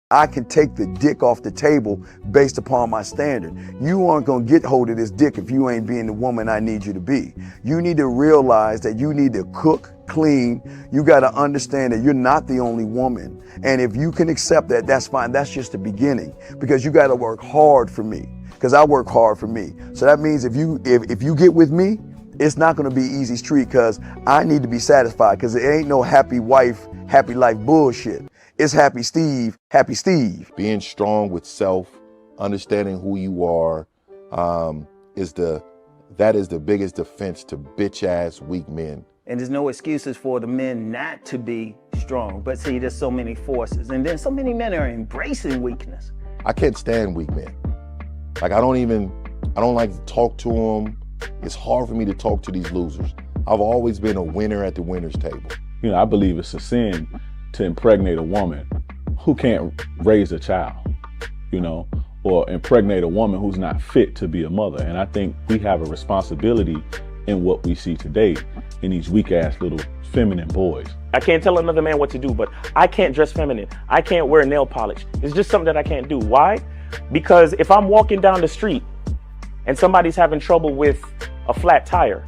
I can take the dick off the table based upon my standard. You aren't gonna get hold of this dick if you ain't being the woman I need you to be. You need to realize that you need to cook, clean. You gotta understand that you're not the only woman. And if you can accept that, that's fine. That's just the beginning, because you gotta work hard for me, because I work hard for me. So that means if you get with me, it's not gonna be easy street, because I need to be satisfied, because it ain't no happy wife, happy life bullshit. It's happy Steve, happy Steve. Being strong with self, understanding who you are, is the biggest defense to bitch ass weak men. And there's no excuses for the men not to be strong. But see, there's so many forces, and then so many men are embracing weakness. I can't stand weak men. Like I don't like to talk to them. It's hard for me to talk to these losers. I've always been a winner at the winner's table. You know, I believe it's a sin to impregnate a woman who can't raise a child, you know, or impregnate a woman who's not fit to be a mother. And I think we have a responsibility in what we see today in these weak ass little feminine boys. I can't tell another man what to do, but I can't dress feminine. I can't wear nail polish. It's just something that I can't do. Why? Because if I'm walking down the street and somebody's having trouble with a flat tire,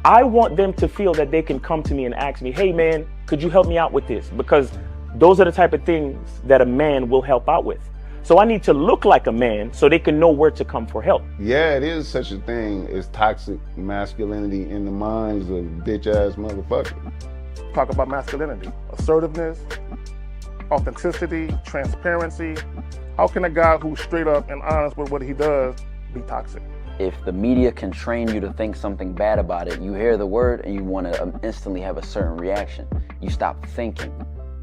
I want them to feel that they can come to me and ask me, hey man, could you help me out with this? Because those are the type of things that a man will help out with. So I need to look like a man so they can know where to come for help. Yeah, it is such a thing as toxic masculinity in the minds of bitch ass motherfuckers. Talk about masculinity, assertiveness, authenticity, transparency. How can a guy who's straight up and honest with what he does be toxic? If the media can train you to think something bad about it, you hear the word and you want to instantly have a certain reaction. You stop thinking,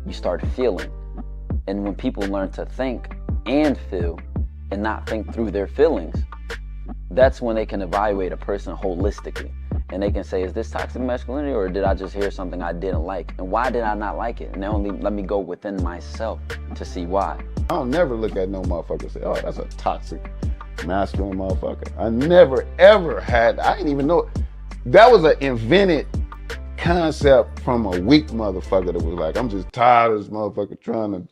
you start feeling. And when people learn to think and feel and not think through their feelings, that's when they can evaluate a person holistically. And they can say, is this toxic masculinity, or did I just hear something I didn't like? And why did I not like it? And only let me go within myself to see why. I don't never look at no motherfucker and say, oh, that's a toxic masculine motherfucker. I never ever had, I didn't even know, that was an invented concept from a weak motherfucker that was like, I'm just tired of this motherfucker trying to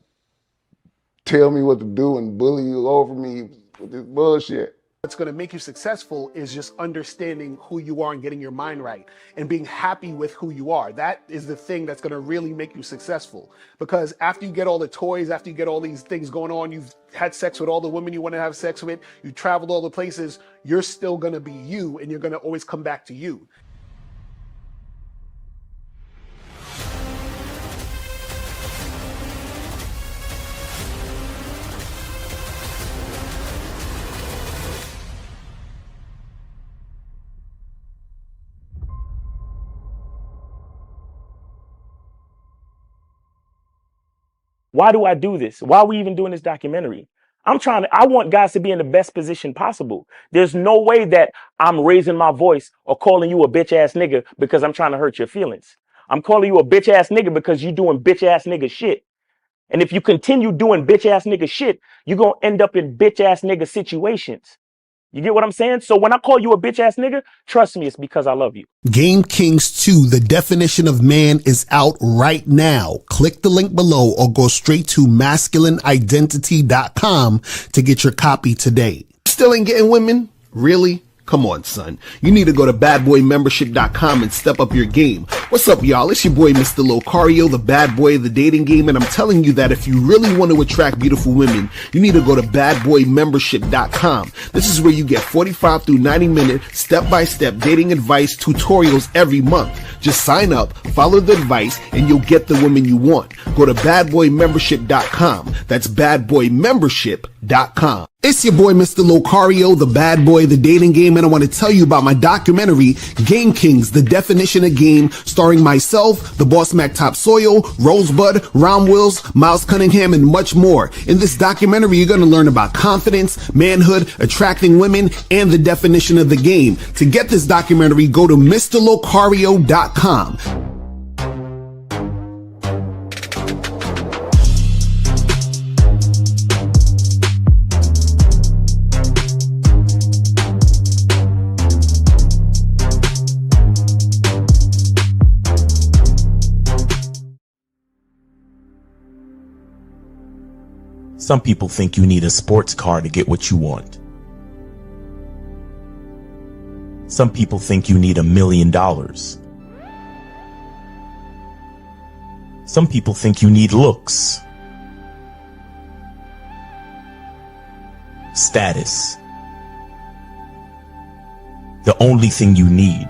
tell me what to do and bully you over me with this bullshit. What's going to make you successful is just understanding who you are and getting your mind right and being happy with who you are. That is the thing that's going to really make you successful. Because after you get all the toys, after you get all these things going on, you've had sex with all the women you want to have sex with, you traveled all the places, you're still going to be you, and you're going to always come back to you. Why do I do this? Why are we even doing this documentary? I want guys to be in the best position possible. There's no way that I'm raising my voice or calling you a bitch ass nigga because I'm trying to hurt your feelings. I'm calling you a bitch ass nigga because you're doing bitch ass nigga shit. And if you continue doing bitch ass nigga shit, you're going to end up in bitch ass nigga situations. You get what I'm saying? So when I call you a bitch ass nigga, trust me, it's because I love you. Game Kings 2, The Definition of Man, is out right now. Click the link below or go straight to masculineidentity.com to get your copy today. Still ain't getting women? Really? Come on, son. You need to go to badboymembership.com and step up your game. What's up, y'all? It's your boy, Mr. Locario, the bad boy of the dating game, and I'm telling you that if you really want to attract beautiful women, you need to go to badboymembership.com. This is where you get 45 through 90-minute step-by-step dating advice tutorials every month. Just sign up, follow the advice, and you'll get the woman you want. Go to badboymembership.com. That's badboymembership.com. It's your boy, Mr. Locario, the bad boy of the dating game, and I want to tell you about my documentary, Game Kings, The Definition of Game, starring myself, the Boss Mac Top Soil, Rosebud, Ron Wills, Miles Cunningham, and much more. In this documentary, you're going to learn about confidence, manhood, attracting women, and the definition of the game. To get this documentary, go to MrLocario.com. Some people think you need a sports car to get what you want. Some people think you need $1 million. Some people think you need looks, status. The only thing you need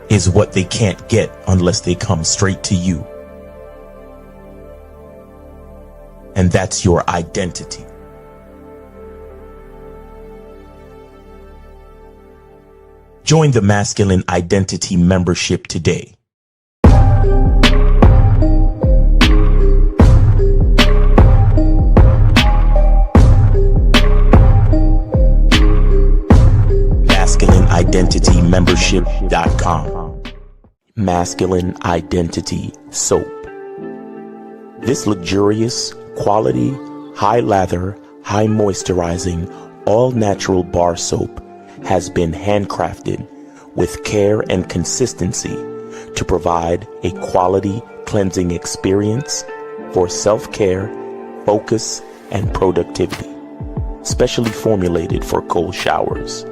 is what they can't get unless they come straight to you. And that's your identity. Join the Masculine Identity membership today. MasculineIdentityMembership.com. Masculine Identity Soap. This luxurious, quality, high lather, high moisturizing, all natural bar soap has been handcrafted with care and consistency to provide a quality cleansing experience for self-care, focus, and productivity. Specially formulated for cold showers.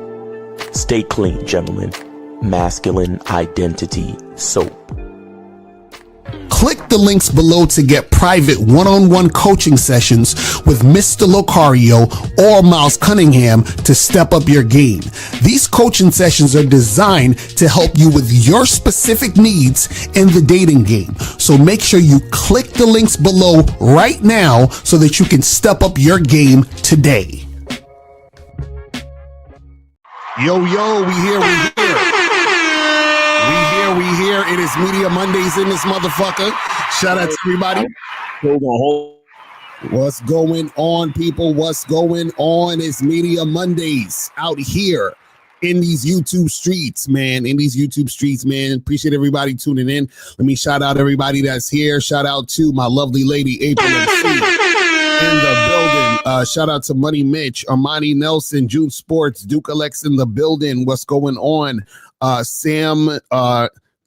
Stay clean, gentlemen. Masculine Identity Soap. Click the links below to get private one-on-one coaching sessions with Mr. Locario or Miles Cunningham to step up your game. These coaching sessions are designed to help you with your specific needs in the dating game. So make sure you click the links below right now so that you can step up your game today. Yo, we here. It is Media Mondays in this motherfucker. Shout out to everybody. Hold on. What's going on, people? What's going on? It's Media Mondays out here in these YouTube streets, man. Appreciate everybody tuning in. Let me shout out everybody that's here. Shout out to my lovely lady, April MC, in the building. Shout out to Money Mitch, Armani Nelson, June Sports, Duke Alex in the building. What's going on? Sam,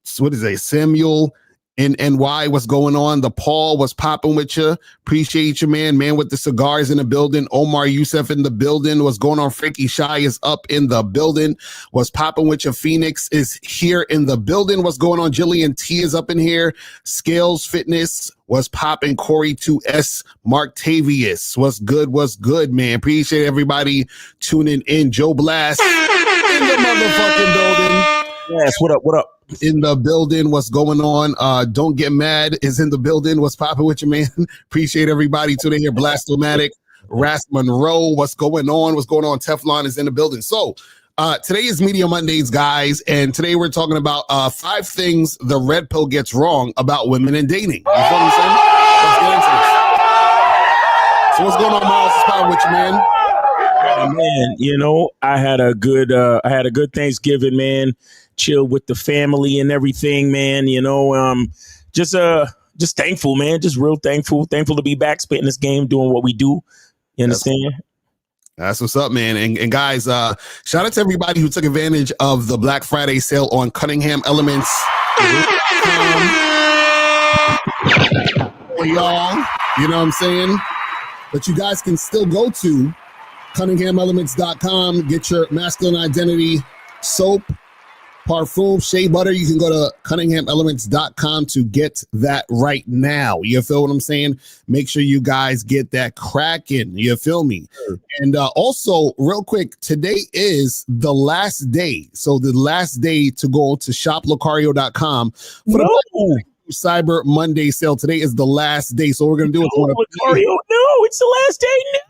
Samuel in NY, what's going on? The Paul, what's popping with you? Appreciate you, man with the cigars in the building. Omar Youssef in the building. What's going on? Frankie Shy is up in the building. What's popping with you? Phoenix is here in the building. What's going on? Jillian T is up in here. Scales Fitness, what's popping? Corey 2S, Mark Tavius, what's good, man? Appreciate everybody tuning in. Joe Blast in the motherfucking building. Yes, what up? In the building, what's going on? Don't Get Mad is in the building. What's popping with you, man? Appreciate everybody tuning here. Blastomatic, Ras Monroe, what's going on? Teflon is in the building. So today is Media Mondays, guys, and today we're talking about 5 things the red pill gets wrong about women and dating. You feel what I'm saying? Let's get into this. So what's going on, Miles? What's popping with you, man? Man, I had a good Thanksgiving, man. Chill with the family and everything, man. Just thankful, man. Just real thankful to be back, spitting this game, doing what we do. You understand? That's what's up, man. And guys, shout out to everybody who took advantage of the Black Friday sale on Cunningham Elements. Y'all, you know what I'm saying? But you guys can still go to CunninghamElements.com, get your masculine identity soap, parfum, shea butter. You can go to CunninghamElements.com to get that right now. You feel what I'm saying? Make sure you guys get that cracking. You feel me? And also, real quick, today is the last day. So the last day to go to shoplocario.com for the Cyber Monday sale. Today is the last day. So we're going to do it. Locario, no, it's the last day now.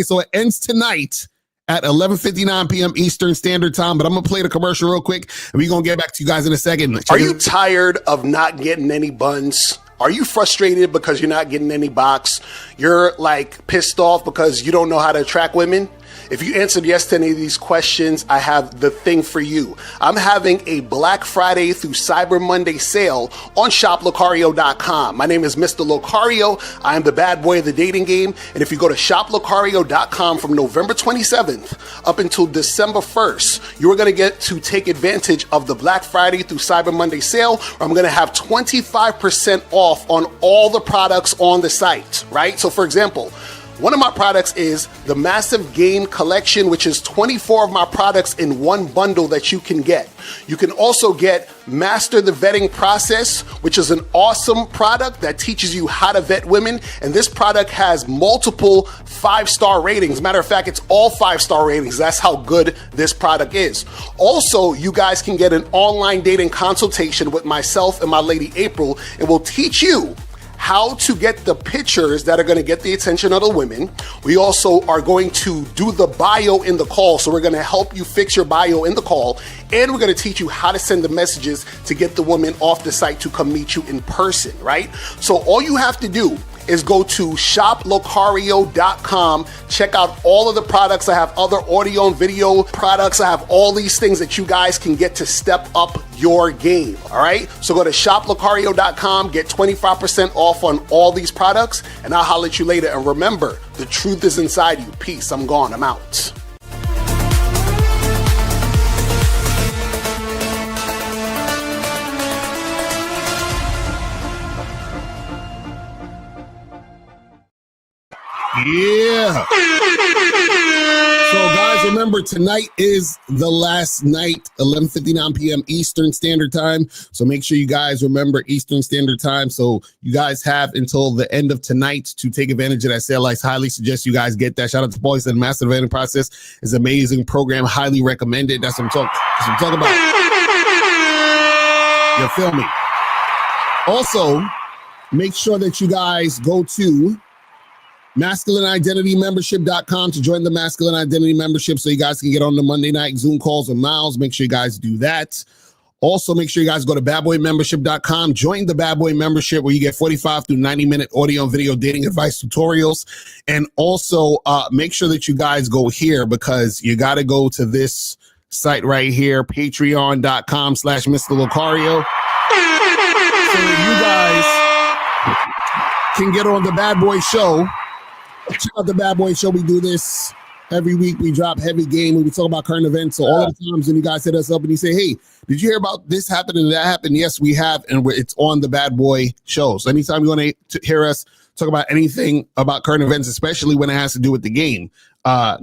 So it ends tonight at 11:59 p.m. Eastern Standard Time. But I'm going to play the commercial real quick, and we're going to get back to you guys in a second. Are you tired of not getting any buns? Are you frustrated because you're not getting any box? You're like pissed off because you don't know how to attract women? If you answered yes to any of these questions, I have the thing for you. I'm having a Black Friday through Cyber Monday sale on shoplocario.com. My name is Mr. Locario. I am the bad boy of the dating game. And if you go to shoplocario.com from November 27th up until December 1st, you are going to get to take advantage of the Black Friday through Cyber Monday sale, where I'm going to have 25% off on all the products on the site, right? So for example, one of my products is the Massive Game Collection, which is 24 of my products in one bundle that you can get. You can also get Master the Vetting Process, which is an awesome product that teaches you how to vet women. And this product has multiple 5-star ratings. Matter of fact, it's all 5-star ratings. That's how good this product is. Also, you guys can get an online dating consultation with myself and my lady April, and we'll teach you how to get the pictures that are going to get the attention of the women. We also are going to do the bio in the call. So we're going to help you fix your bio in the call. And we're going to teach you how to send the messages to get the woman off the site to come meet you in person, right? So all you have to do is go to shoplocario.com, check out all of the products. I have other audio and video products. I have all these things that you guys can get to step up your game, all right? So go to shoplocario.com, get 25% off on all these products, and I'll holler at you later. And remember, the truth is inside you. Peace. I'm gone. I'm out. Yeah. So guys, remember tonight is the last night, 11:59 p.m. Eastern Standard Time. So make sure you guys remember Eastern Standard Time. So you guys have until the end of tonight to take advantage of that sale. I highly suggest you guys get that. Shout out to Paulie said Master Vetting Process is an amazing program. Highly recommended. That's what I'm talking about. You feel me? Also, make sure that you guys go to MasculineIdentityMembership.com to join the Masculine Identity Membership so you guys can get on the Monday night Zoom calls with Miles. Make sure you guys do that. Also, make sure you guys go to badboymembership.com. Join the Bad Boy Membership where you get 45 through 90-minute audio and video dating advice tutorials. And also, make sure that you guys go here because you got to go to this site right here, patreon.com/Mr. Locario. So you guys can get on the Bad Boy Show. Check out the Bad Boy Show. We do this every week. We drop heavy game and we talk about current events. So all of the times when you guys hit us up and you say, hey, did you hear about this happened and that happened? Yes, we have. And it's on the Bad Boy Show. So anytime you want to hear us talk about anything about current events, especially when it has to do with the game,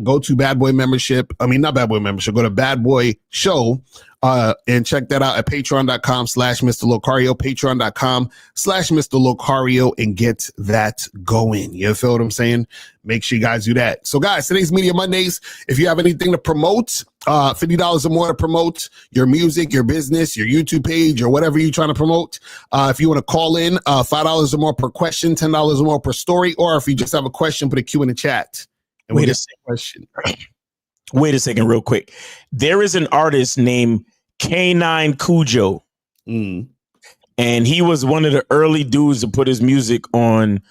go to Bad Boy Membership. I mean, not Bad Boy Membership. Go to Bad Boy Show. And check that out at patreon.com/Mr. Locario, patreon.com/Mr. Locario, and get that going. You feel what I'm saying? Make sure you guys do that. So guys, today's Media Mondays. If you have anything to promote, $50 or more to promote your music, your business, your YouTube page, or whatever you're trying to promote. If you want to call in, $5 or more per question, $10 or more per story, or if you just have a question, put a Q in the chat. And Wait a question. Wait a second, real quick. There is an artist named K9 Cujo, and he was one of the early dudes to put his music on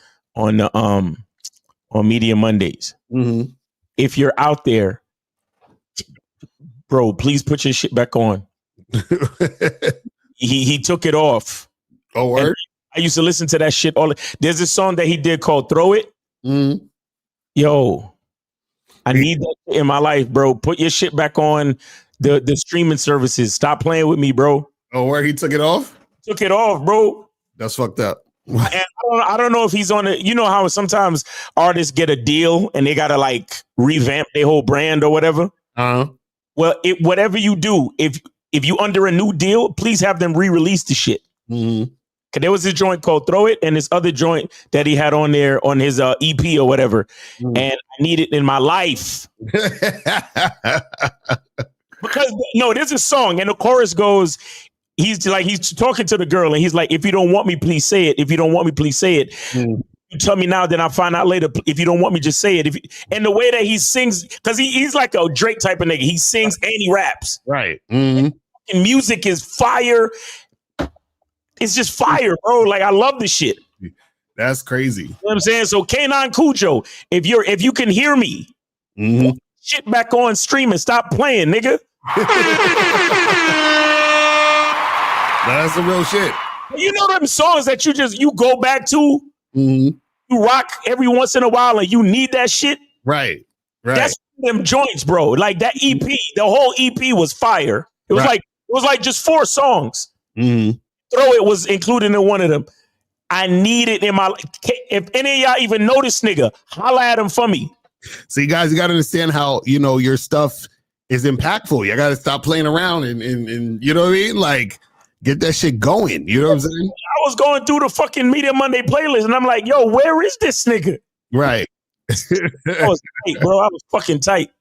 Media Mondays. Mm-hmm. If you're out there, bro, please put your shit back on. he took it off. Oh, word? And I used to listen to that shit all. There's a song that he did called "Throw It." Mm-hmm. Yo, I need that in my life, bro. Put your shit back on the streaming services. Stop playing with me, bro. Oh, where he took it off? Took it off, bro. That's fucked up. And I don't know if he's on it. You know how sometimes artists get a deal and they gotta like revamp their whole brand or whatever. Well, whatever you do, if you under a new deal, please have them re-release the shit. Mm-hmm. Cause there was this joint called "Throw It" and this other joint that he had on there on his EP or whatever, and I need it in my life. Because no, there's a song and the chorus goes, he's talking to the girl and he's like, if you don't want me, please say it. If you don't want me, please say it. You tell me now, then I'll find out later. If you don't want me, just say it. And the way that he sings, because he's like a Drake type of nigga. He sings and he raps. Right. Mm-hmm. And music is fire. It's just fire, bro. Like, I love this shit. That's crazy. You know what I'm saying? So K9 Cujo, if you can hear me, shit back on stream and stop playing, nigga. That's the real shit. You know them songs that you go back to, Mm-hmm. you rock every once in a while, and you need that shit. Right. That's them joints, bro. Like that EP, the whole EP was fire. It was like just 4 songs. Mm-hmm. Throw It was included in one of them. I need it in my. If any of y'all even know this nigga, holla at him for me. See, guys, you got to understand how, your stuff is impactful. You got to stop playing around and you know what I mean? Like, get that shit going. You know what I'm saying? I was going through the fucking Media Monday playlist and I'm like, yo, where is this nigga? Right. I was tight, bro. I was fucking tight.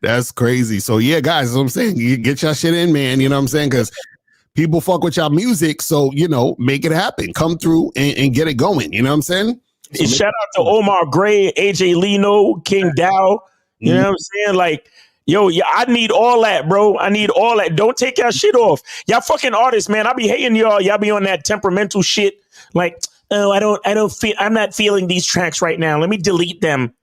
That's crazy. So, yeah, guys, that's what I'm saying. You get your shit in, man. You know what I'm saying? Because people fuck with y'all music. So, make it happen. Come through and get it going. You know what I'm saying? So Shout out to Omar Gray, AJ Leno, King Dow. You know what I'm saying? Like, yo, yeah, I need all that, bro. I need all that. Don't take your shit off. Y'all fucking artists, man. I be hating y'all. Y'all be on that temperamental shit. Like, oh, I'm not feeling these tracks right now. Let me delete them.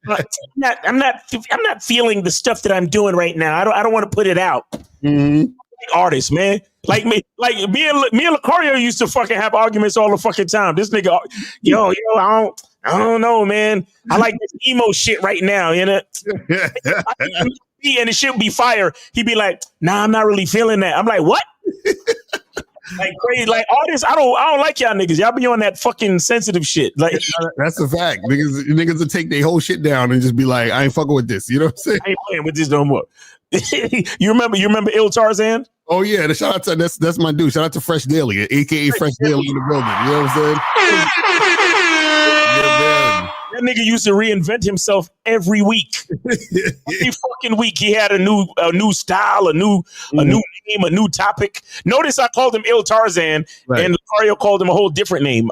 I'm not feeling the stuff that I'm doing right now. I don't want to put it out. Mm-hmm. Artists, man. Like me and Locario used to fucking have arguments all the fucking time. This nigga, yo, I don't know, man. I like this emo shit right now, you know. And the shit would be fire. He'd be like, nah, I'm not really feeling that. I'm like, what? Like crazy, like artists. I don't like y'all niggas. Y'all be on that fucking sensitive shit. Like that's a fact. Niggas will take their whole shit down and just be like, I ain't fucking with this. You know what I'm saying? I ain't playing with this no more. You remember Il Tarzan? Oh yeah, the shout out to that's my dude. Shout out to Fresh Daily, aka Fresh Daily in the building. You know what I'm saying? That nigga used to reinvent himself every week. Every fucking week, he had a new style, a new name, a new topic. Notice I called him Il Tarzan, and Locario called him a whole different name,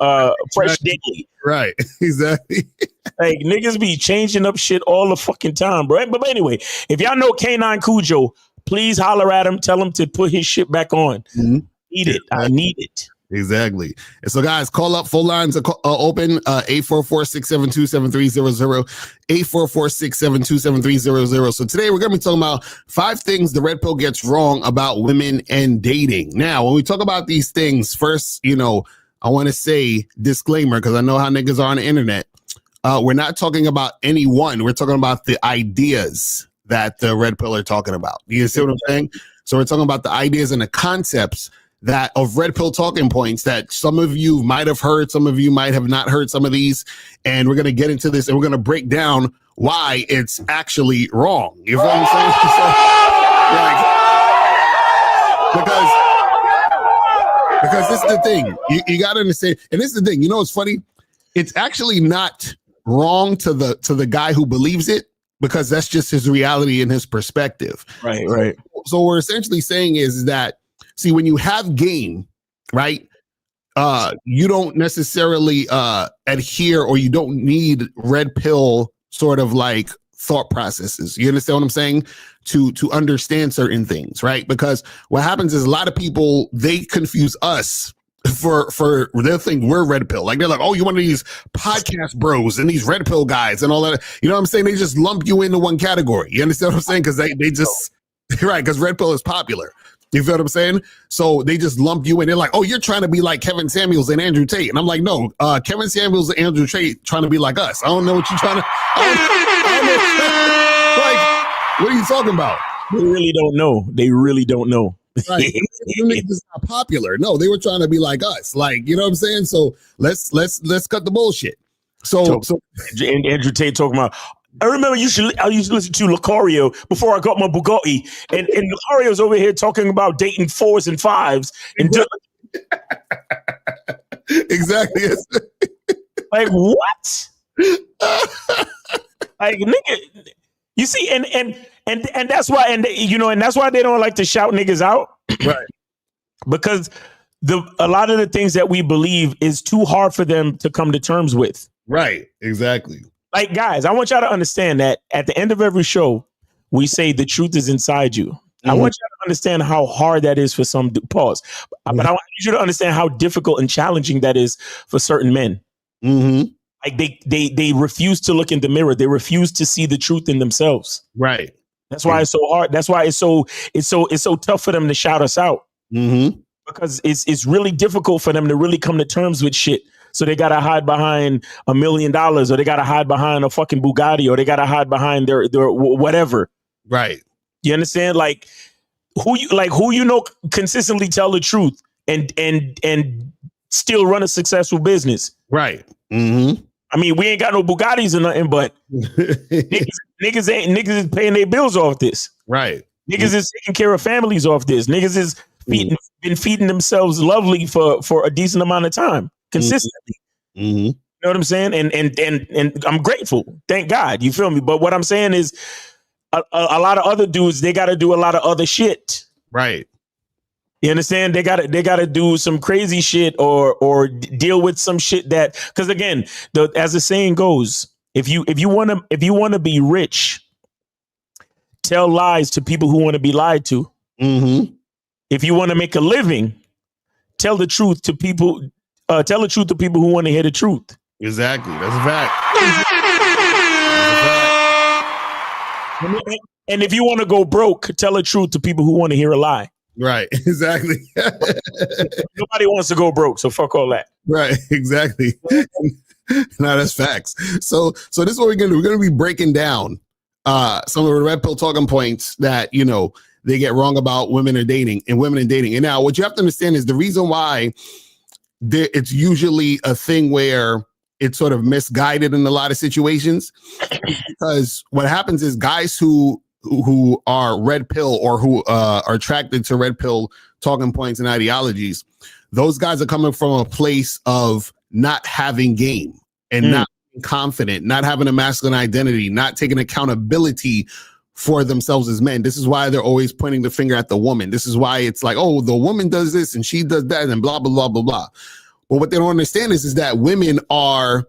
Fresh Daily. Right, exactly. Like niggas be changing up shit all the fucking time, bro. But anyway, if y'all know K9 Cujo, please holler at him. Tell him to put his shit back on. Mm-hmm. Need it. I need it. Exactly. And so, guys, call up. Full lines are open. 844-672-7300. 844-672-7300. So today we're going to be talking about 5 things the Red Pill gets wrong about women and dating. Now, when we talk about these things, first, I want to say disclaimer because I know how niggas are on the internet. We're not talking about anyone. We're talking about the ideas that the Red Pill are talking about. You see what I'm saying? So we're talking about the ideas and the concepts that of Red Pill talking points that some of you might have heard, some of you might have not heard some of these, and we're going to get into this and we're going to break down why it's actually wrong. You know what I'm saying? Because this is the thing. You got to understand, and this is the thing. You know what's funny? It's actually not wrong to the guy who believes it because that's just his reality and his perspective. Right. So what we're essentially saying is that, see, when you have game, right, you don't necessarily adhere or you don't need Red Pill sort of like thought processes. You understand what I'm saying? To understand certain things, right? Because what happens is a lot of people, they confuse us for their thing. We're Red Pill. Like they're like, oh, you're one of these podcast bros and these Red Pill guys and all that. You know what I'm saying? They just lump you into one category. You understand what I'm saying? Because they just, right, because Red Pill is popular. You feel what I'm saying? So they just lump you in. They're like, oh, you're trying to be like Kevin Samuels and Andrew Tate. And I'm like, no, Kevin Samuels and Andrew Tate trying to be like us. I don't know what you're trying to. I don't like, what are you talking about? They really don't know. They really don't know. Right. It's not popular. No, they were trying to be like us. Like, you know what I'm saying? So let's cut the bullshit. So Andrew Tate talking about, I remember I used to listen to Locario before I got my Bugatti, and Locario's over here talking about dating 4s and 5s. And exactly. Like, what? Like, nigga, you see, and that's why, and that's why they don't like to shout niggas out. Right. Because a lot of the things that we believe is too hard for them to come to terms with. Right. Exactly. Like, guys, I want y'all to understand that at the end of every show, we say the truth is inside you. Mm-hmm. I want y'all to understand how hard that is for some pause. But I want you to understand how difficult and challenging that is for certain men. Mm-hmm. Like they refuse to look in the mirror. They refuse to see the truth in themselves. Right. That's why it's so hard. That's why it's so tough for them to shout us out. Mm-hmm. Because it's really difficult for them to really come to terms with shit. So they gotta hide behind $1 million, or they gotta hide behind a fucking Bugatti, or they gotta hide behind their whatever. Right. You understand? Like who you know consistently tell the truth and still run a successful business. Right. Mm-hmm. I mean, we ain't got no Bugattis or nothing, but niggas is paying their bills off this. Right. Niggas is taking care of families off this. Niggas is been feeding themselves lovely for a decent amount of time, consistently. Mm-hmm. You know what I'm saying? And I'm grateful. Thank God. You feel me? But what I'm saying is a lot of other dudes, they got to do a lot of other shit. Right. You understand? They gotta do some crazy shit or deal with some shit that, because again, as the saying goes, if you wanna be rich, tell lies to people who want to be lied to. Mm-hmm. If you want to make a living, tell the truth to people. Tell the truth to people who want to hear the truth. Exactly. That's a fact. And if you want to go broke, tell the truth to people who want to hear a lie. Right. Exactly. Nobody wants to go broke, so fuck all that. Right. Exactly. No, that's facts. So this is what we're gonna do. We're gonna be breaking down some of the red pill talking points that they get wrong about women and dating. And now what you have to understand is the reason why it's usually a thing where it's sort of misguided in a lot of situations, because what happens is guys who are red pill or who are attracted to red pill talking points and ideologies, those guys are coming from a place of not having game and not being confident, not having a masculine identity, not taking accountability for themselves as men. This is why they're always pointing the finger at the woman. This is why it's like, oh, the woman does this and she does that and blah, blah, blah, blah, blah. But what they don't understand is that women are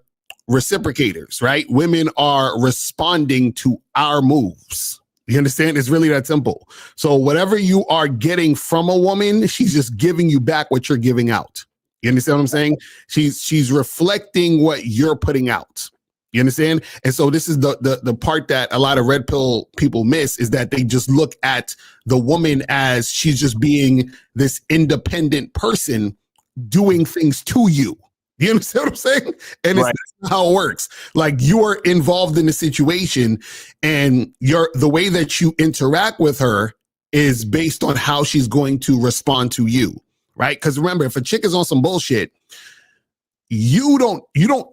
reciprocators, right? Women are responding to our moves. You understand? It's really that simple. So whatever you are getting from a woman, she's just giving you back what you're giving out. You understand what I'm saying? She's reflecting what you're putting out. You understand? And so this is the part that a lot of red pill people miss, is that they just look at the woman as she's just being this independent person doing things to you. You understand what I'm saying? And right. It's not how it works. Like, you are involved in the situation, and the way that you interact with her is based on how she's going to respond to you, right? Because remember, if a chick is on some bullshit, you don't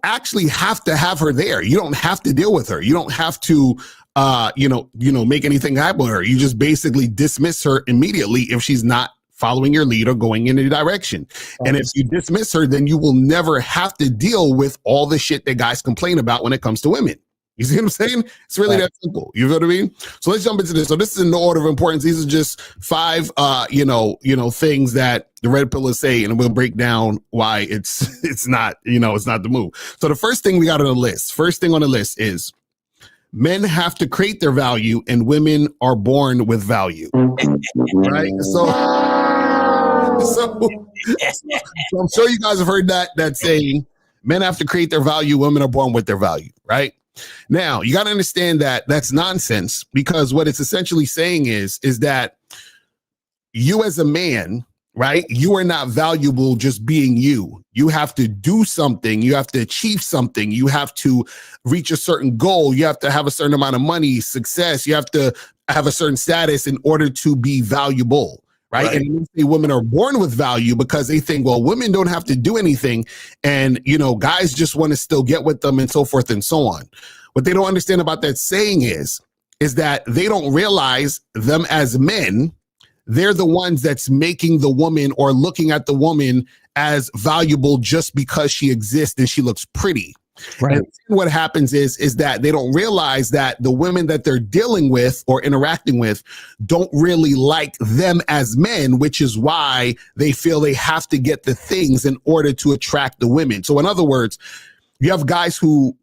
actually have to have her there. You don't have to deal with her. You don't have to make anything happen with her. You just basically dismiss her immediately if she's not following your lead or going in a direction. And if you dismiss her, then you will never have to deal with all the shit that guys complain about when it comes to women. You see what I'm saying? It's really that simple. You know what I mean? So let's jump into this. So this is in no order of importance. These are just 5, things that the red pillars say, and we'll break down why it's not the move. So the first thing we got on the list is men have to create their value and women are born with value. Right? So I'm sure you guys have heard that saying, men have to create their value, women are born with their value, right? Now, you got to understand that that's nonsense, because what it's essentially saying is that you as a man, right, you are not valuable just being you. You have to do something. You have to achieve something. You have to reach a certain goal. You have to have a certain amount of money, success. You have to have a certain status in order to be valuable. Right. And women are born with value because they think, well, women don't have to do anything. And, guys just want to still get with them and so forth and so on. What they don't understand about that saying is that they don't realize them as men. They're the ones that's making the woman or looking at the woman as valuable just because she exists and she looks pretty. Right. And what happens is that they don't realize that the women that they're dealing with or interacting with don't really like them as men, which is why they feel they have to get the things in order to attract the women. So in other words, you have guys who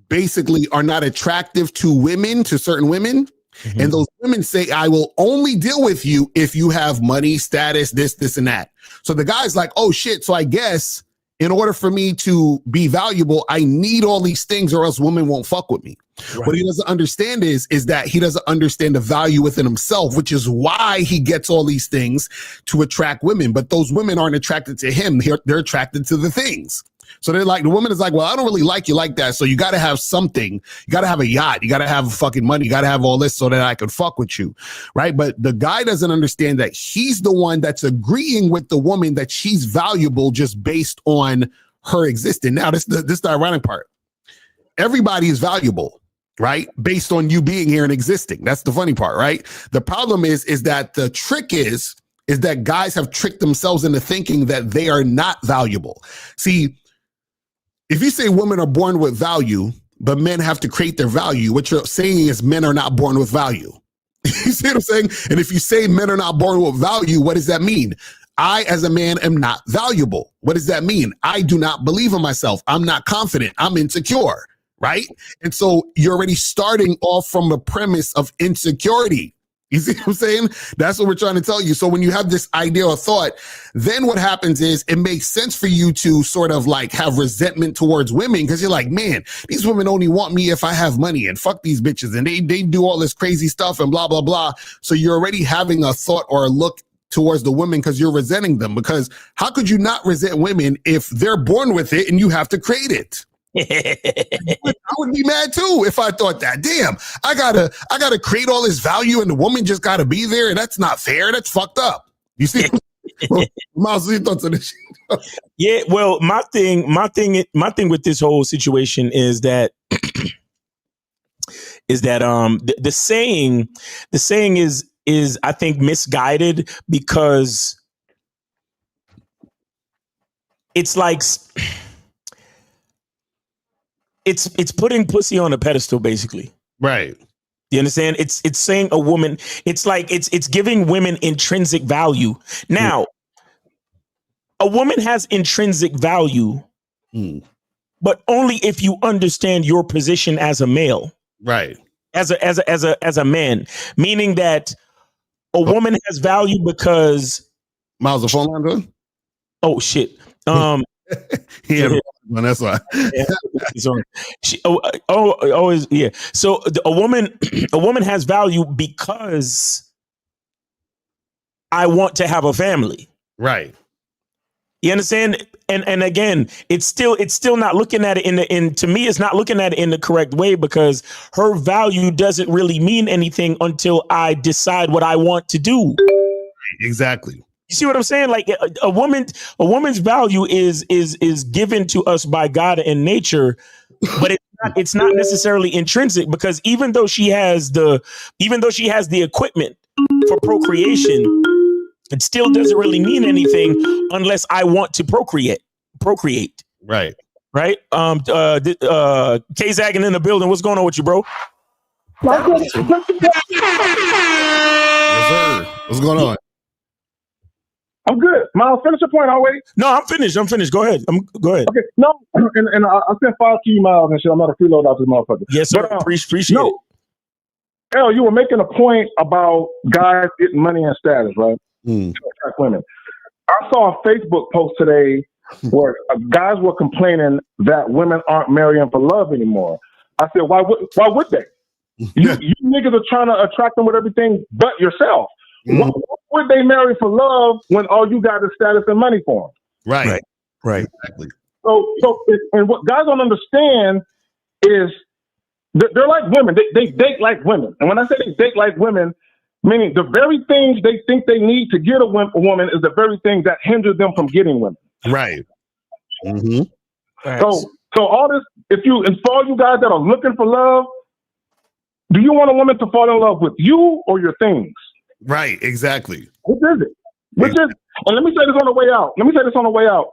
basically are not attractive to women, to certain women. Mm-hmm. And those women say, I will only deal with you if you have money, status, this, and that. So the guy's like, oh shit. So I guess In order for me to be valuable, I need all these things or else women won't fuck with me. Right. What he doesn't understand is that he doesn't understand the value within himself, which is why he gets all these things to attract women. But those women aren't attracted to him. They're attracted to the things. So they're like, the woman is like, well, I don't really like you like that. So you got to have something. You got to have a yacht. You got to have fucking money. You got to have all this so that I can fuck with you. Right. But the guy doesn't understand that he's the one that's agreeing with the woman that she's valuable just based on her existence. Now, this is the ironic part. Everybody is valuable, right? Based on you being here and existing. That's the funny part, right? The problem is that the trick is that guys have tricked themselves into thinking that they are not valuable. See, if you say women are born with value, but men have to create their value, what you're saying is men are not born with value. You see what I'm saying? And if you say men are not born with value, what does that mean? I, as a man, am not valuable. What does that mean? I do not believe in myself. I'm not confident. I'm insecure, right? And so you're already starting off from the premise of insecurity. You see what I'm saying? That's what we're trying to tell you. So when you have this idea or thought, then what happens is it makes sense for you to sort of like have resentment towards women because you're like, man, these women only want me if I have money and fuck these bitches and they do all this crazy stuff and blah, blah, blah. So you're already having a thought or a look towards the women because you're resenting them, because how could you not resent women if they're born with it and you have to create it? I would be mad too if I thought that. Damn, I gotta create all this value and the woman just gotta be there, and that's not fair. That's fucked up. You see, Miles, your thoughts on this? Yeah, well, my thing with this whole situation is that the saying is I think misguided because it's like. It's putting pussy on a pedestal, basically. Right. You understand? It's saying a woman, it's like it's giving women intrinsic value. Now, a woman has intrinsic value, but only if you understand your position as a male. Right. As a man. Meaning that a woman has value because Miles, the phone line good? Oh shit. Yeah, that's why. Always, yeah. So a woman has value because I want to have a family. Right. You understand? And again, it's still not looking at it to me, it's not looking at it in the correct way because her value doesn't really mean anything until I decide what I want to do. Exactly. You see what I'm saying? Like a woman's value is given to us by God and nature, but it's not necessarily intrinsic because even though she has the equipment for procreation, it still doesn't really mean anything unless I want to procreate. Right. Right. K-Zagging in the building. What's going on with you, bro? Yes, sir. What's going on? I'm good. Miles, finish your point always. No, I'm finished. Go ahead. Go ahead. Okay. No, and I sent 5 to you, Miles, and shit. I'm not a freeload out this motherfucker. Yes, sir. But, appreciate it. El, you were making a point about guys getting money and status, right? To attract women. I saw a Facebook post today where guys were complaining that women aren't marrying for love anymore. I said, why would they? You niggas are trying to attract them with everything but yourself. Why would they marry for love when all you got is status and money for them? Right. Exactly. So and what guys don't understand is they're like women. They date like women. And when I say they date like women, meaning the very things they think they need to get a woman is the very thing that hinders them from getting women. Right. Mm-hmm. So all this, and for all you guys that are looking for love, do you want a woman to fall in love with you or your things? Right, exactly. Which is it? And let me say this on the way out.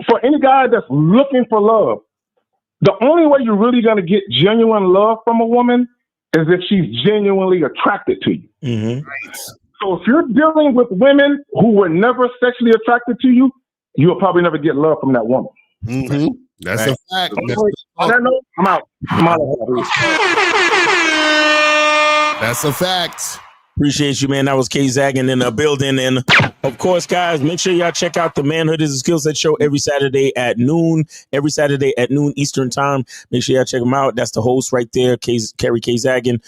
For any guy that's looking for love, the only way you're really going to get genuine love from a woman is if she's genuinely attracted to you. Mm-hmm. Right. So if you're dealing with women who were never sexually attracted to you, you'll probably never get love from that woman. Mm-hmm. That's a fact. On that note, I'm out. That's a fact. Appreciate you, man. That was K-Zagging in the building. And Of course, guys, make sure y'all check out the Manhood is a Skill Set show every Saturday at noon Eastern time. Make sure y'all check him out. That's the host right there, Kerry K. Zaggin.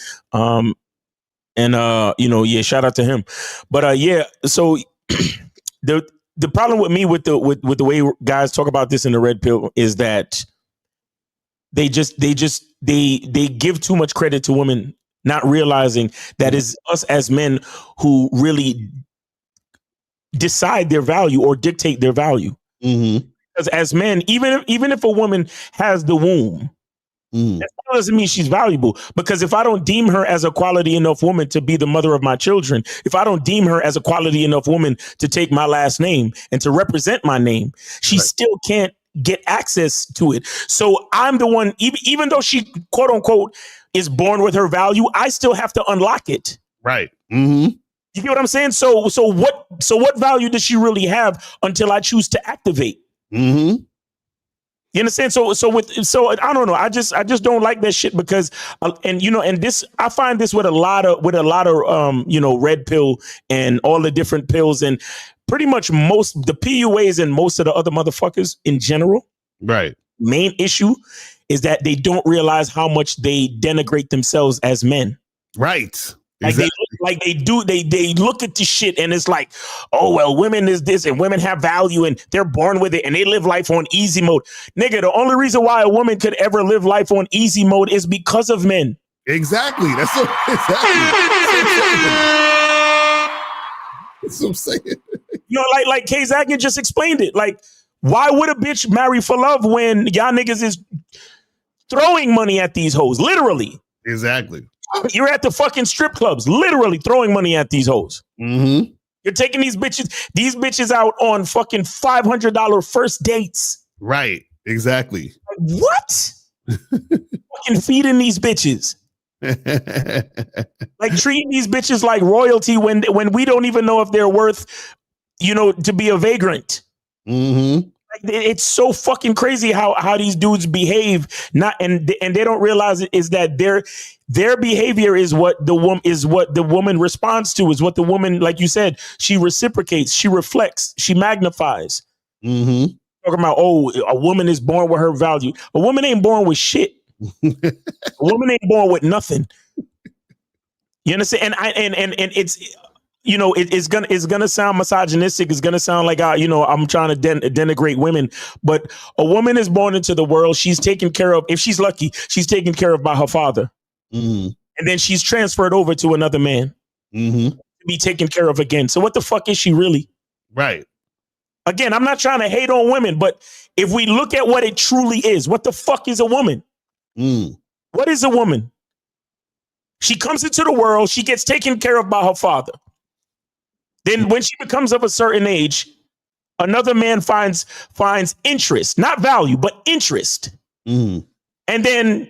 Shout out to him. But so the problem with me with the way guys talk about this in the red pill is that they give too much credit to women, not realizing that it's us as men who really decide their value or dictate their value. Because as men, even if a woman has the womb, that doesn't mean she's valuable. Because if I don't deem her as a quality enough woman to be the mother of my children, if I don't deem her as a quality enough woman to take my last name and to represent my name, she still can't get access to it. So I'm the one, even though she quote unquote is born with her value, I still have to unlock it. Right. You get what I'm saying? So what value does she really have until I choose to activate? You understand? So I don't know. I just don't like that shit because this I find this with a lot of red pill and all the different pills and pretty much most the PUAs and most of the other motherfuckers in general. Right. Main issue is that they don't realize how much they denigrate themselves as men. Right. Exactly. They look at the shit and it's like, oh, well, women is this and women have value and they're born with it and they live life on easy mode. Nigga, the only reason why a woman could ever live life on easy mode is because of men. Exactly. That's what I'm saying. Like K. Zaggin just explained it. Like, why would a bitch marry for love when y'all niggas is throwing money at these hoes? Literally. Exactly. You're at the fucking strip clubs, literally throwing money at these hoes. You're taking these bitches out on fucking $500 first dates. Right. Exactly. What? Fucking feeding these bitches. Like treating these bitches like royalty when we don't even know if they're worth, to be a vagrant. It's so fucking crazy how these dudes behave. And they don't realize it is that their behavior is what the woman responds to, is what the woman, like you said, she reciprocates, she reflects, she magnifies. Talking about, a woman is born with her value. A woman ain't born with shit. A woman ain't born with nothing. You understand? And it's it's gonna sound misogynistic. It's gonna sound like I'm trying to denigrate women. But a woman is born into the world. She's taken care of. If she's lucky, she's taken care of by her father, and then she's transferred over to another man to be taken care of again. So what the fuck is she really? Right. Again, I'm not trying to hate on women, but if we look at what it truly is, what the fuck is a woman? What is a woman? She comes into the world. She gets taken care of by her father. Then when she becomes of a certain age, another man finds interest, not value, but interest. And then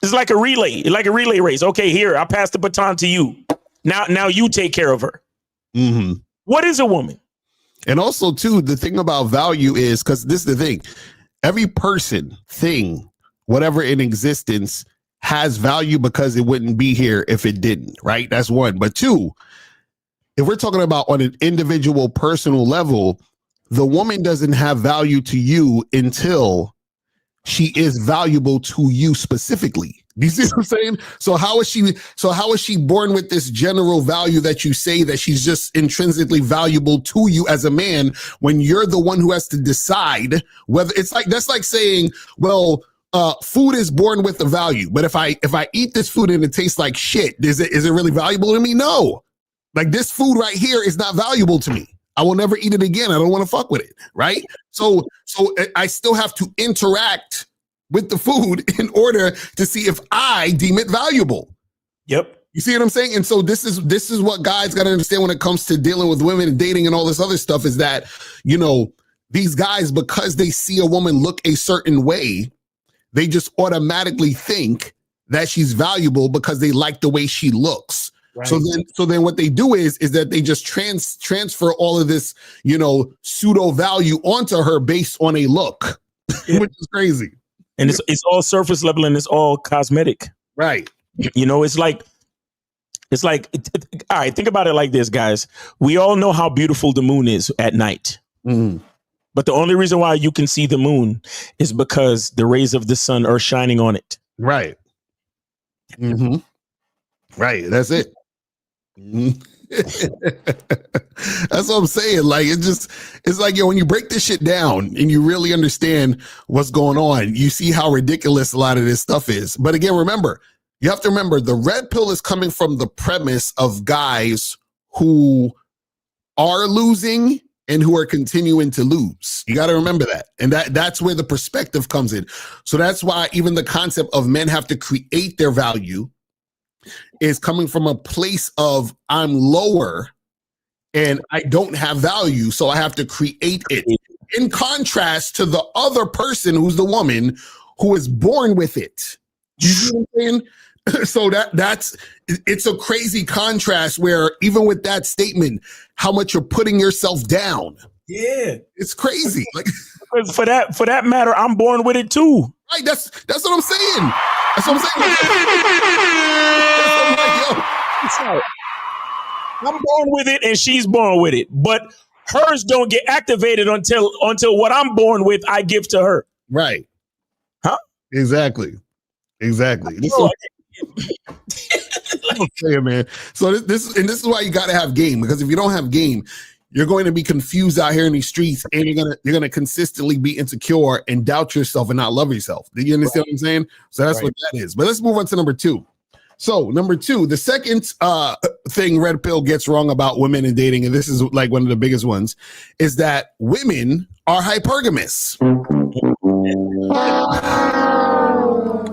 it's like a relay race. Okay, here, I'll pass the baton to you. Now you take care of her. What is a woman? And also, too, the thing about value is, because this is the thing, every person, thing, whatever in existence has value because it wouldn't be here if it didn't, right? That's one. But two, if we're talking about on an individual personal level, the woman doesn't have value to you until she is valuable to you specifically. Do you see what I'm saying? So how is she born with this general value that you say that she's just intrinsically valuable to you as a man when you're the one who has to decide whether that's like saying, well, food is born with the value, but if I eat this food and it tastes like shit, is it really valuable to me? No. Like, this food right here is not valuable to me. I will never eat it again. I don't want to fuck with it. Right. So I still have to interact with the food in order to see if I deem it valuable. Yep. You see what I'm saying? And so this is what guys got to understand when it comes to dealing with women and dating and all this other stuff, is that, these guys, because they see a woman look a certain way, they just automatically think that she's valuable because they like the way she looks. Right. So then what they do is that they just transfer all of this, pseudo value onto her based on a look, which is crazy. And it's all surface level and it's all cosmetic. Right. It's like It's like, all right, think about it like this, guys. We all know how beautiful the moon is at night. Mm-hmm. But the only reason why you can see the moon is because the rays of the sun are shining on it. Right. Mm-hmm. Right. That's it. Mm-hmm. That's what I'm saying. Like, it's like, when you break this shit down and you really understand what's going on, you see how ridiculous a lot of this stuff is. But again, you have to remember the red pill is coming from the premise of guys who are losing and who are continuing to lose. You got to remember that. And that's where the perspective comes in. So that's why even the concept of men have to create their value is coming from a place of I'm lower and I don't have value, so I have to create it. In contrast to the other person who's the woman who is born with it. You see what I'm saying? So it's a crazy contrast where even with that statement, how much you're putting yourself down. Yeah. It's crazy. Like, for that matter, I'm born with it too. Right. That's what I'm saying. That's what I'm saying. I'm born with it and she's born with it, but hers don't get activated until what I'm born with I give to her. Right. Huh? Exactly. This I'm saying, man. So this is why you got to have game, because if you don't have game, you're going to be confused out here in these streets, and you're gonna consistently be insecure and doubt yourself and not love yourself. Do you understand what I'm saying? So that's what that is. But let's move on to number 2. So number 2, the second thing red pill gets wrong about women and dating, and this is like one of the biggest ones, is that women are hypergamous.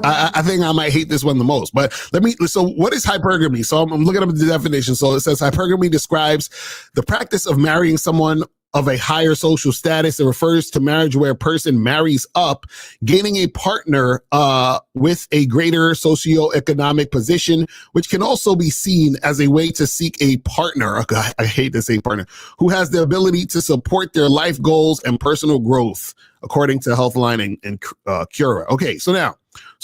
I think I might hate this one the most, but so what is hypergamy? So I'm looking up the definition. So it says hypergamy describes the practice of marrying someone of a higher social status. It refers to marriage where a person marries up, gaining a partner with a greater socioeconomic position, which can also be seen as a way to seek a partner. Oh God, I hate to say partner, who has the ability to support their life goals and personal growth, according to Healthline and Cura. Okay, so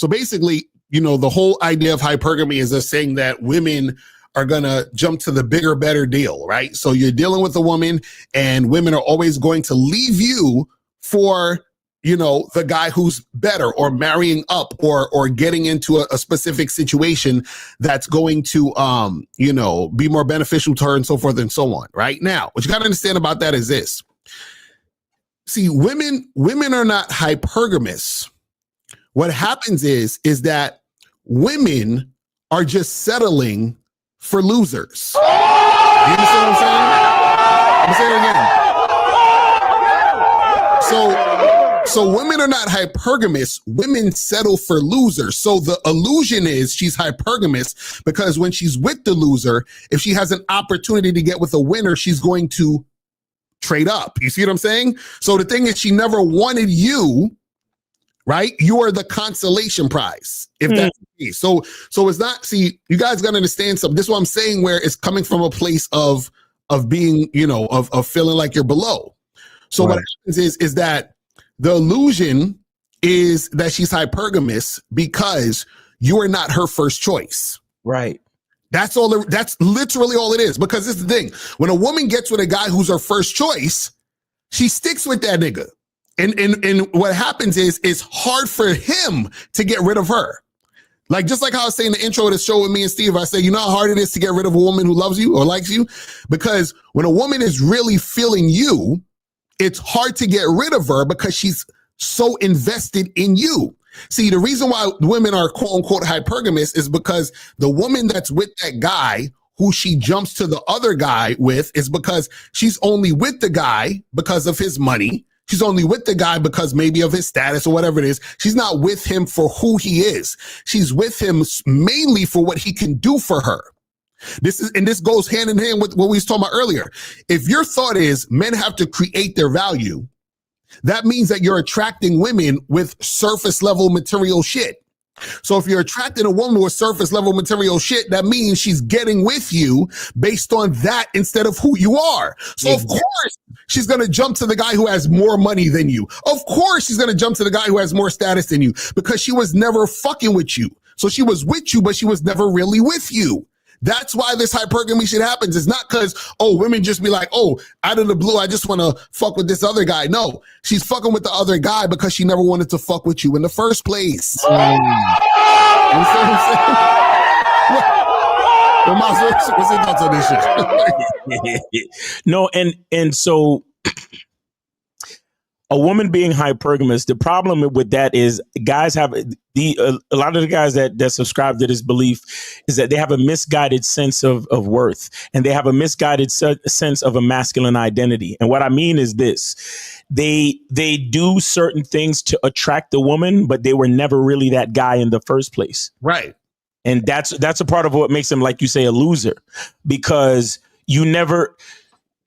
basically, the whole idea of hypergamy is just saying that women are going to jump to the bigger, better deal, right? So you're dealing with a woman, and women are always going to leave you for, the guy who's better, or marrying up, or getting into a specific situation that's going to, be more beneficial to her, and so forth and so on, right? Now, what you got to understand about that is this. See, women are not hypergamous. What happens is that women are just settling for losers. You understand what I'm saying? I'm saying it again. So women are not hypergamous. Women settle for losers. So the illusion is she's hypergamous because when she's with the loser, if she has an opportunity to get with a winner, she's going to trade up. You see what I'm saying? So the thing is, she never wanted you, right? You are the consolation prize, if that's the case. So it's not, see, you guys got to understand something. This is what I'm saying, where it's coming from a place of being, of feeling like you're below. So what happens is that the illusion is that she's hypergamous because you are not her first choice. Right. That's literally all it is. Because this is the thing. When a woman gets with a guy who's her first choice, she sticks with that nigga. And what happens is it's hard for him to get rid of her. Like, just like how I was saying in the intro of the show with me and Steve, I say, you know how hard it is to get rid of a woman who loves you or likes you? Because when a woman is really feeling you, it's hard to get rid of her because she's so invested in you. See, the reason why women are quote unquote hypergamous is because the woman that's with that guy who she jumps to the other guy with is because she's only with the guy because of his money. She's only with the guy because maybe of his status or whatever it is. She's not with him for who he is. She's with him mainly for what he can do for her. This goes hand in hand with what we was talking about earlier. If your thought is men have to create their value, that means that you're attracting women with surface level material shit. So if you're attracting a woman with surface level material shit, that means she's getting with you based on that instead of who you are. So of course she's going to jump to the guy who has more money than you. Of course she's going to jump to the guy who has more status than you because she was never fucking with you. So she was with you, but she was never really with you. That's why this hypergamy shit happens. It's not because, women just be like, out of the blue, I just want to fuck with this other guy. No, she's fucking with the other guy because she never wanted to fuck with you in the first place. You know what I'm saying? What's your thoughts on this shit? No, and so a woman being hypergamous, the problem with that is guys have a lot of the guys that subscribe to this belief is that they have a misguided sense of worth, and they have a misguided sense of a masculine identity. And what I mean is this: they do certain things to attract the woman, but they were never really that guy in the first place. Right. And that's a part of what makes them, like you say, a loser, because you never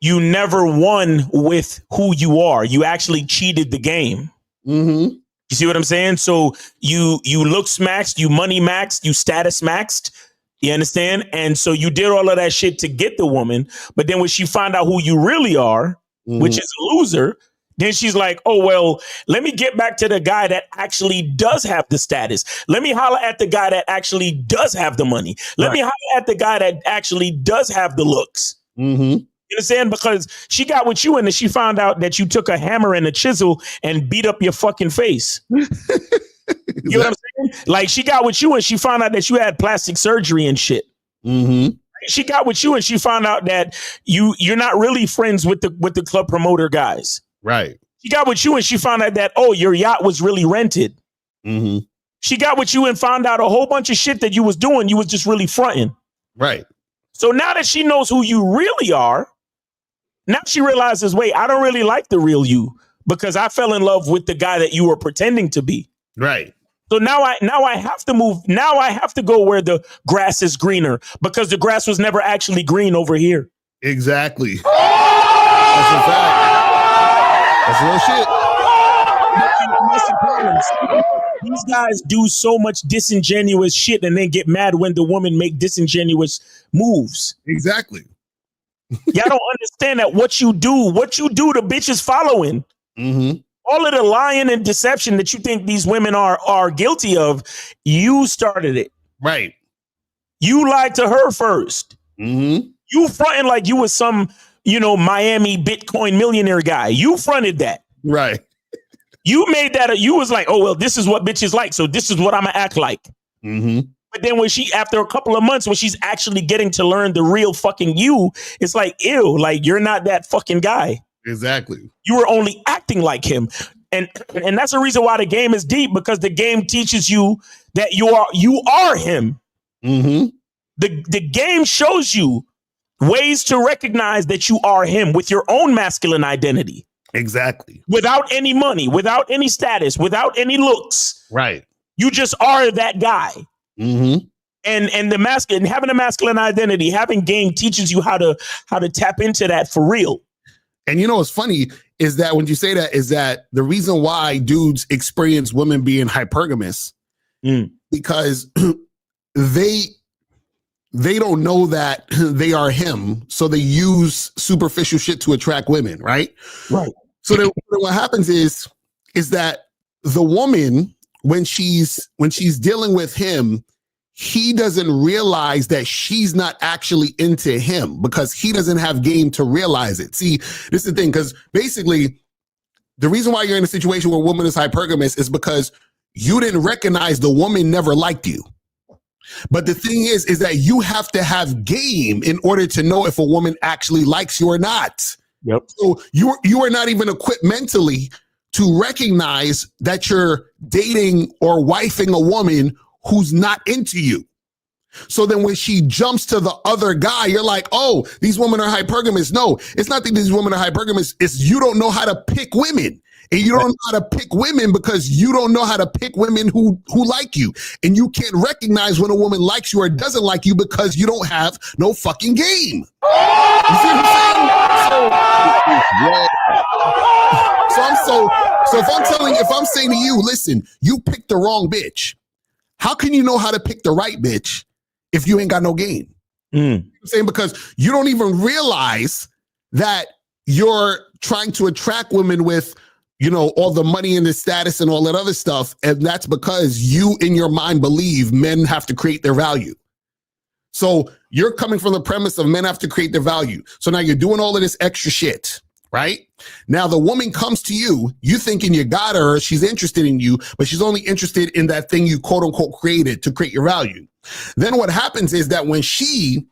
won with who you are. You actually cheated the game. Mm-hmm. You see what I'm saying? So you looks maxed, you money maxed, you status maxed. You understand? And so you did all of that shit to get the woman. But then when she found out who you really are, which is a loser, then she's like, oh, well, let me get back to the guy that actually does have the status. Let me holler at the guy that actually does have the money. Let me holler at the guy that actually does have the looks. Mm-hmm. You understand? Because she got with you and then she found out that you took a hammer and a chisel and beat up your fucking face. You know what I'm saying? Like, she got with you and she found out that you had plastic surgery and shit. Mm-hmm. She got with you and she found out that you're not really friends with the club promoter guys. Right. She got with you and she found out that, your yacht was really rented. Mm-hmm. She got with you and found out a whole bunch of shit that you was doing. You was just really fronting. Right. So now that she knows who you really are, now she realizes, wait, I don't really like the real you because I fell in love with the guy that you were pretending to be. Right. So now I have to move. Now I have to go where the grass is greener because the grass was never actually green over here. Exactly. That's a fact. That's real shit. That's the problem. These guys do so much disingenuous shit and then get mad when the woman make disingenuous moves. Exactly. Y'all don't understand that what you do, the bitch is following. Mm-hmm. All of the lying and deception that you think these women are guilty of, you started it. Right. You lied to her first. Mm-hmm. You fronting like you was some, Miami Bitcoin millionaire guy. You fronted that. Right. You made that. You was like, oh, well, this is what bitches like. So this is what I'm going to act like. Mm-hmm. But then when after a couple of months, when she's actually getting to learn the real fucking you, it's like, ew, like you're not that fucking guy. Exactly. You were only acting like him. And that's the reason why the game is deep, because the game teaches you that you are him. Mm-hmm. The game shows you ways to recognize that you are him with your own masculine identity. Exactly. Without any money, without any status, without any looks. Right. You just are that guy. Mm-hmm. And having a masculine identity, having game teaches you how to tap into that for real. And what's funny is that when you say that, is that the reason why dudes experience women being hypergamous, because they don't know that they are him, so they use superficial shit to attract women, right? Right. So then what happens is that the woman, when she's dealing with him, he doesn't realize that she's not actually into him because he doesn't have game to realize it. See, this is the thing, because basically the reason why you're in a situation where a woman is hypergamous is because you didn't recognize the woman never liked you. But the thing is that you have to have game in order to know if a woman actually likes you or not. Yep. So you are not even equipped mentally to recognize that you're dating or wifing a woman who's not into you. So then when she jumps to the other guy, you're like, oh, these women are hypergamous. No, it's not that these women are hypergamous. It's you don't know how to pick women. And you don't know how to pick women because you don't know how to pick women who like you. And you can't recognize when a woman likes you or doesn't like you because you don't have no fucking game. You see what I'm saying? So if I'm saying to you, listen, you picked the wrong bitch. How can you know how to pick the right bitch if you ain't got no game? You know what I'm saying? Because you don't even realize that you're trying to attract women with, all the money and the status and all that other stuff. And that's because you in your mind believe men have to create their value. So you're coming from the premise of men have to create their value. So now you're doing all of this extra shit, right? Now the woman comes to you, you thinking you got her, she's interested in you, but she's only interested in that thing you quote unquote created to create your value. Then what happens is that when she,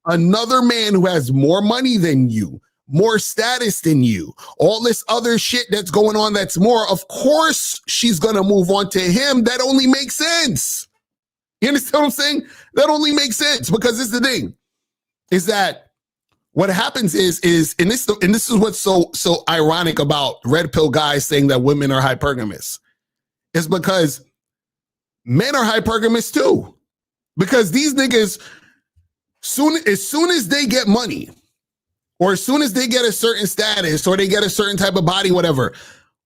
another man who has more money than you, more status than you, all this other shit that's going on that's more, of course she's going to move on to him. That only makes sense. You understand what I'm saying? That only makes sense because this is the thing, is that what happens is and this is what's so ironic about red pill guys saying that women are hypergamous, is because men are hypergamous too. Because these niggas, as soon as they get money, or as soon as they get a certain status, or they get a certain type of body, whatever,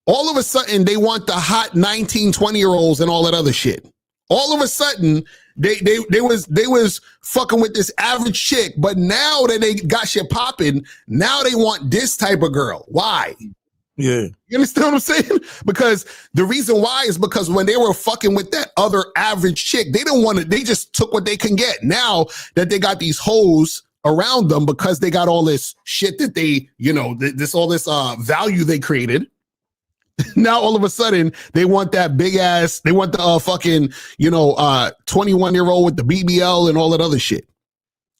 all of a sudden they want the hot 19, 20-year-olds and all that other shit. All of a sudden, they was fucking with this average chick, but now that they got shit popping, now they want this type of girl. Why? Yeah. You understand what I'm saying? Because the reason why is because when they were fucking with that other average chick, they didn't want to, they just took what they can get. Now that they got these hoes around them because they got all this shit that they, you know, this value they created. Now all of a sudden they want that big ass, they want the fucking, 21-year-old with the BBL and all that other shit.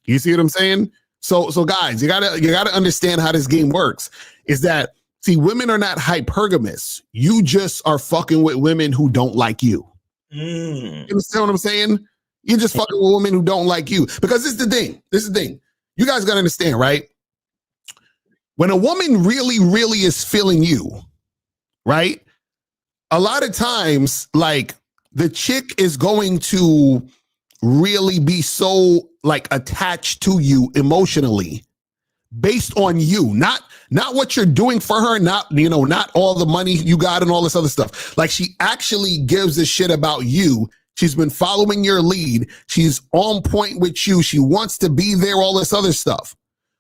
You see what I'm saying? So guys, you gotta understand how this game works. Is that, see, women are not hypergamous. You just are fucking with women who don't like you. You understand what I'm saying? You're just fucking with women who don't like you. Because this is the thing. You guys gotta understand, right? When a woman really, really is feeling you, right? A lot of times, like, the chick is going to really be so like attached to you emotionally based on you, not what you're doing for her, not all the money you got and all this other stuff. Like, she actually gives a shit about you. She's been following your lead. She's on point with you. She wants to be there, all this other stuff.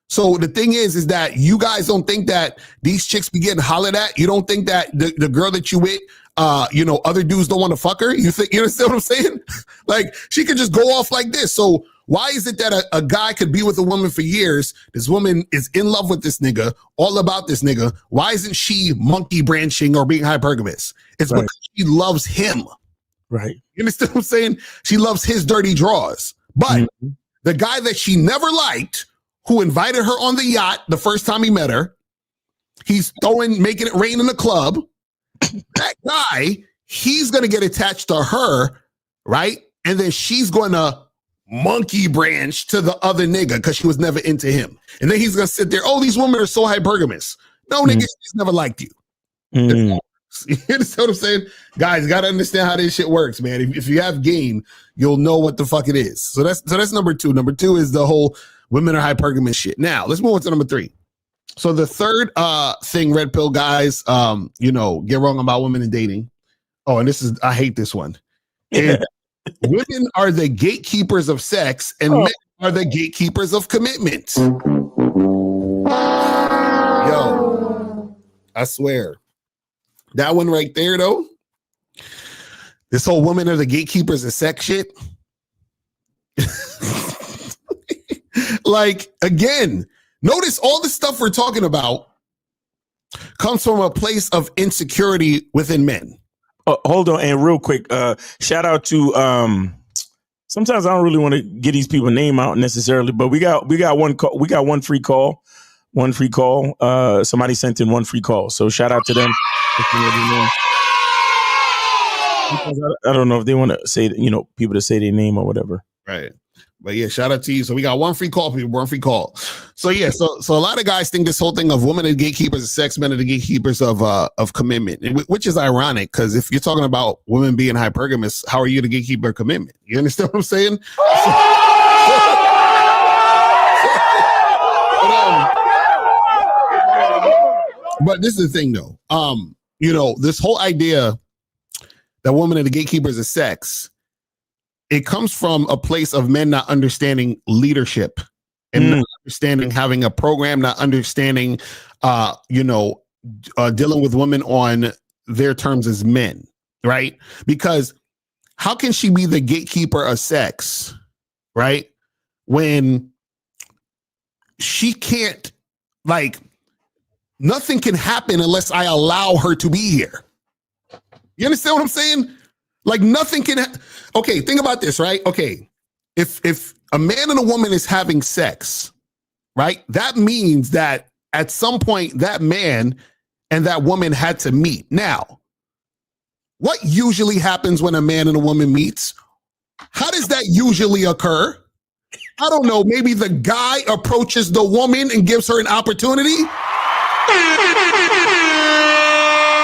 So the thing is that you guys don't think that these chicks be getting hollered at. You don't think that the girl that you with, other dudes don't want to fuck her. You understand what I'm saying? Like, she could just go off like this. So why is it that a guy could be with a woman for years? This woman is in love with this nigga, all about this nigga. Why isn't she monkey branching or being hypergamous? It's right. Because she loves him. Right. You understand what I'm saying? She loves his dirty draws. But the guy that she never liked, who invited her on the yacht the first time he met her, he's making it rain in the club. That guy, he's going to get attached to her, right? And then she's going to monkey branch to the other nigga because she was never into him. And then he's going to sit there, oh, these women are so hypergamous. No, nigga, she's never liked you. You understand what I'm saying? Guys, you got to understand how this shit works, man. If you have game, you'll know what the fuck it is. So that's number two. Number two is the whole women are hypergamous shit. Now, let's move on to number three. So the third thing red pill guys, get wrong about women in dating. Oh, and I hate this one. And women are the gatekeepers of sex and men are the gatekeepers of commitment. Yo, I swear. That one right there, though. This whole women are the gatekeepers of sex shit. Like, again, notice all the stuff we're talking about comes from a place of insecurity within men. Hold on, and real quick, shout out to sometimes I don't really want to get these people name out necessarily, but we got one call, we got one free call. Somebody sent in one free call, so shout out to them. I don't know if they want to say, people to say their name or whatever. Right. But yeah, shout out to you. So we got one free call, people, one free call. So yeah, so a lot of guys think this whole thing of women are the gatekeepers of sex, men are the gatekeepers of commitment, which is ironic because if you're talking about women being hypergamous, how are you the gatekeeper of commitment? You understand what I'm saying? But this is the thing, though. This whole idea that women are the gatekeepers of sex, it comes from a place of men not understanding leadership and not understanding having a program, not understanding, dealing with women on their terms as men, right? Because how can she be the gatekeeper of sex, right? When she can't, like, nothing can happen unless I allow her to be here. You understand what I'm saying? Like, nothing can. Okay, think about this, right? Okay, if a man and a woman is having sex, right? That means that at some point that man and that woman had to meet. Now, what usually happens when a man and a woman meets? How does that usually occur? I don't know. Maybe the guy approaches the woman and gives her an opportunity.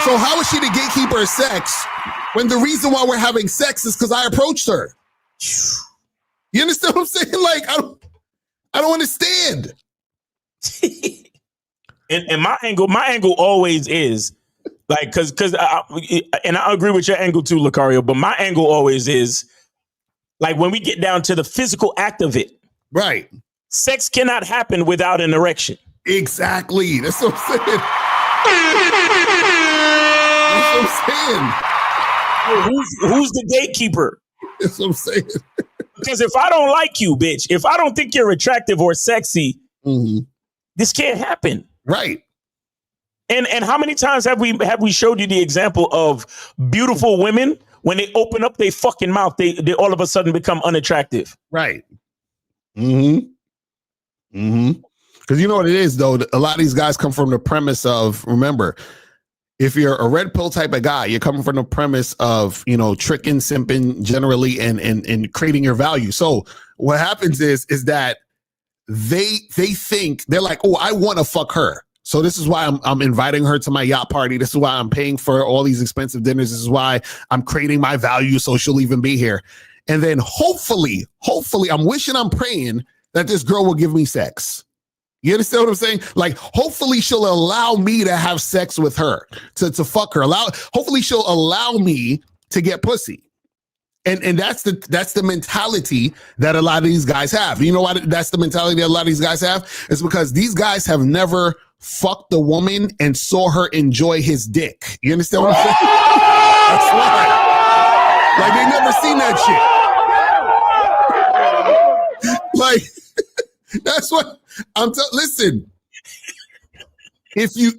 So how is she the gatekeeper of sex when the reason why we're having sex is because I approached her? You understand what I'm saying? Like, I don't understand. And my angle always is like, cause and I agree with your angle too, Locario, but my angle always is like when we get down to the physical act of it, right? Sex cannot happen without an erection. Exactly. That's what I'm saying. That's what I'm saying. Who's the gatekeeper? That's what I'm saying. Because if I don't like you, bitch, if I don't think you're attractive or sexy, this can't happen. Right. And how many times have we showed you the example of beautiful women when they open up their fucking mouth, they all of a sudden become unattractive. Right. Because you know what it is, though. A lot of these guys come from the premise of, remember, if you're a red pill type of guy, you're coming from the premise of, you know, tricking, simping generally and creating your value. So what happens is that they think, they're like, oh, I want to fuck her. So this is why I'm inviting her to my yacht party. This is why I'm paying for all these expensive dinners. This is why I'm creating my value so she'll even be here. And then hopefully, I'm wishing, I'm praying that this girl will give me sex. You understand what I'm saying? Like, hopefully she'll allow me to have sex with her, to fuck her. Hopefully she'll allow me to get pussy. And that's the mentality that a lot of these guys have. You know why that's the mentality that a lot of these guys have? It's because these guys have never fucked a woman and saw her enjoy his dick. You understand what I'm saying? That's why. Like, they never seen that shit. Like, that's what I'm listen.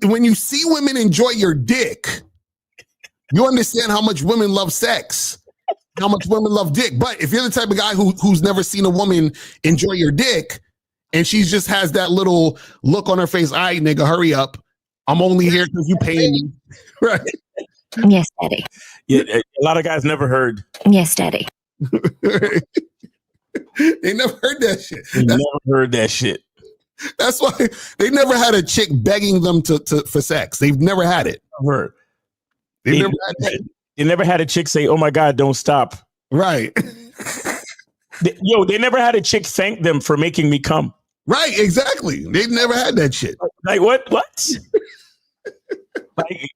When you see women enjoy your dick, you understand how much women love sex, how much women love dick. But if you're the type of guy who's never seen a woman enjoy your dick, and she just has that little look on her face, all right, nigga, hurry up. I'm only here because you paying me. Right. Yes, Daddy. Yeah, a lot of guys never heard. Yes, Daddy. They never heard that shit. Never heard that shit. That's why they never had a chick begging them for sex. They've never had it. Never. They never had that. They never had a chick say, "Oh my God, don't stop." Right. They never had a chick thank them for making me come. Right, exactly. They've never had that shit. Like what? Like,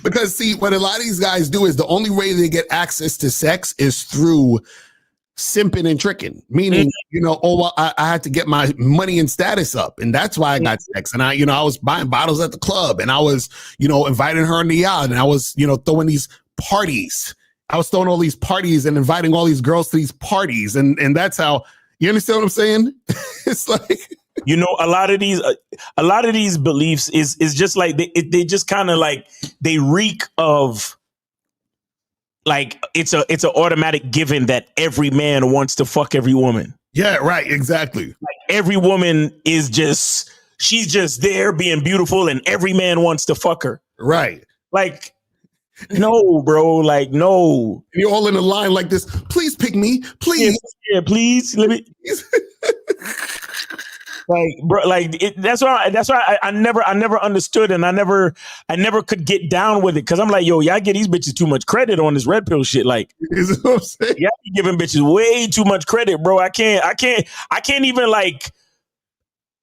because see, what a lot of these guys do is the only way they get access to sex is through simping and tricking. Meaning, you know, I had to get my money and status up, and that's why I got sex. And I was buying bottles at the club, and I was, inviting her on the yacht, and I was, throwing these parties. I was throwing all these parties and inviting all these girls to these parties, and that's how. You understand what I'm saying? It's like, a lot of these beliefs is just like they just kind of like they reek of like it's an automatic given that every man wants to fuck every woman. Yeah, right, exactly. Like every woman she's just there being beautiful, and every man wants to fuck her. Right. Like, no, bro. Like, no. You're all in a line like this. Please pick me, please. Yeah, please. Let me. Like, bro. Like, that's why I never understood, and I never could get down with it, because I'm like, yo, y'all get these bitches too much credit on this red pill shit. Like, is what I'm saying? Y'all be giving bitches way too much credit, bro. I can't even like.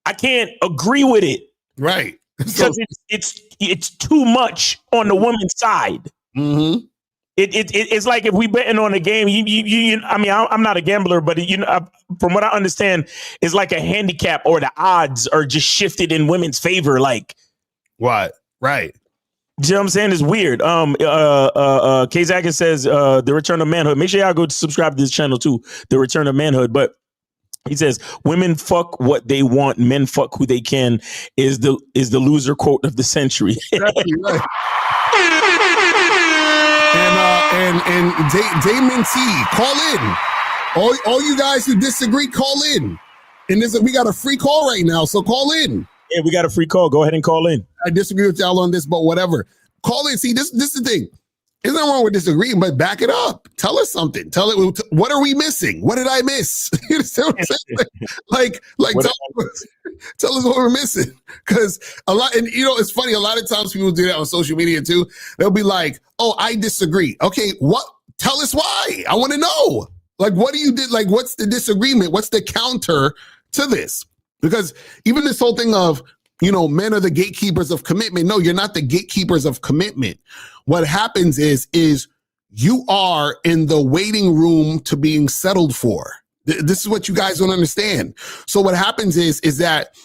I can't agree with it. Right. Because it's too much on the woman's side. Mm-hmm. It's like if we betting on a game. I mean, I'm not a gambler, but from what I understand, it's like a handicap, or the odds are just shifted in women's favor. Like, what? Right. You know what I'm saying? It's weird. K Zagan says The Return of Manhood. Make sure y'all go to subscribe to this channel too. The Return of Manhood. But he says women fuck what they want, men fuck who they can is the loser quote of the century. Exactly right. And Damon T, call in. All you guys who disagree, call in. And we got a free call right now, so call in. Yeah, we got a free call. Go ahead and call in. I disagree with y'all on this, but whatever. Call in. See, this is the thing. There's nothing wrong with disagreeing, but back it up. Tell us something. What are we missing? What did I miss? You understand what I'm saying? Like tell us what we're missing. Because a lot, and it's funny, a lot of times people do that on social media too. They'll be like, oh, I disagree. Okay, what? Tell us why. I want to know. Like, what do you did? Like, what's the disagreement? What's the counter to this? Because even this whole thing of, men are the gatekeepers of commitment. No, you're not the gatekeepers of commitment. What happens is you are in the waiting room to being settled for. This is what you guys don't understand. So what happens is that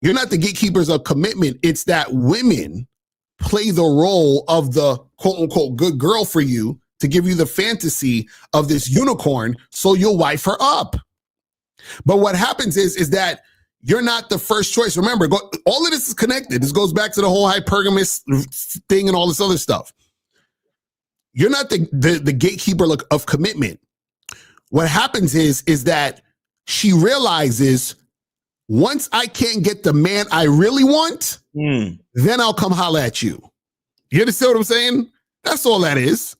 you're not the gatekeepers of commitment. It's that women play the role of the quote unquote good girl for you to give you the fantasy of this unicorn so you'll wife her up. But what happens is that you're not the first choice. Remember, all of this is connected. This goes back to the whole hypergamous thing and all this other stuff. You're not the gatekeeper of commitment. What happens is that she realizes once I can't get the man I really want, then I'll come holler at you. You understand what I'm saying? That's all that is.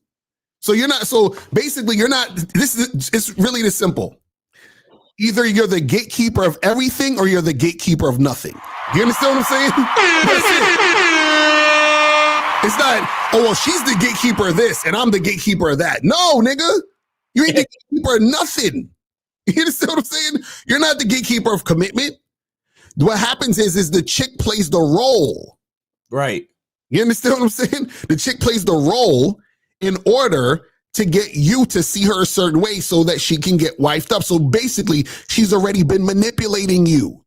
So basically you're not, it's really this simple. Either you're the gatekeeper of everything or you're the gatekeeper of nothing. You understand what I'm saying? That's it. It's not, oh, well, she's the gatekeeper of this and I'm the gatekeeper of that. No, nigga. You ain't the gatekeeper of nothing. You understand what I'm saying? You're not the gatekeeper of commitment. What happens is the chick plays the role. Right. You understand what I'm saying? The chick plays the role in order to get you to see her a certain way so that she can get wifed up. So basically, she's already been manipulating you.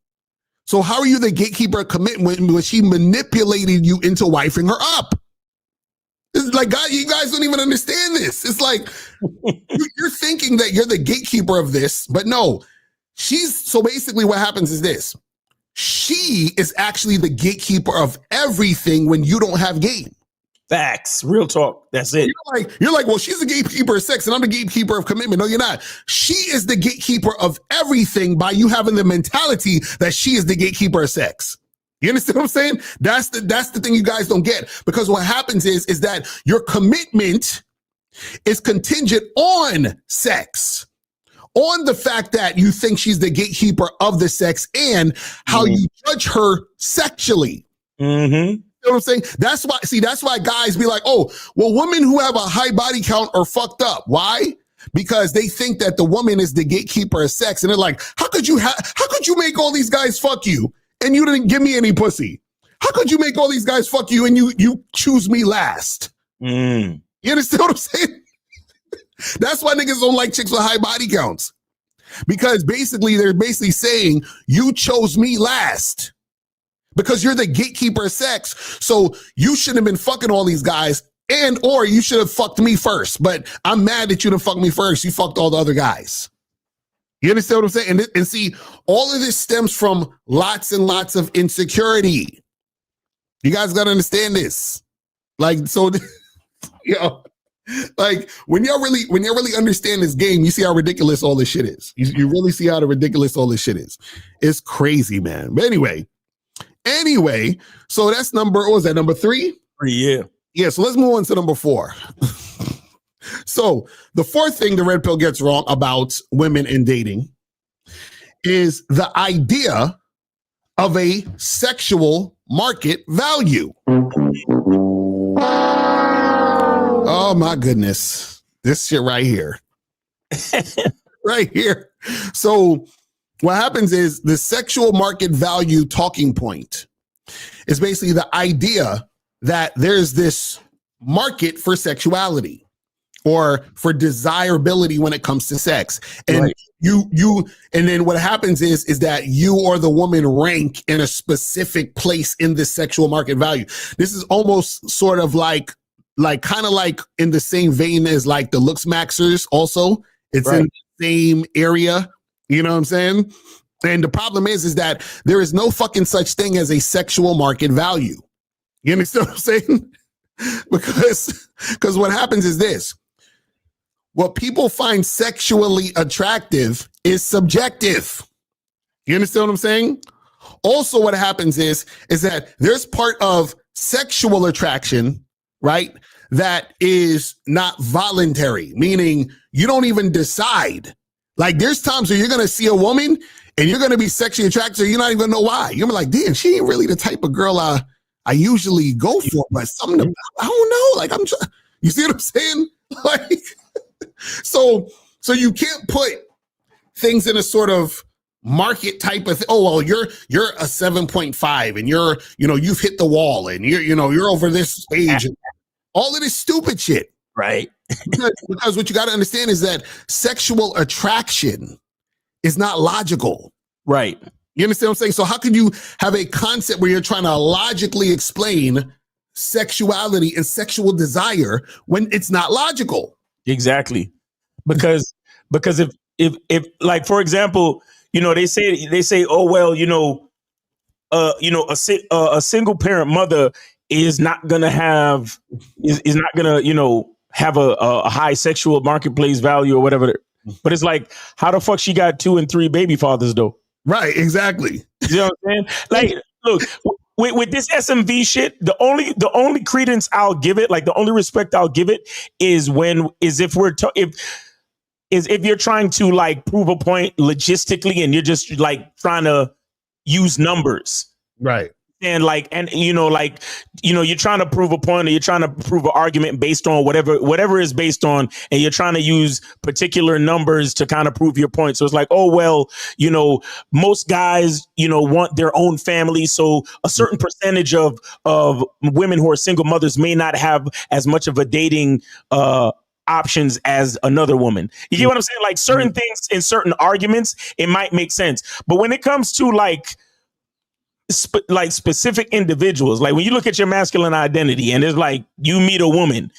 So how are you the gatekeeper of commitment when she manipulated you into wifing her up? It's like, God, you guys don't even understand this. It's like, you're thinking that you're the gatekeeper of this, but no. So basically what happens is this. She is actually the gatekeeper of everything when you don't have game. Facts. Real talk. That's it. You're like, well, she's the gatekeeper of sex and I'm the gatekeeper of commitment. No, you're not. She is the gatekeeper of everything by you having the mentality that she is the gatekeeper of sex. You understand what I'm saying? That's the thing you guys don't get. Because what happens is that your commitment is contingent on sex, on the fact that you think she's the gatekeeper of the sex and how you judge her sexually. Mm-hmm. You know what I'm saying? That's why guys be like, oh, well, women who have a high body count are fucked up. Why? Because they think that the woman is the gatekeeper of sex. And they're like, how could you make all these guys fuck you and you didn't give me any pussy? How could you make all these guys fuck you and you choose me last? You understand what I'm saying? That's why niggas don't like chicks with high body counts. Because they're basically saying you chose me last. Because you're the gatekeeper of sex. So you shouldn't have been fucking all these guys or you should have fucked me first. But I'm mad that you didn't fuck me first. You fucked all the other guys. You understand what I'm saying? And see, all of this stems from lots and lots of insecurity. You guys got to understand this. Like, so, like when y'all really understand this game, you see how ridiculous all this shit is. You really see how ridiculous all this shit is. It's crazy, man. But Anyway, so that's what was that, number 3? 3, yeah. Yeah, so let's move on to number 4. So the fourth thing the red pill gets wrong about women and dating is the idea of a sexual market value. Oh my goodness. This shit right here. Right here. So what happens is the sexual market value talking point is basically the idea that there's this market for sexuality, or for desirability when it comes to sex. And Right. and then what happens is that you or the woman rank in a specific place in the sexual market value. This is almost sort of like kind of like in the same vein as like the looks maxers also. It's in the same area. You know what I'm saying? And the problem is that there is no fucking such thing as a sexual market value. You understand what I'm saying? Because what happens is this. What people find sexually attractive is subjective. You understand what I'm saying? Also, what happens is that there's part of sexual attraction, right, that is not voluntary, meaning you don't even decide. Like there's times where you're going to see a woman and you're going to be sexually attracted, so you're not even going to know why. You're gonna be like, damn, she ain't really the type of girl I usually go for, but something about, I don't know. Like you see what I'm saying? Like, so you can't put things in a sort of market type of oh, well, you're a 7.5 and you've hit the wall and you're over this age and all of this stupid shit. Right. because what you got to understand is that sexual attraction is not logical. Right. You understand what I'm saying? So how can you have a concept where you're trying to logically explain sexuality and sexual desire when it's not logical? Exactly. Because if like, for example, they say, oh, well, a single parent mother is not gonna have have a high sexual marketplace value or whatever. But it's like, how the fuck she got 2 and 3 baby fathers though? Right, exactly. You know what I'm saying? Like, look, with this SMV shit, the only credence I'll give it, like the only respect I'll give it, is if you're trying to like prove a point logistically and you're just like trying to use numbers. Right. And you're trying to prove a point or you're trying to prove an argument based on whatever is based on, and you're trying to use particular numbers to kind of prove your point. So it's like, oh, well, most guys, want their own family. So a certain percentage of women who are single mothers may not have as much of a dating options as another woman. You get what I'm saying? Like certain things in certain arguments, it might make sense. But when it comes to like specific individuals, like when you look at your masculine identity and it's like you meet a woman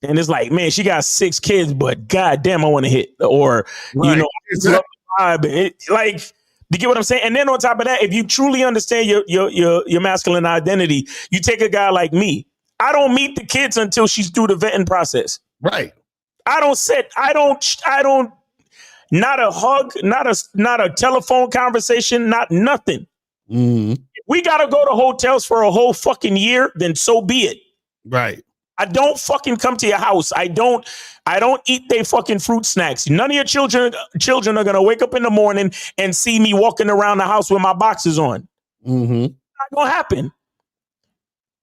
and it's like, man, she got 6 kids, but goddamn, I want to hit, or right. Like, you get what I'm saying? And then on top of that, if you truly understand your masculine identity, you take a guy like me. I don't meet the kids until she's through the vetting process. Right. I don't not a hug, not a telephone conversation, not nothing. Mm-hmm. If we gotta go to hotels for a whole fucking year, then so be it. Right. I don't fucking come to your house. I don't eat they fucking fruit snacks. None of your children are gonna wake up in the morning and see me walking around the house with my boxes on. Mm-hmm. Not gonna happen.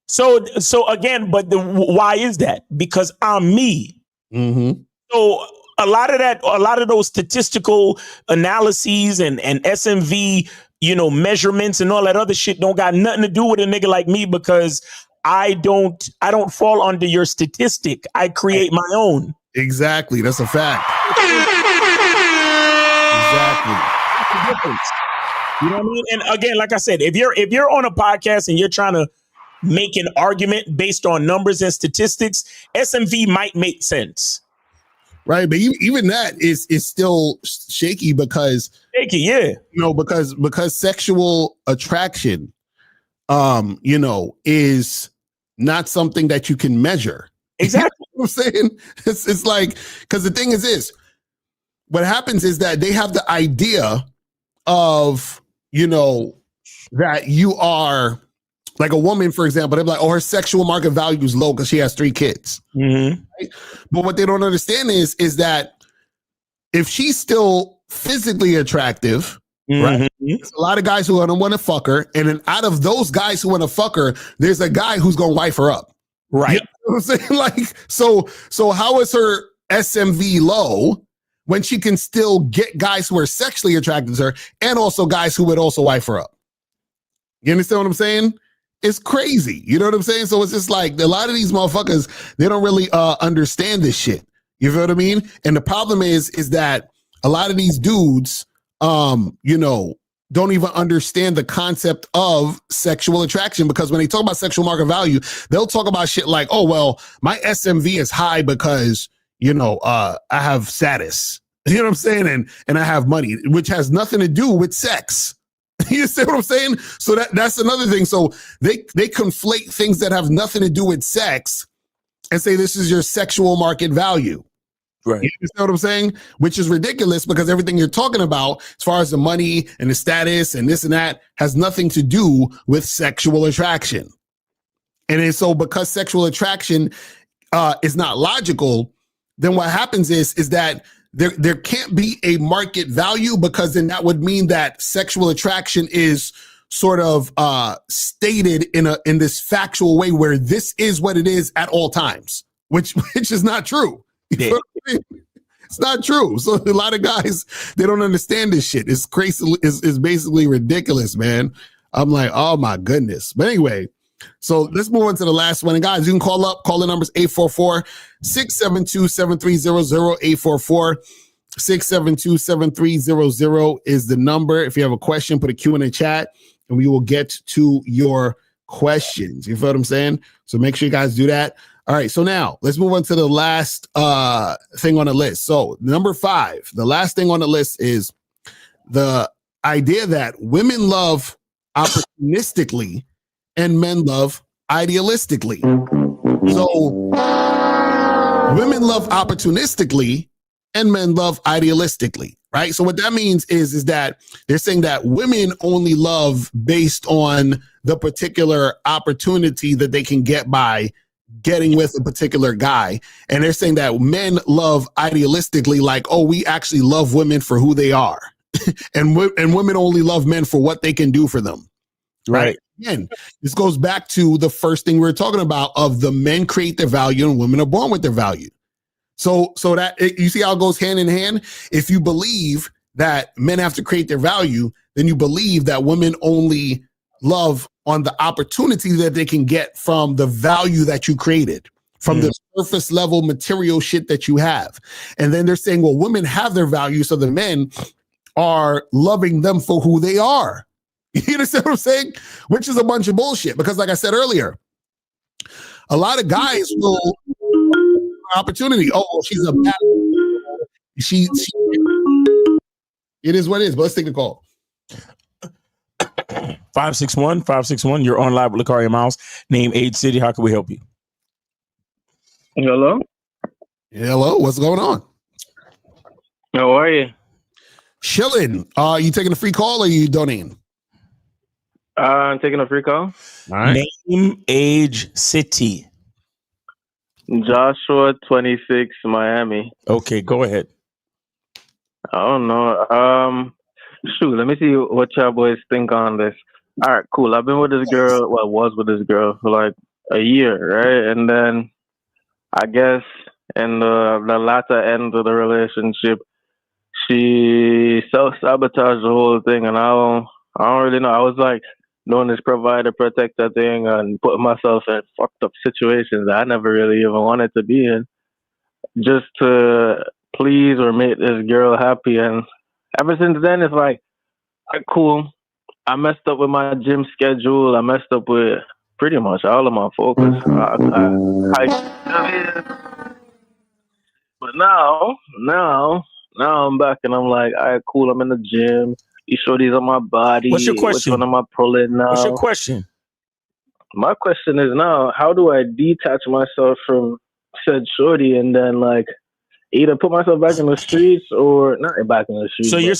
So again, but why is that? Because I'm me. Mm-hmm. So a lot of those statistical analyses and SMV, measurements and all that other shit don't got nothing to do with a nigga like me, because I don't fall under your statistic. I create my own. Exactly. That's a fact. Exactly. You know what I mean? And again, like I said, if you're on a podcast and you're trying to make an argument based on numbers and statistics, SMV might make sense. Right, but even that is still shaky because yeah, because sexual attraction, is not something that you can measure. Exactly, you know what I'm saying it's like, because the thing is this: what happens is that they have the idea of that you are like a woman, for example. They're like, oh, her sexual market value is low because she has 3 kids. Mm-hmm. Right? But what they don't understand is that if she's still physically attractive, right? There's a lot of guys who are gonna want to fuck her, and then out of those guys who want to fuck her, there's a guy who's gonna wife her up. Right. You know what I'm saying? Like, so how is her SMV low when she can still get guys who are sexually attracted to her and also guys who would also wife her up? You understand what I'm saying? It's crazy. You know what I'm saying? So it's just like a lot of these motherfuckers, they don't really understand this shit. You feel what I mean? And the problem is that a lot of these dudes, you know, don't even understand the concept of sexual attraction, because when they talk about sexual market value, they'll talk about shit like, oh, well, my SMV is high because, you know, I have status, you know what I'm saying? And I have money, which has nothing to do with sex. You see what I'm saying? So that's another thing. So they conflate things that have nothing to do with sex and say this is your sexual market value. Right. You understand what I'm saying? Which is ridiculous, because everything you're talking about, as far as the money and the status and this and that, has nothing to do with sexual attraction. And so because sexual attraction is not logical, then what happens is that there can't be a market value, because then that would mean that sexual attraction is sort of stated in this factual way where this is what it is at all times, which is not true. Yeah. It's not true. So a lot of guys, they don't understand this shit. It's crazy. It's basically ridiculous, man. I'm like, oh my goodness. But anyway, so let's move on to the last one. And guys, you can call the numbers 844-672-7300, 844-672-7300 is the number. If you have a question, put a Q in the chat and we will get to your questions. You feel what I'm saying? So make sure you guys do that. All right, so now let's move on to the last thing on the list. So number 5, the last thing on the list is the idea that women love opportunistically and men love idealistically. So women love opportunistically and men love idealistically, right? So what that means is that they're saying that women only love based on the particular opportunity that they can get by getting with a particular guy. And they're saying that men love idealistically, like, oh, we actually love women for who they are. and women only love men for what they can do for them. Right. Again, this goes back to the first thing we were talking about of the men create their value and women are born with their value. So that you see how it goes hand in hand. If you believe that men have to create their value, then you believe that women only love on the opportunity that they can get from the value that you created, from the surface level material shit that you have. And then they're saying, well, women have their value, so the men are loving them for who they are. You understand what I'm saying? Which is a bunch of bullshit, because like I said earlier, a lot of guys will opportunity. Oh, she's a bad. She it is what it is, but let's take a call. 561, you're on live with Locario Miles. Name, age, city. How can we help you? Hello? Hello, what's going on? How are you? Chilling. Are you taking a free call or are you donating? I'm taking a free call. All right. Name, age, city. Joshua, 26, Miami. Okay, go ahead. I don't know. Shoot, let me see what y'all boys think on this. All right, cool. I've been with this girl, was with this girl for like a year, right? And then I guess in the latter end of the relationship, she self-sabotaged the whole thing, and I don't really know. I was like doing this provider protector thing and putting myself in fucked up situations that I never really even wanted to be in, just to please or make this girl happy. And ever since then, it's like, all right, cool. I messed up with my gym schedule. I messed up with pretty much all of my focus. But now I'm back and I'm like, all right, cool. I'm in the gym. These shorties on my body. What's your question? Which one am I pulling now? What's your question? My question is now, how do I detach myself from said shorty and then like either put myself back in the streets or not back in the streets? So you're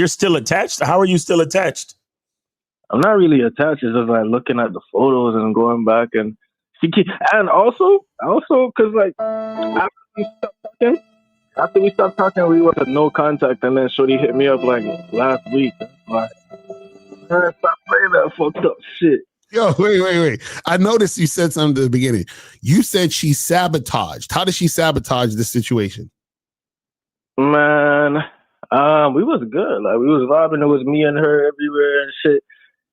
still attached? How are you still attached? I'm not really attached. It's just like looking at the photos and going back and and also because like after we stopped talking, we went to no contact, and then shorty hit me up like last week. Like, man, stop playing that fucked up shit. Yo, wait. I noticed you said something at the beginning. You said she sabotaged. How did she sabotage the situation? Man, we was good. Like, we was vibing. It was me and her everywhere and shit.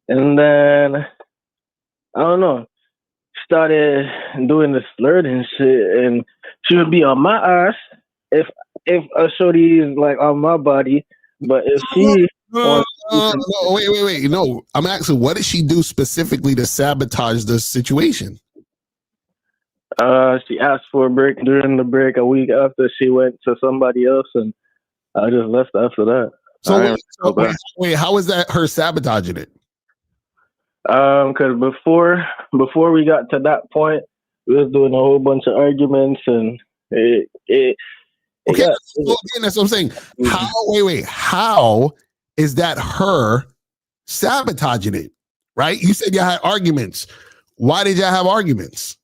And then, I don't know, started doing this flirting shit. And she would be on my ass. if a shorty is like on my body, but if she wants Wait. No, I'm asking, what did she do specifically to sabotage the situation? she asked for a break during the break a week after she went to somebody else, and I just left after that. So wait, how is that her sabotaging it? Because before we got to that point, we was doing a whole bunch of arguments, and it okay, so again, that's what I'm saying. How is that her sabotaging it? Right? You said y'all had arguments. Why did y'all have arguments?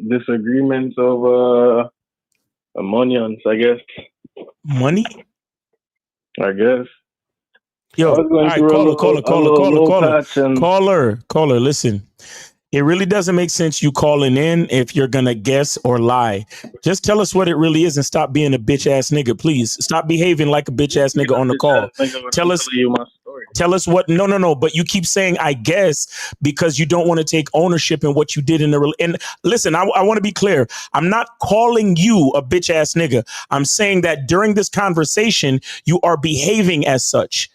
Disagreements over monions, I guess. Money? I guess. Yo, all right, caller, listen. It really doesn't make sense you calling in if you're gonna guess or lie. Just tell us what it really is and stop being a bitch ass nigga, please. Stop behaving like a bitch ass nigga on the call. Tell us what. No. But you keep saying I guess because you don't want to take ownership in what you did in the. And listen, I want to be clear. I'm not calling you a bitch ass nigga. I'm saying that during this conversation, you are behaving as such.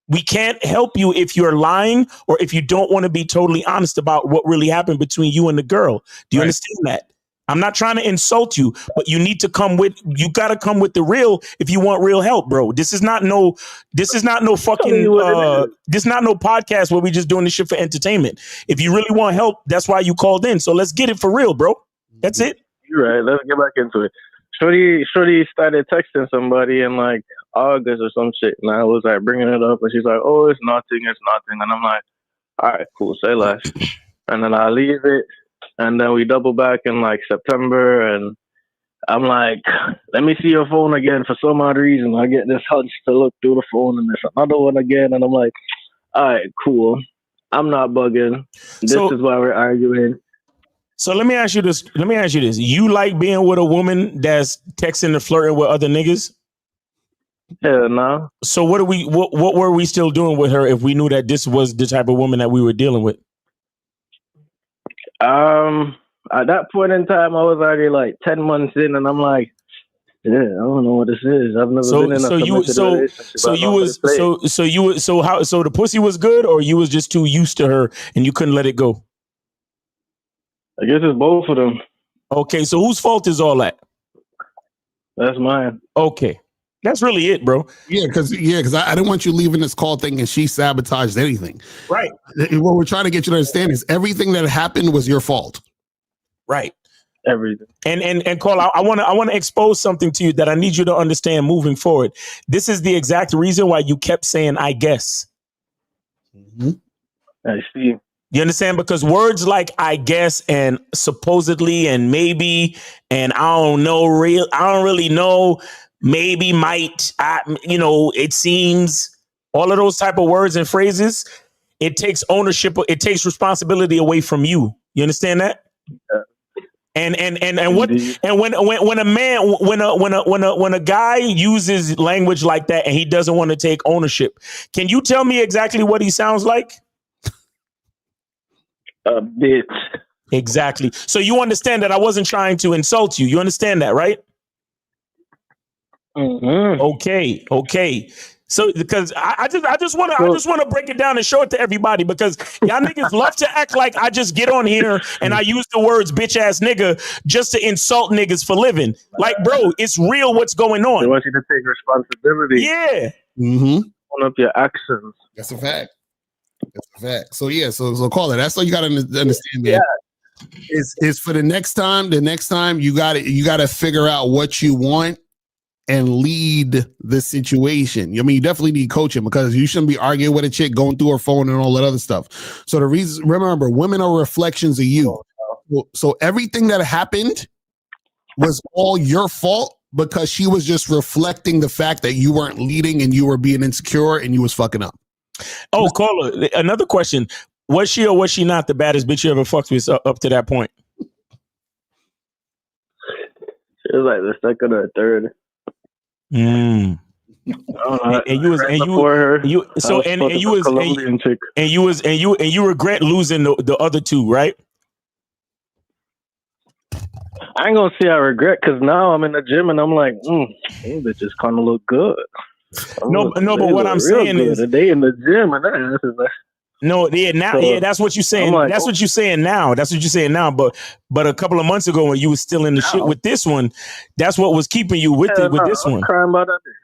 We can't help you if you're lying or if you don't want to be totally honest about what really happened between you and the girl. Do you understand that? I'm not trying to insult you, but you need to you got to come with the real if you want real help, bro. This is not no fucking, this is not no podcast where we just doing this shit for entertainment. If you really want help, that's why you called in. So let's get it for real, bro. That's it. You're right. Let's get back into it. Shorty started texting somebody in like August or some shit, and I was like bringing it up, and she's like, "Oh, it's nothing," and I'm like, "All right, cool, say less." And then I leave it, and then we double back in like September, and I'm like, "Let me see your phone again." For some odd reason, I get this hunch to look through the phone, and there's another one again, and I'm like, "All right, cool, I'm not bugging. This is why we're arguing." So let me ask you this. You like being with a woman that's texting and flirting with other niggas? Hell no. So what were we still doing with her if we knew that this was the type of woman that we were dealing with? At that point in time, I was already like 10 months in, and I'm like, yeah, I don't know what this is. I've never been in a committed relationship. So the pussy was good, or you was just too used to her and you couldn't let it go? I guess it's both of them. Okay, so whose fault is all that? That's mine. Okay. That's really it, bro. Yeah, because I didn't want you leaving this call thinking she sabotaged anything. Right. What we're trying to get you to understand is everything that happened was your fault. Right. Everything. And Cole, I want to expose something to you that I need you to understand moving forward. This is the exact reason why you kept saying "I guess." Mm-hmm. I see. You understand? Because words like "I guess" and "supposedly" and "maybe" and "I don't really know," maybe, might, it seems, all of those type of words and phrases, it takes ownership, it takes responsibility away from you. You understand that? Yeah. And when a guy uses language like that and he doesn't want to take ownership, can you tell me exactly what he sounds like? A bitch. Exactly. So you understand that I wasn't trying to insult you. You understand that, right? Mm-hmm. Okay. So because I just want to break it down and show it to everybody, because y'all niggas love to act like I just get on here and I use the words bitch ass nigga just to insult niggas for living. Like, bro, it's real what's going on. They want you to take responsibility. Yeah. Mm-hmm. Own up your actions. That's a fact. So yeah, so call it. That's all you got to understand, man. Yeah. Is for the next time you got to figure out what you want and lead the situation. I mean, you definitely need coaching, because you shouldn't be arguing with a chick, going through her phone and all that other stuff. So remember, women are reflections of you. So everything that happened was all your fault, because she was just reflecting the fact that you weren't leading and you were being insecure and you was fucking up. Oh, caller, another question. Was she or was she not the baddest bitch you ever fucked with up to that point? It was like the second or third. And you regret losing the other two, right? I ain't gonna say I regret because now I'm in the gym and I'm like, these bitches kind of look good. No, but what I'm saying is, they in the gym and that is like, no, yeah, now, so yeah, that's what you're saying. like, That's what you're saying now. That's what you're saying now. But a couple of months ago, when you was still in the shit with this one, that's what was keeping you with it with this one. Crying about that bitch.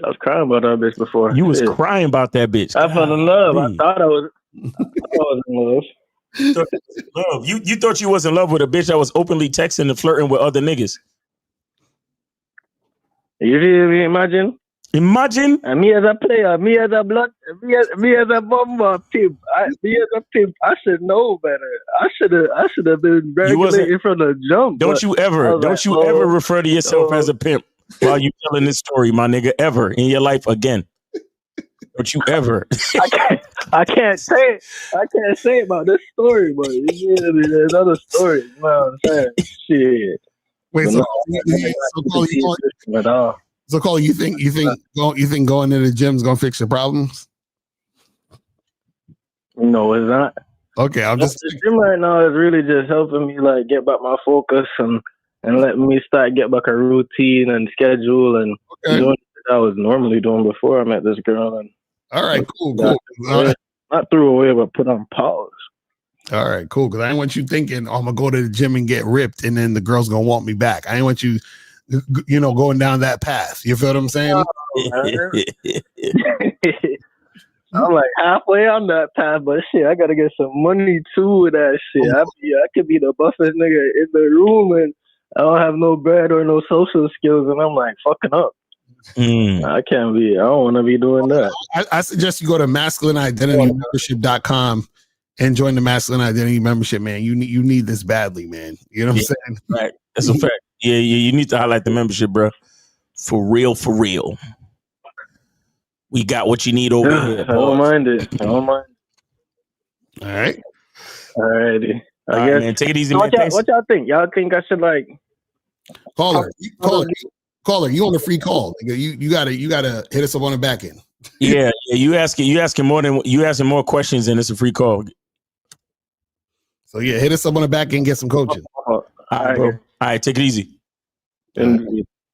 I was crying about that bitch before. You was crying about that bitch. I fell in love. I thought I was in love. Love. You thought you was in love with a bitch that was openly texting and flirting with other niggas. You imagine? Imagine. And me as a player, me as a blood, me as a bomber pimp, me as a pimp, I should know better. I should have been regulating from the jump. Don't you ever refer to yourself as a pimp while you telling this story, my nigga, ever in your life again. Don't you ever? I can't say about this story, but there's other stories. You know what I'm saying? Shit. Wait, so Cole, you think going to the gym is gonna fix your problems? No, it's not. Okay, I'm just the gym right now is really just helping me like get back my focus and let me get back a routine and schedule and doing what I was normally doing before I met this girl. And all right, cool. Not threw away, but put on pause. All right, cool. Because I didn't want you thinking, I'm gonna go to the gym and get ripped, and then the girl's gonna want me back. I didn't want you, going down that path. You feel what I'm saying? I'm like halfway on that path, but shit, I gotta get some money too with that shit. I could be the buffest nigga in the room, and I don't have no bread or no social skills, and I'm like fucking up. I can't be. I don't want to be doing that. I suggest you go to masculineidentitymembership.com and join the Masculine Identity Membership, man. You need this badly, man. You know what I'm saying? Right. That's a fact. Yeah. You need to highlight the membership, bro. For real. We got what you need over here. I don't mind it. All right. Alrighty. I guess. Man, take it easy, man. What y'all think? Y'all think I should like caller? You on a free call? You gotta hit us up on the back end. Yeah. You asking more questions, and it's a free call. So yeah, hit us up on the back end, get some coaching. All right, bro. All right, take it easy. All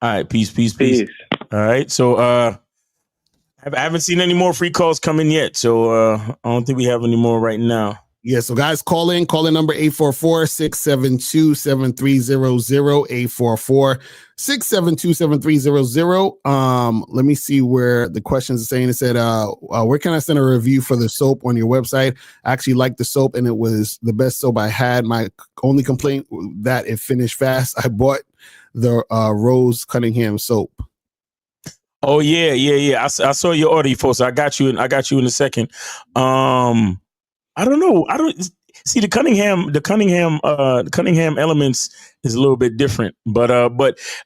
right, peace. All right, so I haven't seen any more free calls coming yet, so I don't think we have any more right now. Yeah, so guys, call in number 844-672-7300, 844-672-7300. Let me see where the questions are saying. It said, where can I send a review for the soap on your website? I actually liked the soap, and it was the best soap I had. My only complaint that it finished fast. I bought the Rose Cunningham soap. Oh yeah. I saw your order, folks. I got you in a second. I don't know. I don't see the Cunningham elements is a little bit different, but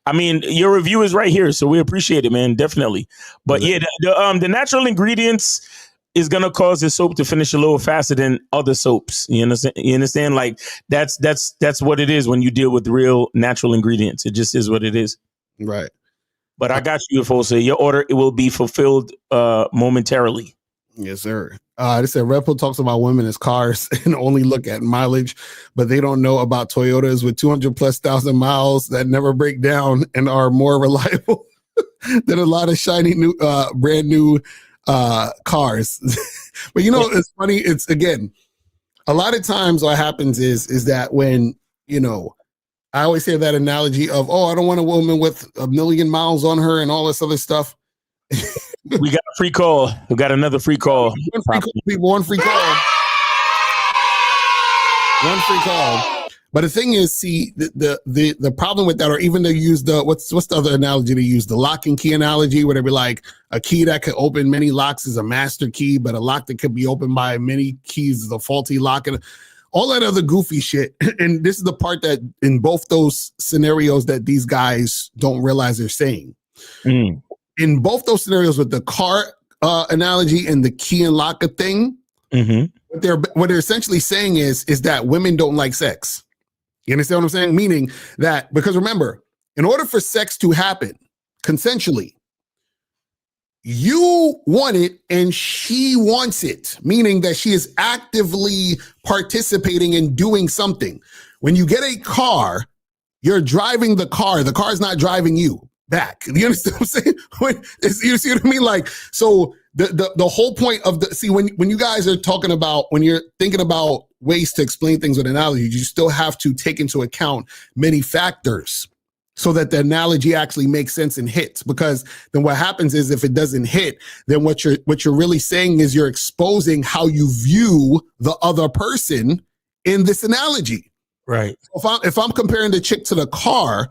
I mean, your review is right here, so we appreciate it, man. Definitely. But yeah, the natural ingredients is gonna cause the soap to finish a little faster than other soaps. You understand? Like that's what it is when you deal with real natural ingredients. It just is what it is. Right. But I got you, Fosa. Your order, it will be fulfilled momentarily. Yes, sir. They said Red Pill talks about women as cars and only look at mileage, but they don't know about Toyotas with 200,000+ miles that never break down and are more reliable than a lot of shiny new, brand new cars. But it's funny. It's again, a lot of times what happens is that when I always hear that analogy of, I don't want a woman with 1 million miles on her and all this other stuff. We got a free call. We got another free call. One free call. But the thing is, see, the problem with that, or even they use what's the other analogy they use? The lock and key analogy, where they be like, a key that could open many locks is a master key, but a lock that could be opened by many keys is a faulty lock, and all that other goofy shit. And this is the part that in both those scenarios that these guys don't realize they're saying. In both those scenarios with the car analogy and the key and locker thing, what they're essentially saying is that women don't like sex. You understand what I'm saying? Meaning that, because remember, in order for sex to happen consensually, you want it and she wants it, meaning that she is actively participating in doing something. When you get a car, you're driving the car. The car's not driving you back. You understand what I'm saying? You see what I mean? Like, so the whole point of when you guys are talking about, when you're thinking about ways to explain things with analogies, you still have to take into account many factors so that the analogy actually makes sense and hits. Because then what happens is, if it doesn't hit, then what you're really saying is you're exposing how you view the other person in this analogy. Right. If I'm comparing the chick to the car,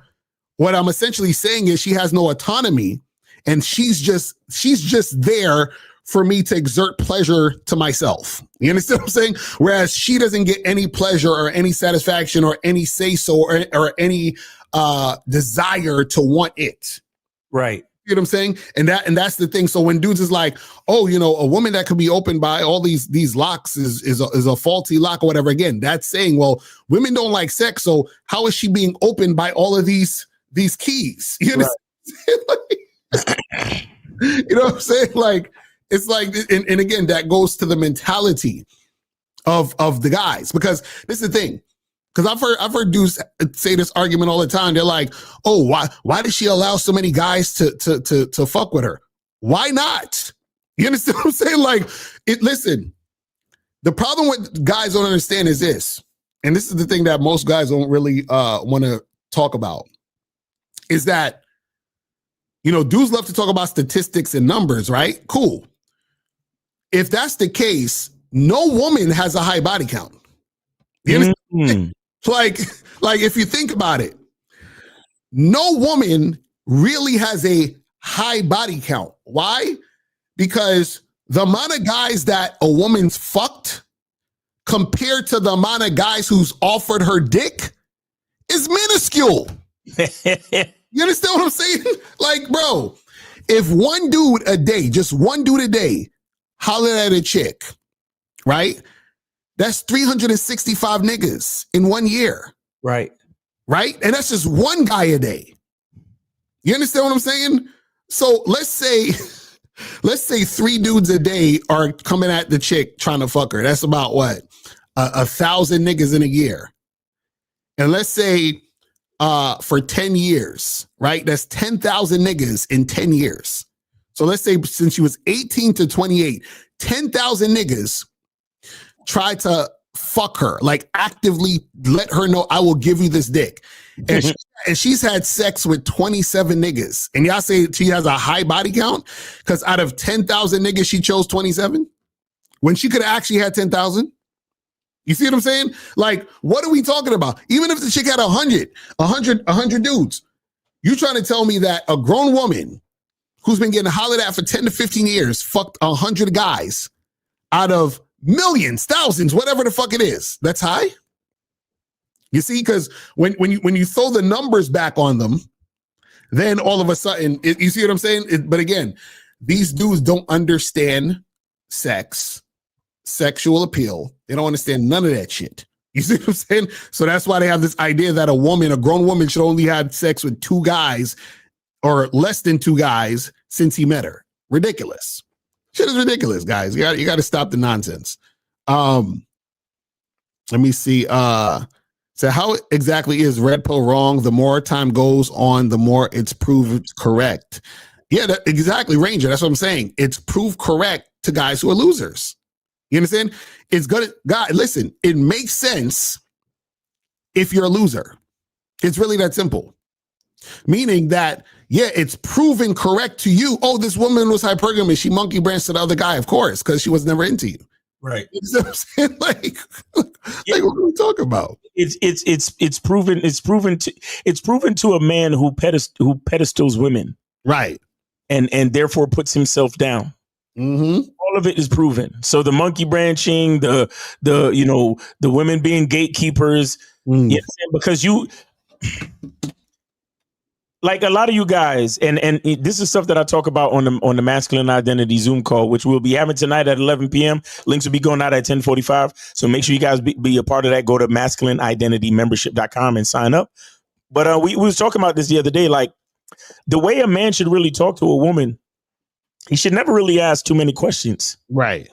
what I'm essentially saying is she has no autonomy, and she's just there for me to exert pleasure to myself. You understand what I'm saying? Whereas she doesn't get any pleasure or any satisfaction or any say-so or any desire to want it. Right. You know what I'm saying? And that's the thing. So when dudes is like, oh, a woman that could be opened by all these locks is a faulty lock or whatever. Again, that's saying, well, women don't like sex, so how is she being opened by all of these keys? You know, you know what I'm saying? Like, it's like, and again, that goes to the mentality of the guys, because this is the thing. Because I've heard dudes say this argument all the time. They're like, "Oh, why does she allow so many guys to fuck with her? Why not?" You understand what I'm saying? Like, listen. The problem with guys don't understand is this, and this is the thing that most guys don't really want to talk about, is that dudes love to talk about statistics and numbers, right? Cool. If that's the case, no woman has a high body count. You understand? Like if you think about it, no woman really has a high body count. Why? Because the amount of guys that a woman's fucked compared to the amount of guys who's offered her dick is minuscule. You understand what I'm saying? Like, bro, if one dude a day, just one dude a day, hollered at a chick, right? That's 365 niggas in 1 year. Right. Right? And that's just one guy a day. You understand what I'm saying? So let's say 3 dudes a day are coming at the chick trying to fuck her. That's about what? 1,000 niggas in a year. And let's say for 10 years, right? That's 10,000 niggas in 10 years. So let's say since she was 18 to 28, 10,000 niggas try to fuck her, like actively let her know, I will give you this dick. And, she's had sex with 27 niggas. And y'all say she has a high body count? Because out of 10,000 niggas, she chose 27? When she could have actually had 10,000? You see what I'm saying? Like, what are we talking about? Even if the chick had 100 dudes, you trying to tell me that a grown woman who's been getting hollered at for 10 to 15 years fucked 100 guys out of millions, thousands, whatever the fuck it is, that's high? You see, because when you throw the numbers back on them, then all of a sudden, you see what I'm saying? But again, these dudes don't understand sex, sexual appeal. They don't understand none of that shit. You see what I'm saying? So that's why they have this idea that a grown woman should only have sex with 2 guys or less than 2 guys since he met her. Ridiculous. Shit is ridiculous, guys. You got to stop the nonsense. Let me see. So how exactly is red pill wrong? The more time goes on, the more it's proved correct. Yeah, exactly, Ranger. That's what I'm saying. It's proved correct to guys who are losers. You understand? It's gonna, God, listen, it makes sense if you're a loser. It's really that simple. Meaning that, yeah, it's proven correct to you. Oh, this woman was hypergamous. She monkey branched to the other guy, of course, because she was never into you. Right. You know what I'm saying? Like what are we talking about? It's proven to a man who pedestals women. Right. And therefore puts himself down. Mm-hmm. All of it is proven. So the monkey branching, the women being gatekeepers, because you, like a lot of you guys, and this is stuff that I talk about on the Masculine Identity Zoom call, which we'll be having tonight at 11 p.m. Links will be going out at 10:45. So make sure you guys be a part of that. Go to masculineidentitymembership.com and sign up. But we was talking about this the other day, like the way a man should really talk to a woman He should never really ask too many questions. Right.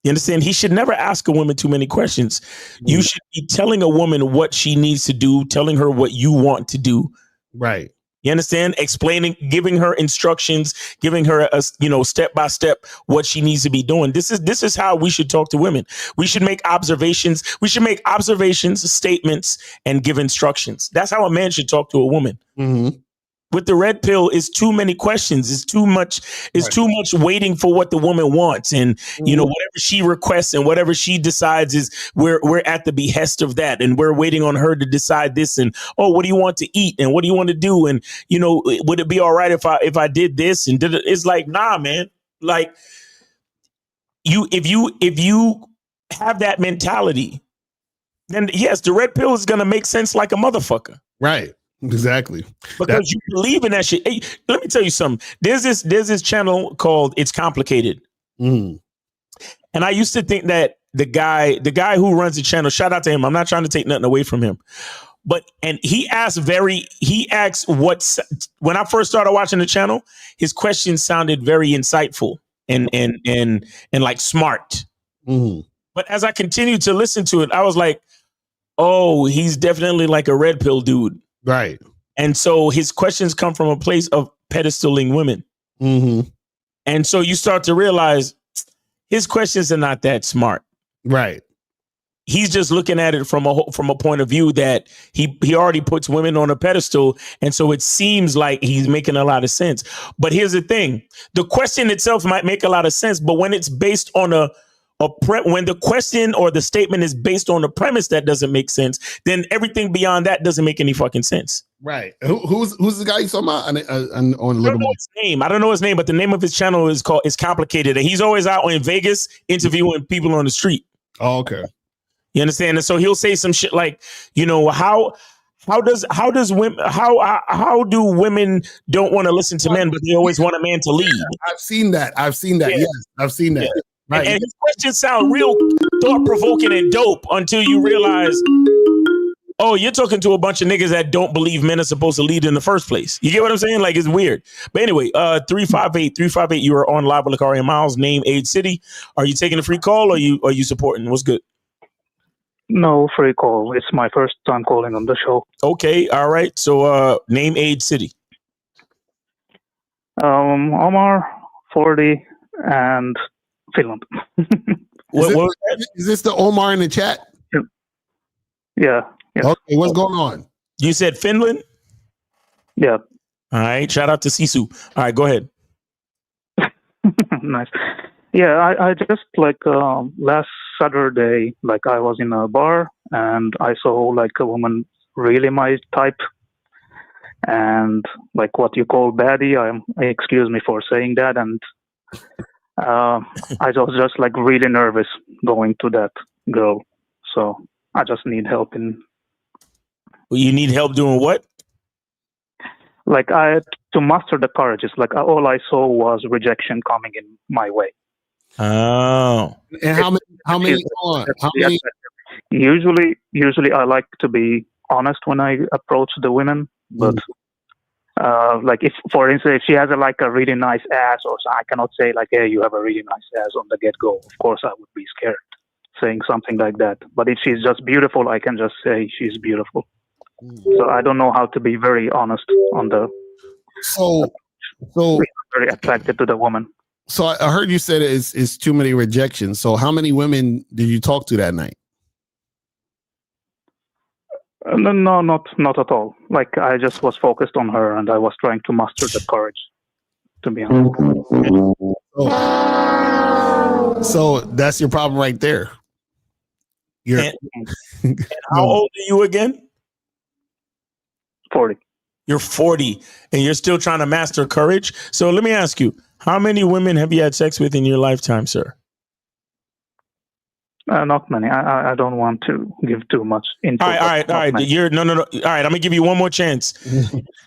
You understand? He should never ask a woman too many questions. You should be telling a woman what she needs to do, telling her what you want to do. Right. You understand? Explaining, giving her instructions, giving her a step by step what she needs to be doing. This is how we should talk to women. We should make observations. We should make observations, statements, and give instructions. That's how a man should talk to a woman. Mm-hmm. With the red pill, it's too many questions. It's too much. It's too much waiting for what the woman wants, and whatever she requests and whatever she decides is we're at the behest of that, and we're waiting on her to decide this. And what do you want to eat, and what do you want to do, and would it be all right if I did this and did it? It's like, nah, man. Like if you have that mentality, then yes, the red pill is gonna make sense like a motherfucker. Right. Exactly. Because you believe in that shit. Hey, let me tell you something. There's this channel called It's Complicated. Mm. And I used to think that the guy who runs the channel, shout out to him. I'm not trying to take nothing away from him. And he asks when I first started watching the channel, his questions sounded very insightful and like smart. Mm. But as I continued to listen to it, I was like, oh, he's definitely like a red pill dude. Right. And so his questions come from a place of pedestaling women. Mm-hmm. And so you start to realize his questions are not that smart. Right. He's just looking at it from a point of view that he already puts women on a pedestal. And so it seems like he's making a lot of sense. But here's the thing. The question itself might make a lot of sense, but when it's based on when the question or the statement is based on a premise that doesn't make sense, then everything beyond that doesn't make any fucking sense. Right. Who's the guy you talking about on I don't know his name. I don't know his name, but the name of his channel is called It's Complicated. And he's always out in Vegas interviewing people on the street. Oh, okay. You understand? And so he'll say some shit like, how do women don't want to listen to men, but they always want a man to lead? I've seen that. Yeah. Yes, I've seen that. Yeah. Right. And his questions sound real thought-provoking and dope until you realize, oh, you're talking to a bunch of niggas that don't believe men are supposed to lead in the first place. You get what I'm saying? Like, it's weird. But anyway, 358, you are on live with Locario and Miles, name, age, city. Are you taking a free call or are you supporting? What's good? No, free call. It's my first time calling on the show. Okay, all right. So name, age, city. Omar, 40, and Finland. Is this the Omar in the chat? Yeah. Okay, what's going on? You said Finland? Yeah. All right. Shout out to Sisu. All right, go ahead. Nice. Yeah, I just last Saturday, I was in a bar and I saw a woman really my type, and what you call baddie. Excuse me for saying that, and I was just really nervous going to that girl, so I just need help in. You need help doing what? I had to master the courage. It's all I saw was rejection coming in my way. Oh. And how many? Usually I like to be honest when I approach the women, but if, for instance, if she has a really nice ass, or so, I cannot say hey, you have a really nice ass on the get-go. Of course, I would be scared saying something like that. But if she's just beautiful, I can just say she's beautiful. So I don't know how to be very honest on the. So very attracted to the woman. So I heard you said it's too many rejections. So how many women did you talk to that night? No, not at all. I just was focused on her, and I was trying to master the courage, to be honest. So that's your problem right there. And how old are you again? 40. You're 40, and you're still trying to master courage. So let me ask you, how many women have you had sex with in your lifetime, sir? Not many. I don't want to give too much info. All right. No. All right, I'm gonna give you one more chance.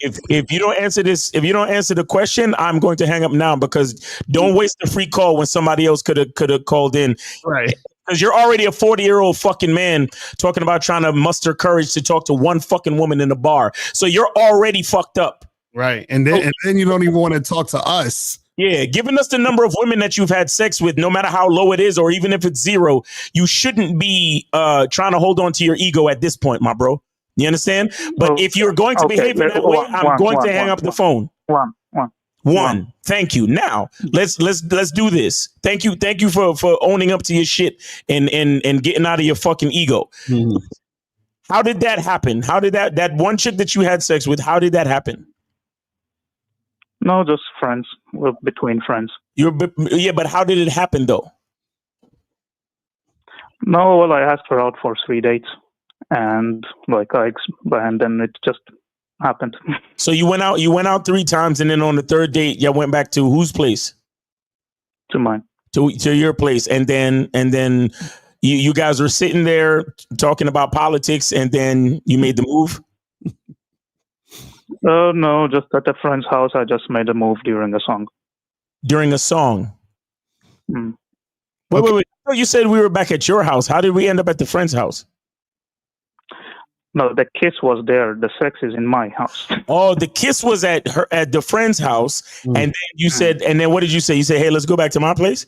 If you don't answer this, if you don't answer the question, I'm going to hang up now, because don't waste the free call when somebody else could have called in. Right. Because you're already a 40-year-old fucking man talking about trying to muster courage to talk to one fucking woman in the bar. So you're already fucked up. Right. And then you don't even want to talk to us Yeah, giving us the number of women that you've had sex with, no matter how low it is, or even if it's 0, you shouldn't be trying to hold on to your ego at this point, my bro. You understand? But if you're going to behave in that way, I'm going to hang up the phone. One. Thank you. Now let's do this. Thank you for owning up to your shit and getting out of your fucking ego. Mm-hmm. How did that happen? How did that one chick that you had sex with? How did that happen? No, just friends. Between friends. Yeah, but how did it happen though? No, well, I asked her out for 3 dates, and and then it just happened. So you went out 3 times, and then on the 3rd date, you went back to whose place? To mine. To your place, and then you guys were sitting there talking about politics, and then you made the move. No, just at a friend's house. I just made a move during a song. During a song? Mm. Wait. You said we were back at your house. How did we end up at the friend's house? No, the kiss was there. The sex is in my house. Oh, the kiss was at the friend's house. And then you said, and then what did you say? You said, hey, let's go back to my place?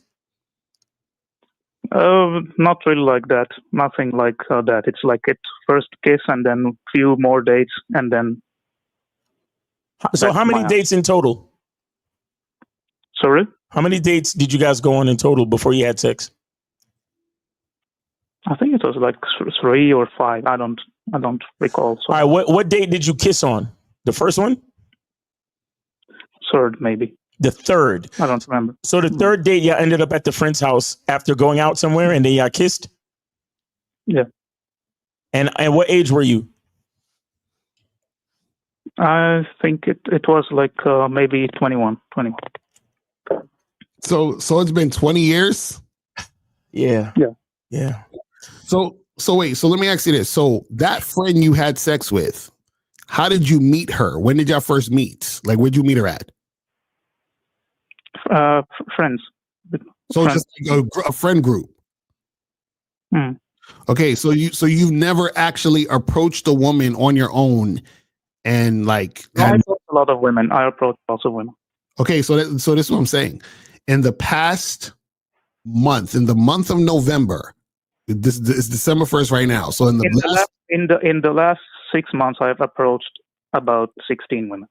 Not really like that. Nothing like that. It's like it first kiss and then few more dates and then. So how many dates in total? Sorry? How many dates did you guys go on in total before you had sex? I think it was like 3 or 5. I don't recall. So. All right. What date did you kiss on? The first one? 3rd, maybe. The 3rd. I don't remember. So the 3rd date, you ended up at the friend's house after going out somewhere, and then y'all kissed? Yeah. And what age were you? I think it was like maybe 21. So it's been 20 years? Yeah. Yeah. So wait, so let me ask you this. So that friend you had sex with, how did you meet her? When did y'all first meet? Like, where'd you meet her at? Friends. So friends. Just like a friend group. Hmm. Okay, so you've never actually approached a woman on your own and like. I approached a lot of women. I approached lots of women. Okay, so this is what I'm saying. In the past month, in the month of November, this is December 1st right now. So in the last 6 months, I've approached about 16 women.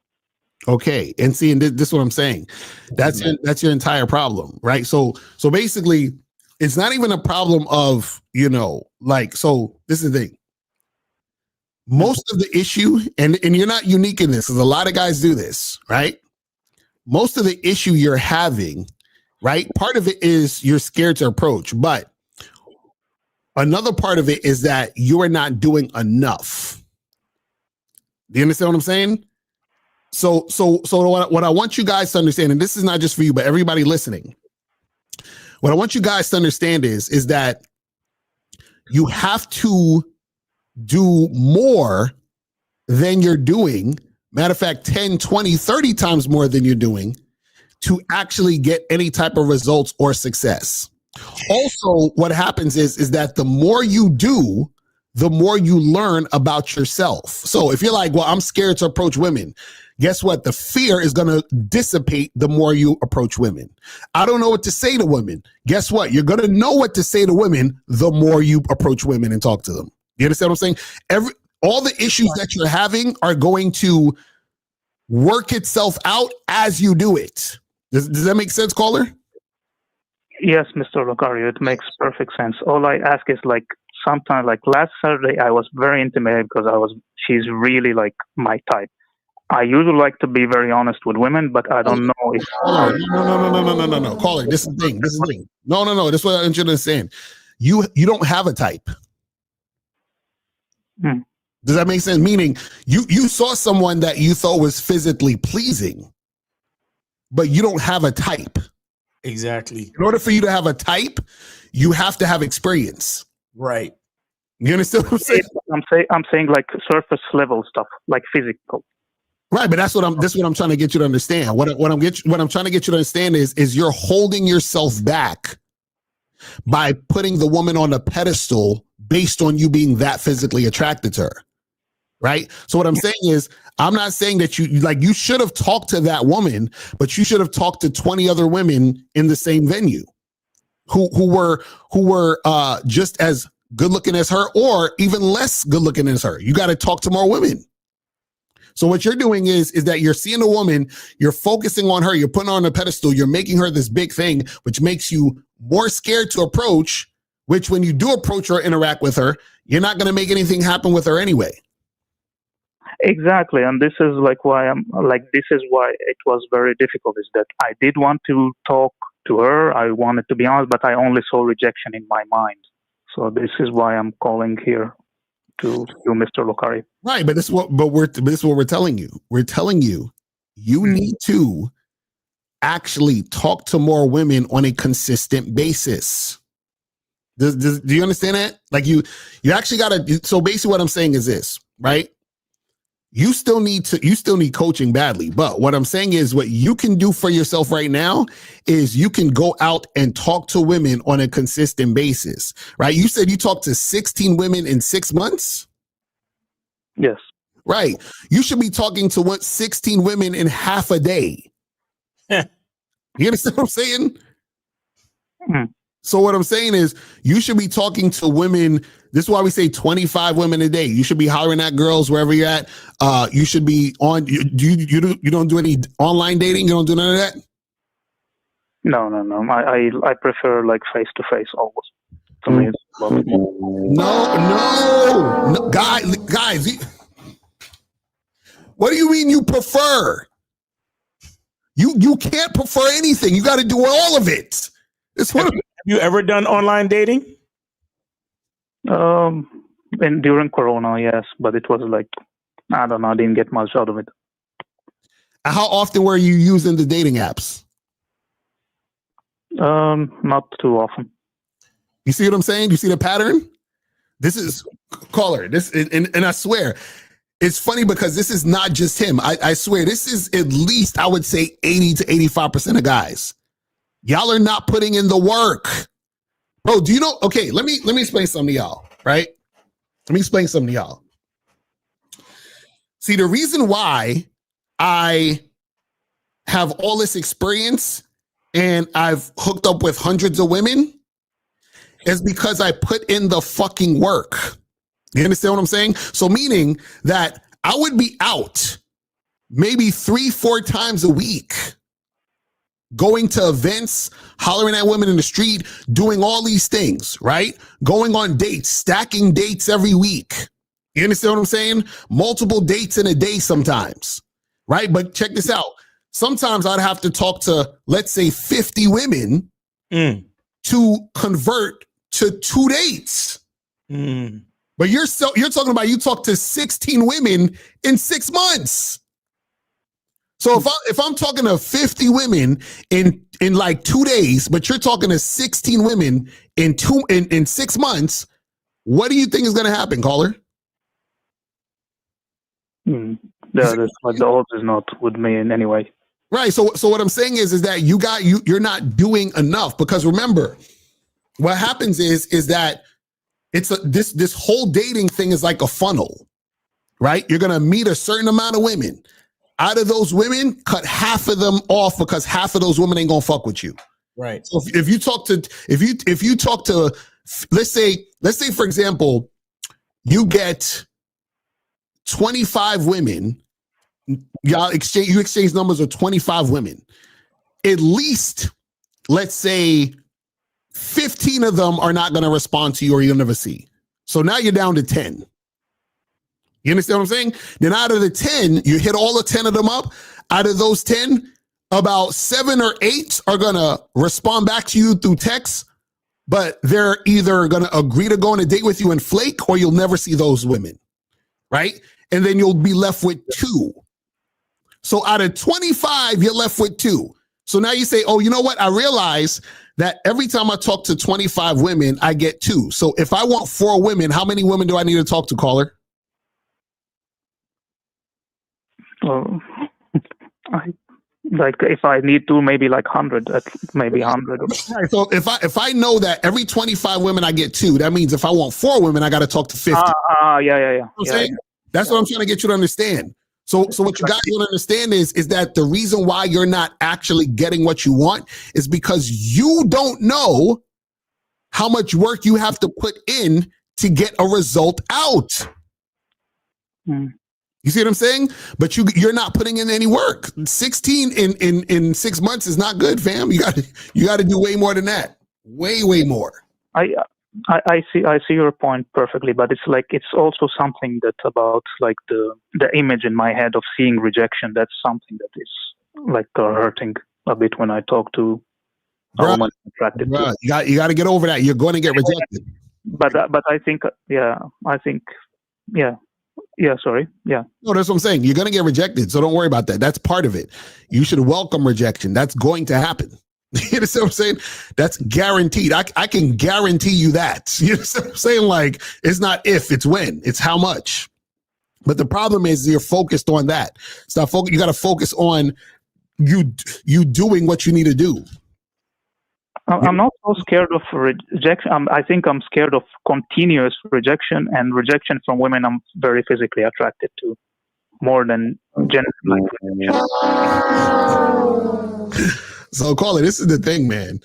Okay, and see, and this is what I'm saying. That's your entire problem, right? So basically, it's not even a problem of so this is the thing. Most of the issue, and you're not unique in this, because a lot of guys do this, right? Most of the issue you're having, right? Part of it is you're scared to approach, but another part of it is that you are not doing enough. Do you understand what I'm saying? So what I want you guys to understand, and this is not just for you, but everybody listening, what I want you guys to understand is that you have to do more than you're doing. Matter of fact, 10, 20, 30 times more than you're doing to actually get any type of results or success. Also, what happens is that the more you do, the more you learn about yourself. So if you're like, well, I'm scared to approach women, guess what? The fear is going to dissipate the more you approach women. I don't know what to say to women. Guess what? You're going to know what to say to women the more you approach women and talk to them. You understand what I'm saying? All the issues that you're having are going to work itself out as you do it. Does that make sense, caller? Yes, Mr. Locario, it makes perfect sense. All I ask is like sometimes, like last Saturday, I was very intimidated because she's really like my type. I usually like to be very honest with women, but I don't know if. No. Caller, this is the thing. No. This is what I want you to understand. You don't have a type. Hmm. Does that make sense? Meaning you saw someone that you thought was physically pleasing, but you don't have a type. Exactly. In order for you to have a type, you have to have experience. Right. You understand what I'm saying? I'm saying like surface level stuff, like physical. Right, but that's what I'm trying to get you to understand. What I'm trying to get you to understand is you're holding yourself back by putting the woman on a pedestal based on you being that physically attracted to her. right? So what I'm saying is, I'm not saying that you should have talked to that woman, but you should have talked to 20 other women in the same venue who were just as good looking as her or even less good looking as her. You got to talk to more women. So what you're doing is that you're seeing a woman, you're focusing on her, you're putting her on a pedestal, you're making her this big thing, which makes you more scared to approach, which when you do approach or interact with her, you're not going to make anything happen with her anyway. Exactly. And this is like why this is why it was very difficult, is that I did want to talk to her. I wanted to be honest, but I only saw rejection in my mind. So this is why I'm calling here to you, Mr. Locario. Right, but this is what we're telling you. We're telling you need to actually talk to more women on a consistent basis. Do you understand that? Like you actually got to. So basically, what I'm saying is this, right? You still need coaching badly, but what I'm saying is what you can do for yourself right now is you can go out and talk to women on a consistent basis, right? You said you talked to 16 women in 6 months. Yes. Right. You should be talking to 16 women in half a day. You understand what I'm saying? Mm-hmm. So what I'm saying is you should be talking to women. This is why we say 25 women a day. You should be hollering at girls wherever you're at. You should be on. You don't do any online dating. You don't do none of that. No. I prefer like face to face always. To me, no, guys. What do you mean you prefer? You can't prefer anything. You got to do all of it. Have you ever done online dating? And during Corona, yes, but it was like, I don't know, I didn't get much out of it. How often were you using the dating apps? Not too often. You see what I'm saying? You see the pattern? This is caller. This and I swear, it's funny because this is not just him. I swear, this is at least I would say 80 to 85% of guys. Y'all are not putting in the work. Bro, do you know? Okay, let me explain something to y'all, right? Let me explain something to y'all. See, the reason why I have all this experience and I've hooked up with hundreds of women is because I put in the fucking work. You understand what I'm saying? So meaning that I would be out maybe 3-4 times a week, going to events, hollering at women in the street, doing all these things, right? Going on dates, stacking dates every week. You understand what I'm saying? Multiple dates in a day sometimes, right? But check this out. Sometimes I'd have to talk to, let's say, 50 women to convert to 2 dates. But you're talking about you talk to 16 women in 6 months. So if I'm talking to 50 women in like 2 days, but you're talking to 16 women in 6 months, what do you think is going to happen, caller? Like the odds is not with me in any way. Right. So what I'm saying is that you're not doing enough, because remember, what happens is that it's this whole dating thing is like a funnel, right? You're going to meet a certain amount of women. Out of those women, cut half of them off because half of those women ain't going to fuck with you. Right. So if you talk to, let's say, for example, you get 25 women, you exchange numbers with 25 women. At least, let's say, 15 of them are not going to respond to you or you'll never see. So now you're down to 10. You understand what I'm saying? Then out of the 10, you hit all the 10 of them up. Out of those 10, about 7 or 8 are going to respond back to you through text, but they're either going to agree to go on a date with you and flake, or you'll never see those women, right? And then you'll be left with 2. So out of 25, you're left with 2. So now you say, oh, you know what? I realize that every time I talk to 25 women, I get 2. So if I want 4 women, how many women do I need to talk to, caller? If I need to, maybe like 100, maybe 100. Right, so if I know that every 25 women I get 2, that means if I want 4 women, I got to talk to 50. Yeah. You know That's what I'm trying to get you to understand. So what you got to understand is that the reason why you're not actually getting what you want is because you don't know how much work you have to put in to get a result out. You see what I'm saying? But you're not putting in any work. 16 in 6 months is not good, fam. You got to do way more than that. Way more. I see your point perfectly, but it's also something that about like the image in my head of seeing rejection. That's something that is like hurting a bit when I talk to a woman attracted to. You got to get over that. You're going to get rejected. But I think sorry. Yeah. No, that's what I'm saying. You're going to get rejected, so don't worry about that. That's part of it. You should welcome rejection. That's going to happen. You know what I'm saying? That's guaranteed. I can guarantee you that. You know what I'm saying? Like, it's not if, it's when. It's how much. But the problem is you're focused on that. You got to focus on you doing what you need to do. I'm not so scared of rejection. I think I'm scared of continuous rejection, and rejection from women I'm very physically attracted to more than gender. So, Carla, this is the thing, man.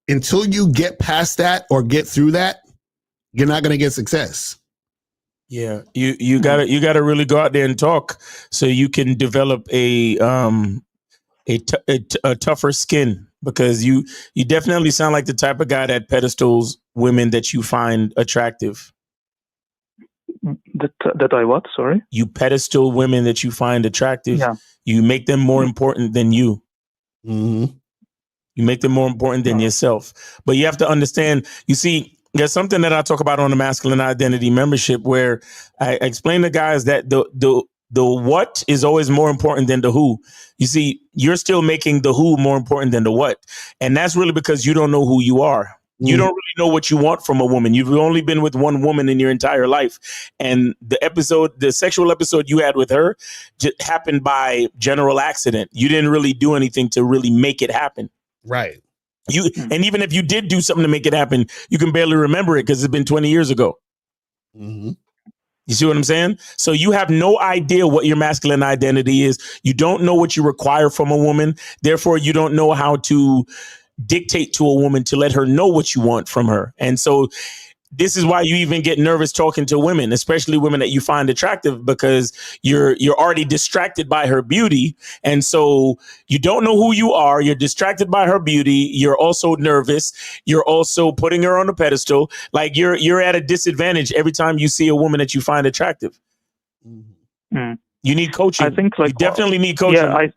Until you get past that or get through that, you're not going to get success. Yeah, you gotta really go out there and talk so you can develop a tougher skin, because you definitely sound like the type of guy that pedestals women that you find attractive. That I what? Sorry? You pedestal women that you find attractive. Yeah. You make them more important than you. Mm-hmm. You make them more important than yourself. But you have to understand, you see, there's something that I talk about on the Masculine Identity membership where I explain to guys that the what is always more important than the who. You see, you're still making the who more important than the what. And that's really because you don't know who you are. You don't really know what you want from a woman. You've only been with one woman in your entire life. And the sexual episode you had with her just happened by general accident. You didn't really do anything to really make it happen. Right. And even if you did do something to make it happen, you can barely remember it because it's been 20 years ago. Mm-hmm. You see what I'm saying? So you have no idea what your masculine identity is. You don't know what you require from a woman. Therefore, you don't know how to dictate to a woman to let her know what you want from her. And so this is why you even get nervous talking to women, especially women that you find attractive, because you're already distracted by her beauty. And so you don't know who you are. You're distracted by her beauty. You're also nervous. You're also putting her on a pedestal. Like you're at a disadvantage every time you see a woman that you find attractive. You need coaching. I think you definitely need coaching. I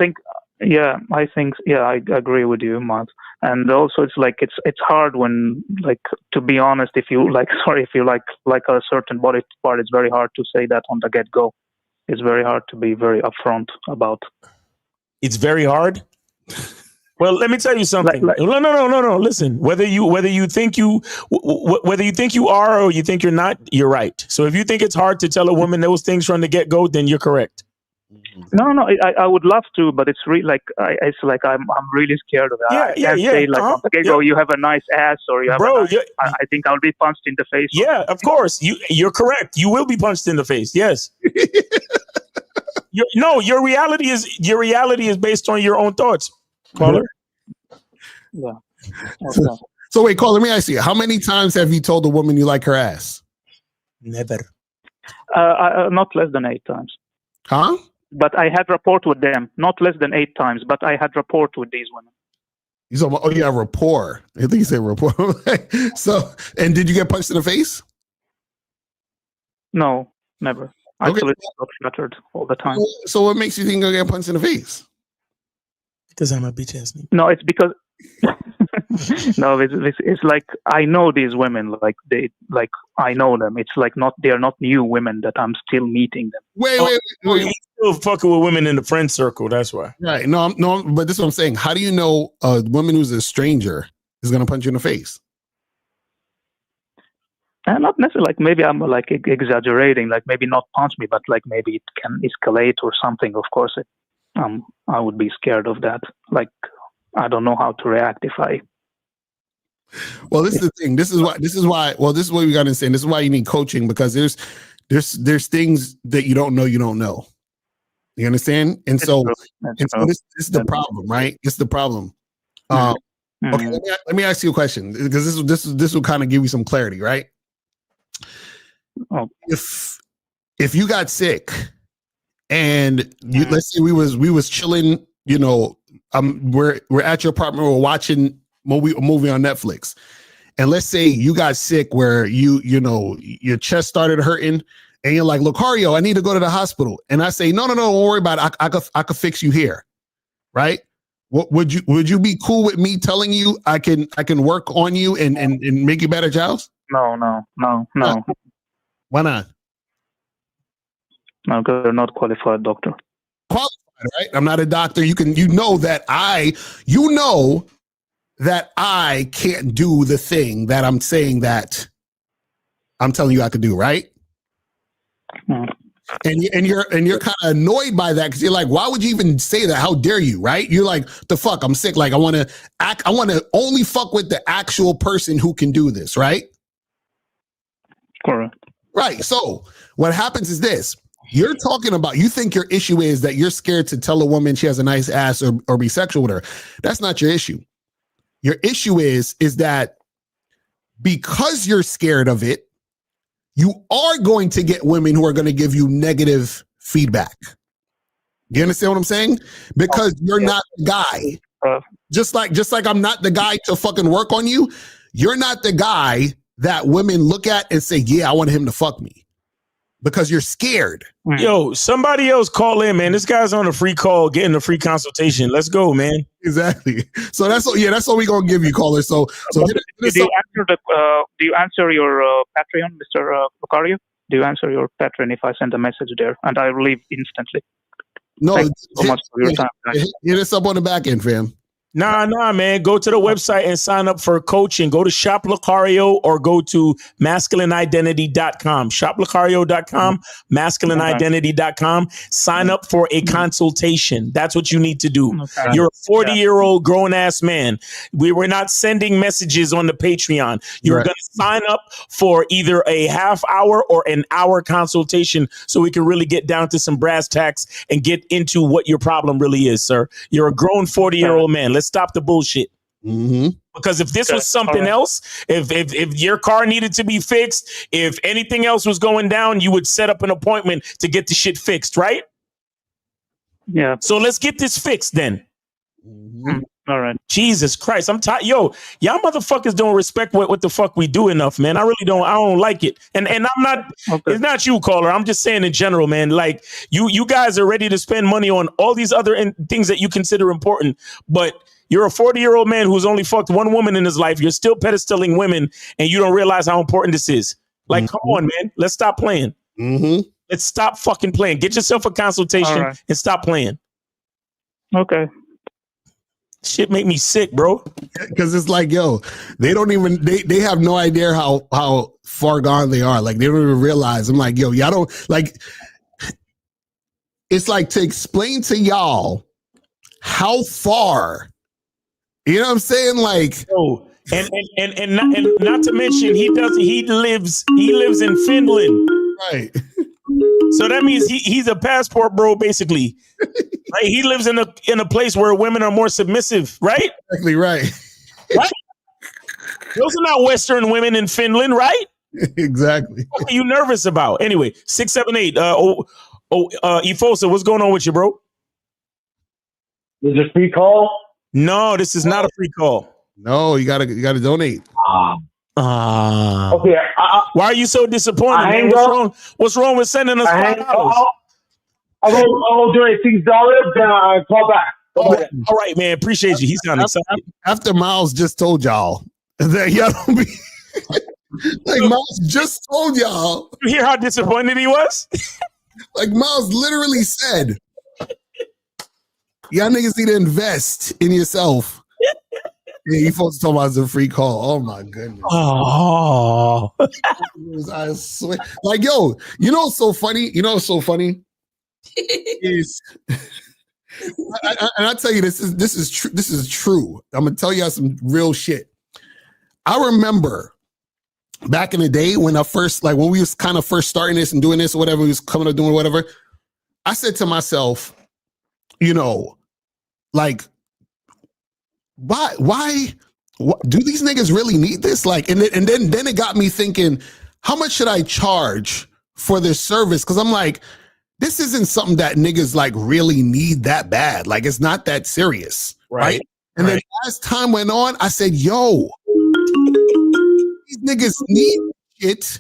agree with you, Matt. And also it's like it's hard when, like, to be honest, if you like a certain body part, it's very hard to say that on the get-go. It's very hard to be very upfront about. It's very hard. Well, let me tell you something. No. Listen, whether you think you are or you think you're not, you're right. So if you think it's hard to tell a woman those things from the get-go, then you're correct. No. I would love to, but it's really like I'm really scared of it. I can't say like on the get-go, you have a nice ass or you have I think I'll be punched in the face. Yeah, of course. You're correct. You will be punched in the face. Yes. Your reality is based on your own thoughts, caller. Yeah. Okay. So wait, caller, let me ask you, how many times have you told a woman you like her ass? Never. Not less than 8 times. Huh? But I had rapport with them, not less than 8 times, but I had rapport with these women. You said, oh, you have rapport. I think you said rapport. So, and did you get punched in the face? No, never. Actually, I got flattered all the time. So what makes you think you'll get punched in the face? Because I'm a bitch ass nigga. No, it's because no, it's like I know these women, I know them. It's like they're not new women that I'm still meeting them. Wait. You still fucking with women in the friend circle. That's why. Right. No, but this is what I'm saying. How do you know a woman who's a stranger is going to punch you in the face? Not necessarily. Like maybe I'm like exaggerating. Like maybe not punch me, but like maybe it can escalate or something. Of course, I would be scared of that. Like I don't know how to react if I. Well, this is the thing. This is why. Well, this is what we got to understand. This is why you need coaching, because there's things that you don't know. You understand? And so this is the problem, right? It's the problem. Okay, let me ask you a question, because this will kind of give you some clarity, right? If you got sick and let's say we was chilling, we're at your apartment, we're watching a movie on Netflix, and let's say you got sick where your chest started hurting, and you're like, Locario, I need to go to the hospital, and I say, no, don't worry about it. I could fix you here, right? What would you be cool with me telling you I can work on you and make you better, Giles? No. Why not? No, because you're not qualified doctor. Qualified, right? I'm not a doctor. You know that I can't do the thing that I'm saying that I'm telling you I could do, right? And you're kind of annoyed by that because you're like, why would you even say that? How dare you, right? You're like, the fuck, I'm sick. Like, I want to only fuck with the actual person who can do this, right? Correct. Right. So what happens is this. You're talking about, you think your issue is that you're scared to tell a woman she has a nice ass or be sexual with her. That's not your issue. Your issue is that because you're scared of it, you are going to get women who are going to give you negative feedback. You understand what I'm saying? Because you're not the guy. Just like I'm not the guy to fucking work on you. You're not the guy that women look at and say, yeah, I want him to fuck me. Because you're scared. Yo, somebody else call in, man. This guy's on a free call, getting a free consultation. Let's go, man. Exactly. So that's what we're gonna give you, caller. So do you answer your Patreon, Mr. Locario? Do you answer your Patreon if I send a message there? And I will leave instantly. No, thanks so much for your time, guys. Hit us up on the back end, fam. Nah, man. Go to the website and sign up for coaching. Go to Shop Locario or go to masculineidentity.com. ShopLocario.com, masculineidentity.com. Sign up for a consultation. That's what you need to do. Okay. You're a 40-year-old grown-ass man. We're not sending messages on the Patreon. You're going to sign up for either a half hour or an hour consultation so we can really get down to some brass tacks and get into what your problem really is, sir. You're a grown 40-year-old man. Let's stop the bullshit. Mm-hmm. Because if this was something else, if your car needed to be fixed, if anything else was going down, you would set up an appointment to get the shit fixed, right? Yeah. So let's get this fixed then. Mm-hmm. All right. Jesus Christ. I'm tired. Yo, y'all motherfuckers don't respect what the fuck we do enough, man. I really don't. I don't like it. And I'm not, It's not you, caller. I'm just saying in general, man. Like you guys are ready to spend money on all these other things that you consider important, but you're a 40-year-old man who's only fucked one woman in his life. You're still pedestaling women and you don't realize how important this is. Like, come on, man. Let's stop playing. Mm-hmm. Let's stop fucking playing. Get yourself a consultation and stop playing. Okay. Shit make me sick, bro. Because it's like, yo, they don't even they have no idea how far gone they are. Like, they don't even realize. I'm like, yo, y'all don't like. It's like to explain to y'all how far. You know what I'm saying? Like, oh, and not to mention he lives in Finland, right? So that means he's a passport bro, basically. Right? He lives in a place where women are more submissive, right? Exactly right. Right? Those are not Western women in Finland, right? Exactly. What are you nervous about? Anyway, 678. Ifosa, what's going on with you, bro? Is it a free call? No, this is not a free call. No, you gotta donate. Okay. Why are you so disappointed, man? What's wrong? What's wrong with sending us $5? I'll donate $6. Then I'll call back. All right, man. Appreciate you. He sounded excited. After Miles just told y'all that y'all don't be like Miles just told y'all. You hear how disappointed he was? Like Miles literally said, y'all niggas need to invest in yourself. Yeah, you folks talking about a free call. Oh my goodness. Oh, I swear. Like, yo, you know what's so funny? Is and I tell you this is true. This is true. I'm gonna tell y'all some real shit. I remember back in the day when when we was kind of first starting this and doing this or whatever, we was coming up doing whatever, I said to myself, like, why do these niggas really need this? Like, and then it got me thinking, how much should I charge for this service? Because I'm like, this isn't something that niggas like really need that bad. Like, it's not that serious, right? And then as time went on, I said, yo, these niggas need shit.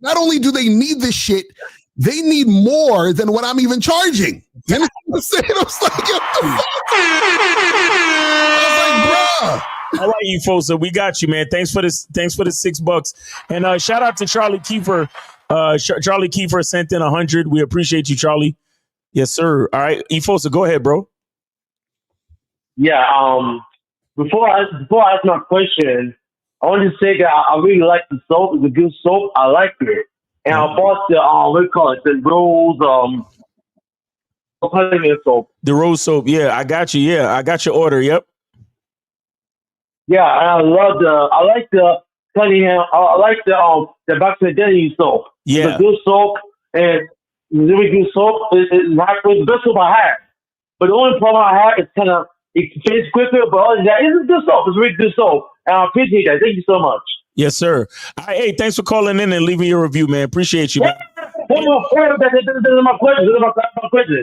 Not only do they need this shit, they need more than what I'm even charging. You know what I'm saying? I was like, what the fuck? I was like, bruh. All right, you folks. So we got you, man. Thanks for this. Thanks for the $6. And shout out to Charlie Kiefer. Charlie Kiefer sent in 100. We appreciate you, Charlie. Yes, sir. All right, Efosa, go ahead, bro. Yeah. Before I ask my question, I want to say that I really like the soap. It's a good soap. I like it, and I bought the what do you call it? The rose soap. The rose soap. Yeah, I got you. Yeah, I got your order. Yep. Yeah, and I like the Cunningham. I like the Box Identity soap. Yeah. It's a good soap, and it's really good soap. It's the best soap I have. But the only problem I have is it fits quicker, but other than that, it's a good soap. It's a really good soap. And I appreciate that. Thank you so much. Yes, sir. Hey, thanks for calling in and leaving your review, man. Appreciate you, man. This is my question.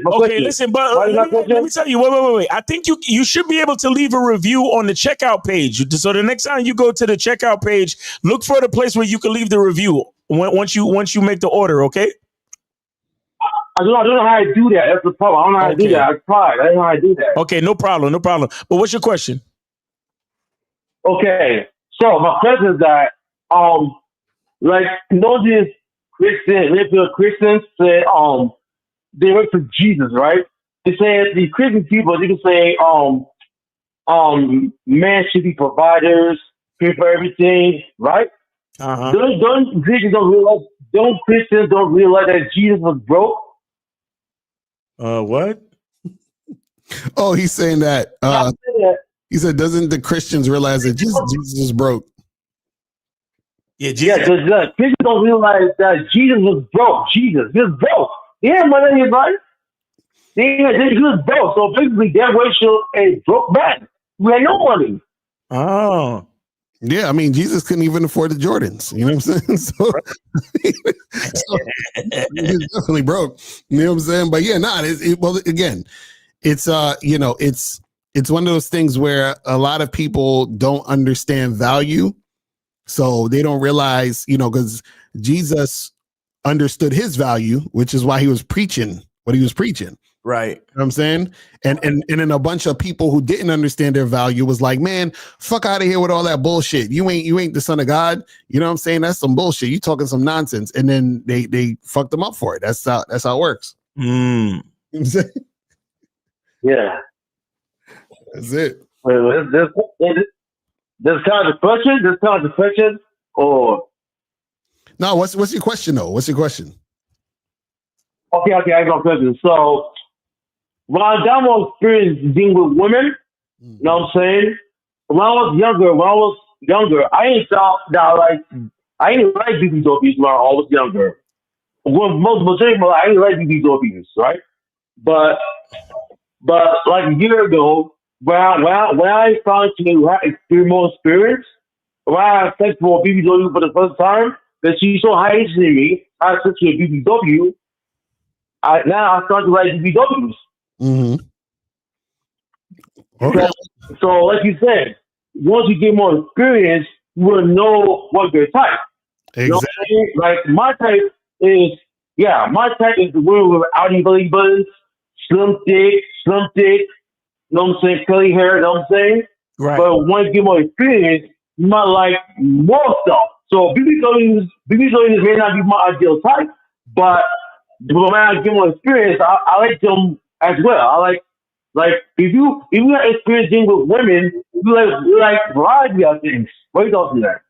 Okay, listen, but let me tell you, wait. I think you should be able to leave a review on the checkout page. So the next time you go to the checkout page, look for the place where you can leave the review once you make the order, okay? I don't know how to do that. That's the problem. I don't know how to do that. I tried. I don't know how to do that. Okay, no problem. But what's your question? Okay, so my question is that, these Christians say, they work for Jesus, right? They say the Christian people, they can say, man should be providers, pay for everything, right? Uh-huh. Don't Christians don't realize that Jesus was broke? What? Oh, he's saying that. He said, doesn't the Christians realize that Jesus is broke? Yeah, because Christians don't realize that Jesus was broke. Jesus was broke. He had money in his life. He was broke. So basically, that racial a broke man. We had no money. Oh. Yeah, I mean, Jesus couldn't even afford the Jordans. You know what I'm saying? So he's definitely broke. You know what I'm saying? But yeah, well, again, it's it's one of those things where a lot of people don't understand value. So they don't realize, because Jesus understood his value, which is why he was preaching what he was preaching. Right. You know what I'm saying? And then a bunch of people who didn't understand their value was like, man, fuck out of here with all that bullshit. You ain't the son of God. You know what I'm saying? That's some bullshit. You talking some nonsense. And then they fucked them up for it. That's how it works. Mm. You know what I'm saying? Yeah. That's it. There's kind of question, or no? What's your question though? What's your question? Okay, I got a question. So, when I got more experience dealing with women, you know what I'm saying? When I was younger, I ain't thought that I ain't like BBWs when I was younger. Majority of my life, I ain't like BBWs, right? But like a year ago, when I started to have more experience, when I had sex for a BBW for the first time, that she's so high in me, I switched to a BBW. Now I start to like BBWs. Mm-hmm. Okay. So, like you said, once you get more experience, you will know what your type. Exactly. You know what I mean? Like my type is the woman with outy belly buttons, slim thick, you know what I'm saying, curly hair, you know what I'm saying? Right. But once you get more experience, you might like more stuff. So BBWs may not be my ideal type, but when I get more experience, I like them as well. I like if you have experience dealing with women, you like variety of things. What do you talking about?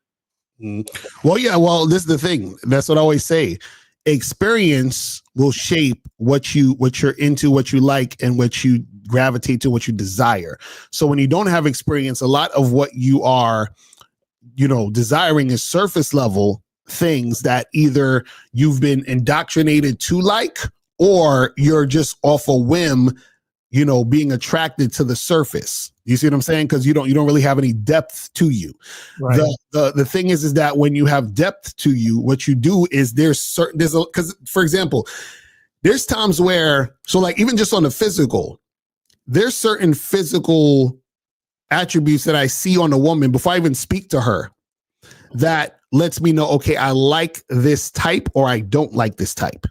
Well, yeah. Well, this is the thing. That's what I always say. Experience will shape what you're into, what you like, and what you gravitate to, what you desire. So when you don't have experience, a lot of what you are, desiring is surface level things that either you've been indoctrinated to like, or you're just off a whim, being attracted to the surface. You see what I'm saying? Because you don't really have any depth to you. Right. The thing is that when you have depth to you, what you do is because for example, there's times where, so like even just on the physical, there's certain physical attributes that I see on a woman before I even speak to her that lets me know, okay, I like this type or I don't like this type.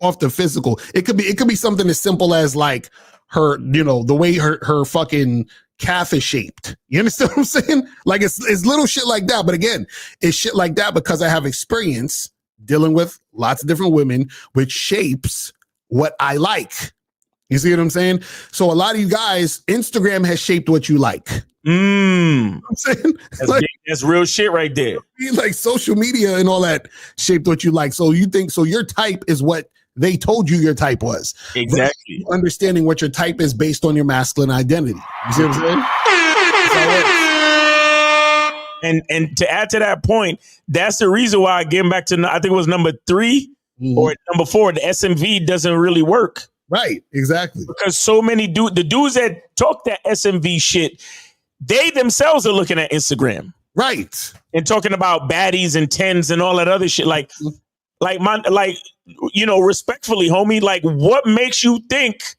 Off the physical. It could be something as simple as like her, the way her fucking calf is shaped. You understand what I'm saying? Like it's little shit like that. But again, it's shit like that because I have experience dealing with lots of different women, which shapes what I like. You see what I'm saying? So a lot of you guys, Instagram has shaped what you like. You know what I'm saying? That's real shit right there. Like social media and all that shaped what you like. So you think, so your type is what they told you your type was. Exactly. But understanding what your type is based on your masculine identity. You see what I'm saying? And to add to that point, that's the reason why, getting back to, I think it was number 3 or number 4, the SMV doesn't really work. Right, exactly. Because so many the dudes that talk that SMV shit, they themselves are looking at Instagram. Right. And talking about baddies and 10s and all that other shit. Respectfully, homie, like what makes you think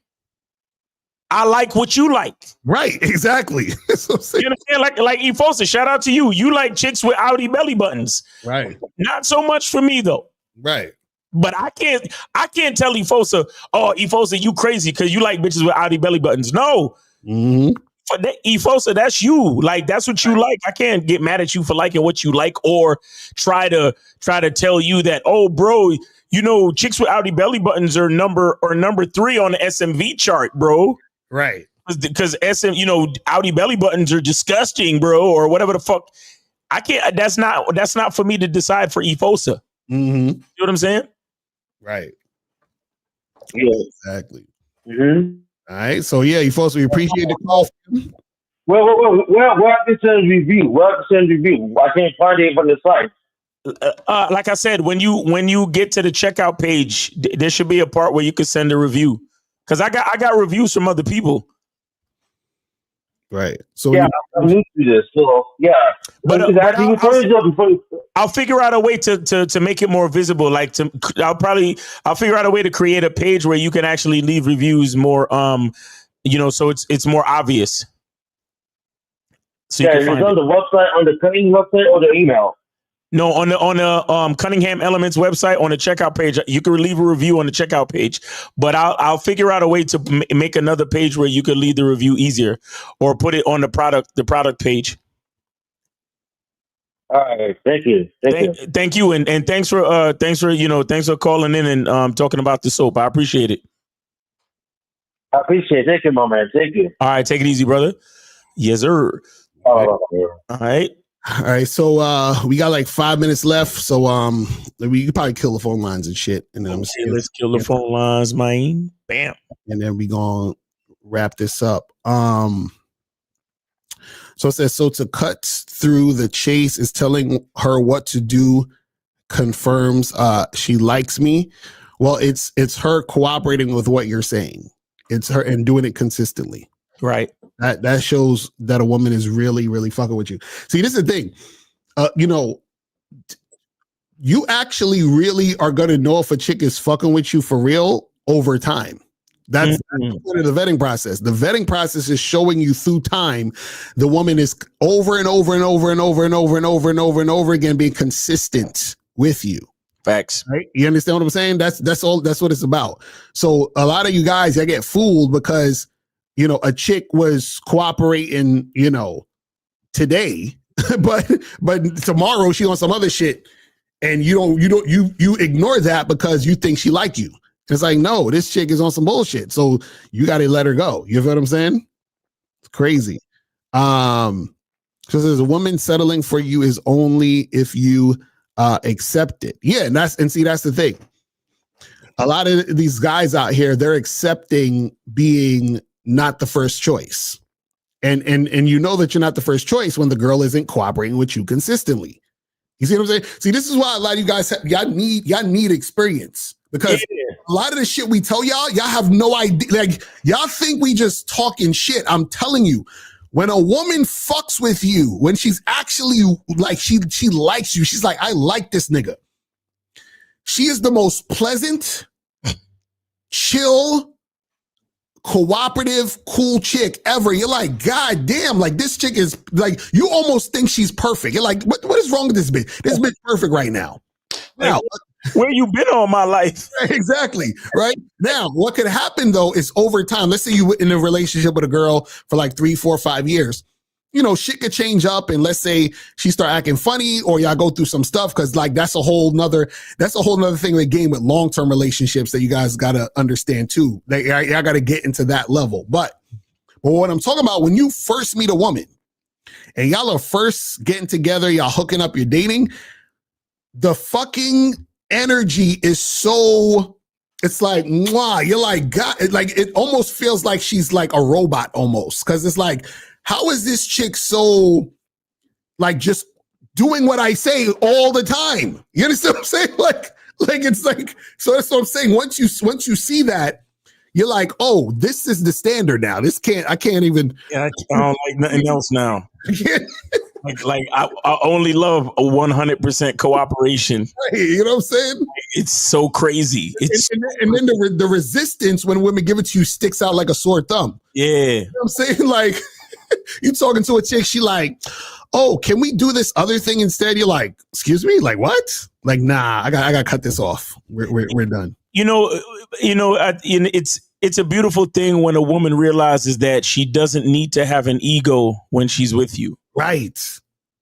I like what you like? Right, exactly. You understand? Like Efosa, shout out to you. You like chicks with outie belly buttons. Right. Not so much for me though. Right. But I can't tell Efosa, oh, Efosa, you crazy because you like bitches with outie belly buttons. No. For that, Efosa, that's you. Like that's what you like. I can't get mad at you for liking what you like or try to tell you that, oh, bro, chicks with outie belly buttons are number 3 on the SMV chart, bro. Right. Because outie belly buttons are disgusting, bro, or whatever the fuck. I can't. That's not for me to decide for Efosa. You know what I'm saying? Right. Yeah. Exactly. All right. So yeah, Efosa, we appreciate the call. Where I can send review? Where I can send review? I can't find it from the site. Like I said, when you get to the checkout page, there should be a part where you can send a review. Because I got reviews from other people. Right. So yeah, I'm new to this. So yeah, but I'll figure out a way to make it more visible. Like I'll figure out a way to create a page where you can actually leave reviews more. So it's more obvious. So yeah, it's on the website, on the Cunningham website, or the email. No, on the Cunningham Elements website, on the checkout page, you can leave a review on the checkout page. But I'll figure out a way to make another page where you could leave the review easier, or put it on the product page. All right, thank you, thank you, and thanks for calling in and talking about the soap. I appreciate it. I appreciate it. Thank you, my man. Thank you. All right, take it easy, brother. Yes, sir. All right. All right, so we got like 5 minutes left, so we could probably kill the phone lines and shit, and then let's kill the phone lines, man. Bam, and then we gonna wrap this up. So it says, so to cut through the chase is telling her what to do, confirms she likes me. Well, it's her cooperating with what you're saying. It's her and doing it consistently. Right. That shows that a woman is really, really fucking with you. See, this is the thing. You actually really are going to know if a chick is fucking with you for real over time. That's part of the vetting process. The vetting process is showing you through time. The woman is over and over and over and over and over and over and over and over again being consistent with you. Facts. Right? You understand what I'm saying? That's all. That's what it's about. So a lot of you guys, I get fooled because a chick was cooperating, today, but tomorrow she on some other shit, and you ignore that because you think she like you. It's like, no, this chick is on some bullshit, so you got to let her go. You feel what I'm saying? It's crazy. So there's a woman settling for you is only if you accept it. Yeah, and that's the thing. A lot of these guys out here, they're accepting being not the first choice. And you know that you're not the first choice when the girl isn't cooperating with you consistently. You see what I'm saying? See, this is why a lot of you guys y'all need experience, because a lot of the shit we tell y'all have no idea. Like, y'all think we just talking shit. I'm telling you, when a woman fucks with you, when she's actually like she likes you, she's like, I like this nigga. She is the most pleasant, chill, cooperative, cool chick ever. You're like, God damn, like this chick is like, you almost think she's perfect. You're like, what is wrong with this bitch? This bitch perfect right now. Now, where you been all my life? Exactly. Right now, what could happen though is over time. Let's say you were in a relationship with a girl for like 3, 4, 5 years. You know, shit could change up, and let's say she start acting funny, or y'all go through some stuff, because like that's a whole nother thing in the game with long-term relationships that you guys gotta understand too. Y'all gotta get into that level. But what I'm talking about, when you first meet a woman and y'all are first getting together, y'all hooking up, you're dating, the fucking energy is so, it's like, mwah, you're like, God, it almost feels like she's like a robot almost. Cause it's like, how is this chick so like just doing what I say all the time? You understand what I'm saying? Like it's like, so that's what I'm saying. Once you see that, you're like, oh, this is the standard now. I can't even. Yeah, I don't like nothing else now. I only love a 100% cooperation. Right, you know what I'm saying? It's so crazy. And then the resistance when women give it to you sticks out like a sore thumb. Yeah. You know what I'm saying? Like, you talking to a chick, she like, oh, can we do this other thing instead? You're like, excuse me? Like, what? Like, nah, I got to cut this off. We're done. It's a beautiful thing when a woman realizes that she doesn't need to have an ego when she's with you. Right.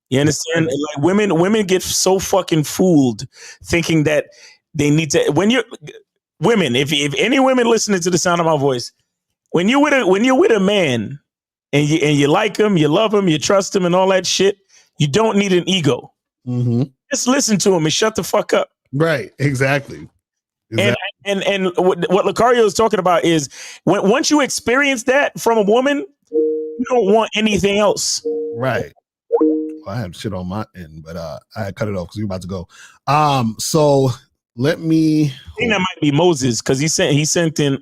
You understand? Like women get so fucking fooled thinking that they need to. When you're women, if any women listening to the sound of my voice, when you're with a man and you like him, you love him, you trust him, and all that shit, you don't need an ego. Mm-hmm. Just listen to him and shut the fuck up. Right. Exactly. And what Locario is talking about is once you experience that from a woman, you don't want anything else. Right. Well, I have shit on my end, but I cut it off because we're about to go. So let me. I think that might be Moses, because he sent in.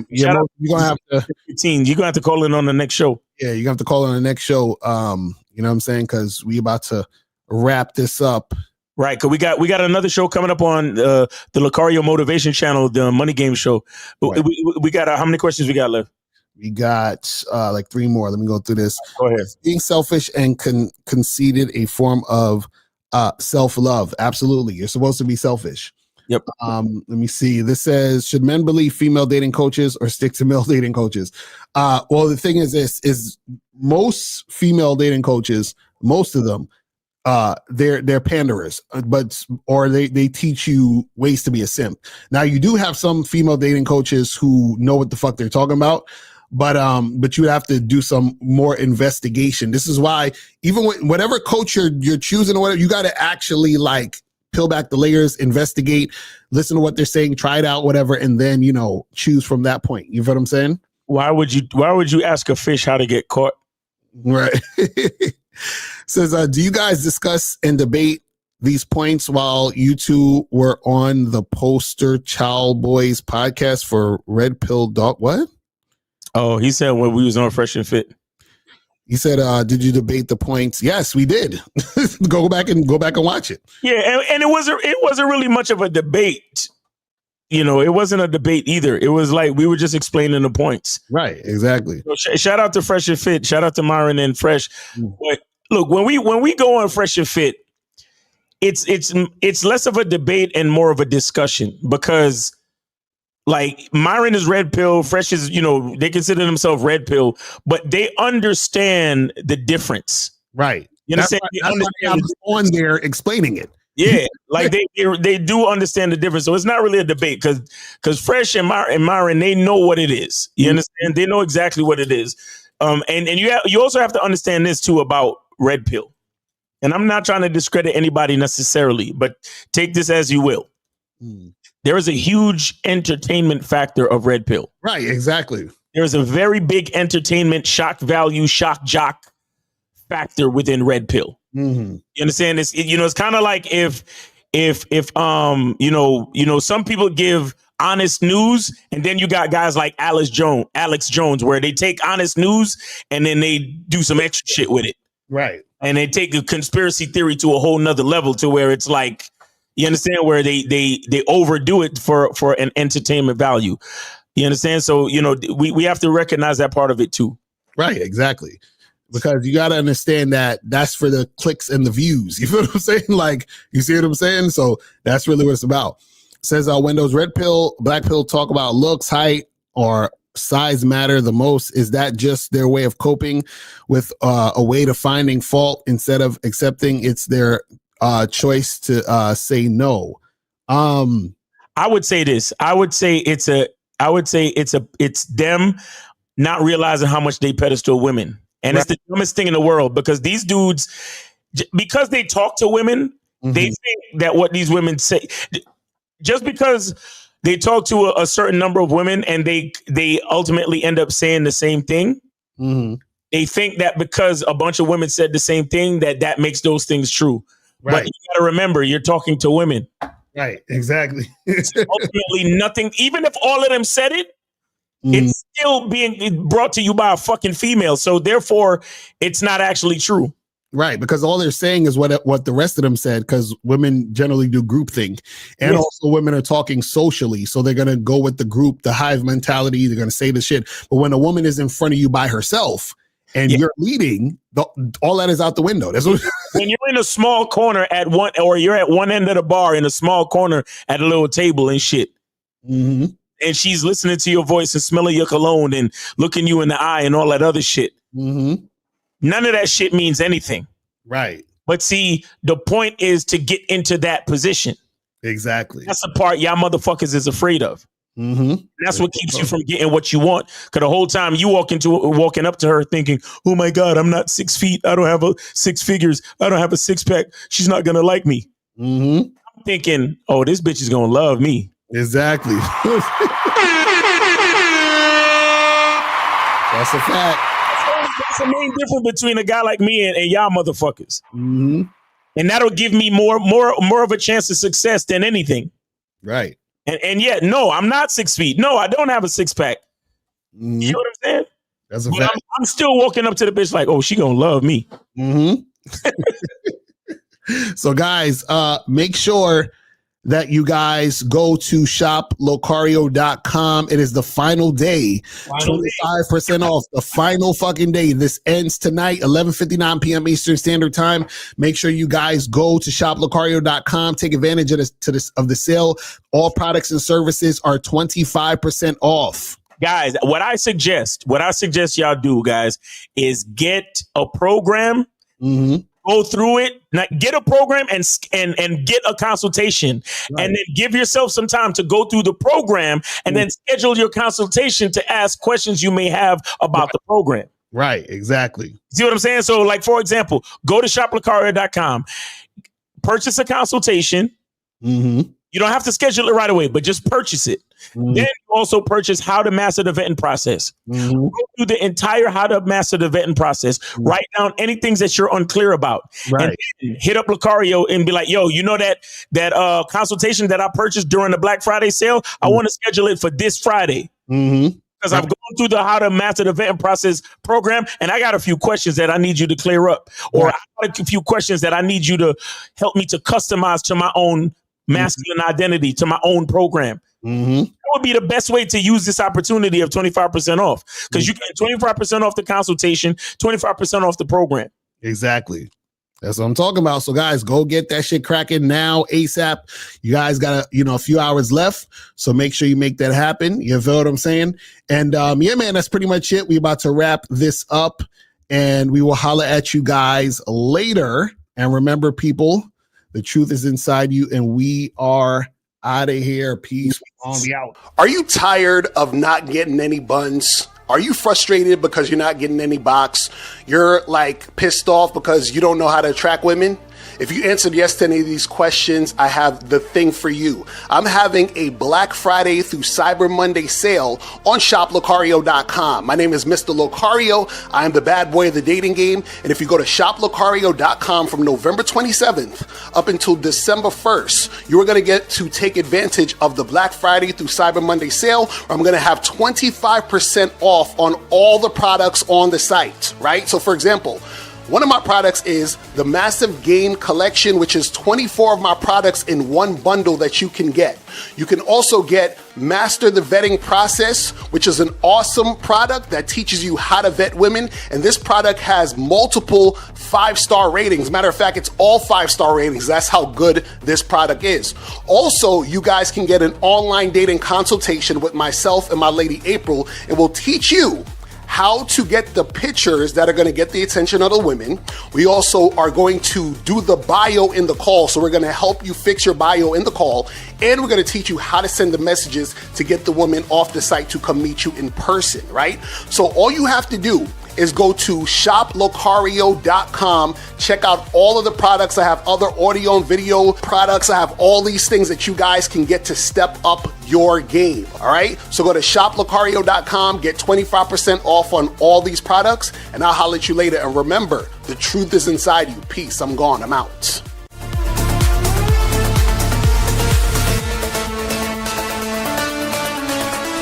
You're gonna have to. You're gonna have to call in on the next show. Yeah, you're gonna have to call in on the next show. You know what I'm saying? Because we about to wrap this up. Right, because we got another show coming up on the Locario Motivation Channel, the Money Game Show. Right. We got how many questions we got left? We got like 3 more. Let me go through this. Go ahead. Being selfish and conceited a form of self-love. Absolutely, you're supposed to be selfish. Yep. Let me see. This says, should men believe female dating coaches or stick to male dating coaches? Well, the thing is this: is most female dating coaches, most of them, they're panderers, or they teach you ways to be a simp. Now, you do have some female dating coaches who know what the fuck they're talking about, but you have to do some more investigation. This is why even whatever coach you're choosing or whatever, you got to actually like peel back the layers, investigate, listen to what they're saying, try it out, whatever, and then choose from that point. You know what I'm saying? Why would you ask a fish how to get caught? Right. Says, do you guys discuss and debate these points while you two were on the Poster Child Boys podcast for Red Pill Dog? What? Oh, he said when we was on Fresh and Fit. He said, did you debate the points? Yes, we did. go back and watch it. Yeah, and it wasn't really much of a debate. It wasn't a debate either. It was like we were just explaining the points. Right, exactly. So shout out to Fresh and Fit. Shout out to Myron and Fresh. But look, when we go on Fresh and Fit, it's less of a debate and more of a discussion, because like Myron is red pill, Fresh is, they consider themselves red pill, but they understand the difference. Right. You understand? That's why I'm on there explaining it. Yeah, like they do understand the difference. So it's not really a debate, because Fresh and Myron, they know what it is. You understand? They know exactly what it is. And you also have to understand this too about red pill. And I'm not trying to discredit anybody necessarily, but take this as you will. There is a huge entertainment factor of red pill. Right, exactly. There's a very big entertainment shock value, shock jock factor within Red Pill. Mm-hmm. You understand this? It's kind of like if some people give honest news, and then you got guys like Alex Jones, where they take honest news and then they do some extra shit with it. Right. And they take a conspiracy theory to a whole nother level, to where it's like, you understand, where they overdo it for an entertainment value. You understand? So, we have to recognize that part of it too. Right, exactly. Because you got to understand that that's for the clicks and the views. You feel what I'm saying? Like, you see what I'm saying? So that's really what it's about. It says Windows Red Pill, Black Pill talk about looks, height, or size matter the most. Is that just their way of coping with a way to finding fault instead of accepting it's their choice to say no? I would say this. I would say it's them not realizing how much they pedestal women. And It's the dumbest thing in the world, because these dudes, because they talk to women, they think that what these women say, just because they talk to a certain number of women and they ultimately end up saying the same thing. They think that because a bunch of women said the same thing, that makes those things true. Right. But you got to remember, you're talking to women. Right, exactly. Ultimately, nothing, even if all of them said it, it's still being brought to you by a fucking female. So therefore, it's not actually true. Right, because all they're saying is what the rest of them said, because women generally do groupthink. And also women are talking socially. So they're going to go with the group, the hive mentality. They're going to say the shit. But when a woman is in front of you by herself and you're leading, all that is out the window. That's what when you're in a small corner or you're at one end of the bar in a small corner at a little table and shit. And she's listening to your voice and smelling your cologne and looking you in the eye and all that other shit. None of that shit means anything. Right. But see, the point is to get into that position. Exactly. That's the part y'all motherfuckers is afraid of. That's what keeps you from getting what you want. Because the whole time you walking up to her thinking, oh my God, I'm not 6 feet. I don't have a 6 figures. I don't have a six pack. She's not going to like me. I'm thinking, oh, this bitch is going to love me. Exactly. That's a fact. That's the main difference between a guy like me and y'all motherfuckers. And that'll give me more of a chance of success than anything. Right. And yet, no, I'm not 6 feet. No, I don't have a six pack. You know what I'm saying? That's a fact. I'm still walking up to the bitch like, oh, she gonna love me. So guys, make sure that you guys go to shoplocario.com. It is the final day. 25% off. The final fucking day. This ends tonight, 11:59 p.m. Eastern Standard Time. Make sure you guys go to shoplocario.com. Take advantage of the sale. All products and services are 25% off. Guys, what I suggest y'all do, guys, is get a program. Go through it, get a program and get a consultation, and then give yourself some time to go through the program, and then schedule your consultation to ask questions you may have about the program. Right, exactly. See what I'm saying? So, like, for example, go to shoplocario.com, purchase a consultation. You don't have to schedule it right away, but just purchase it. Then you also purchase How to Master the Vetting Process. Go through the entire How to Master the Vetting Process. Write down any things that you're unclear about. And then hit up Locario and be like, yo, you know that consultation that I purchased during the Black Friday sale? I want to schedule it for this Friday. Because I've gone through the How to Master the Vetting Process program, and I got a few questions that I need you to clear up. Or I got a few questions that I need you to help me to customize to my own masculine identity, to my own program. That would be the best way to use this opportunity of 25% off, because you get 25% off the consultation, 25% off the program. Exactly. That's what I'm talking about. So guys, go get that shit cracking now, ASAP. You guys got a few hours left. So make sure you make that happen. You feel what I'm saying? And yeah, man, that's pretty much it. We're about to wrap this up, and we will holler at you guys later. And remember, people, the truth is inside you, and we are out of here. Peace. On the out. Are you tired of not getting any buns? Are you frustrated because you're not getting any box? You're like pissed off because you don't know how to attract women? If you answered yes to any of these questions, I have the thing for you. I'm having a Black Friday through Cyber Monday sale on shoplocario.com. My name is Mr. Locario. I am the bad boy of the dating game. And if you go to shoplocario.com from November 27th up until December 1st, you are going to get to take advantage of the Black Friday through Cyber Monday sale, where I'm going to have 25% off on all the products on the site, right? So for example, one of my products is the Massive Game Collection, which is 24 of my products in one bundle that you can get. You can also get Master the Vetting Process, which is an awesome product that teaches you how to vet women. And this product has multiple 5-star ratings. Matter of fact, it's all 5-star ratings. That's how good this product is. Also, you guys can get an online dating consultation with myself and my lady April, and we'll teach you how to get the pictures that are going to get the attention of the women. We also are going to do the bio in the call. So we're going to help you fix your bio in the call. And we're going to teach you how to send the messages to get the woman off the site to come meet you in person, right? So all you have to do is go to shoplocario.com, check out all of the products. I have other audio and video products. I have all these things that you guys can get to step up your game, all right? So go to shoplocario.com, get 25% off on all these products, and I'll holler at you later. And remember, the truth is inside you. Peace. I'm gone. I'm out.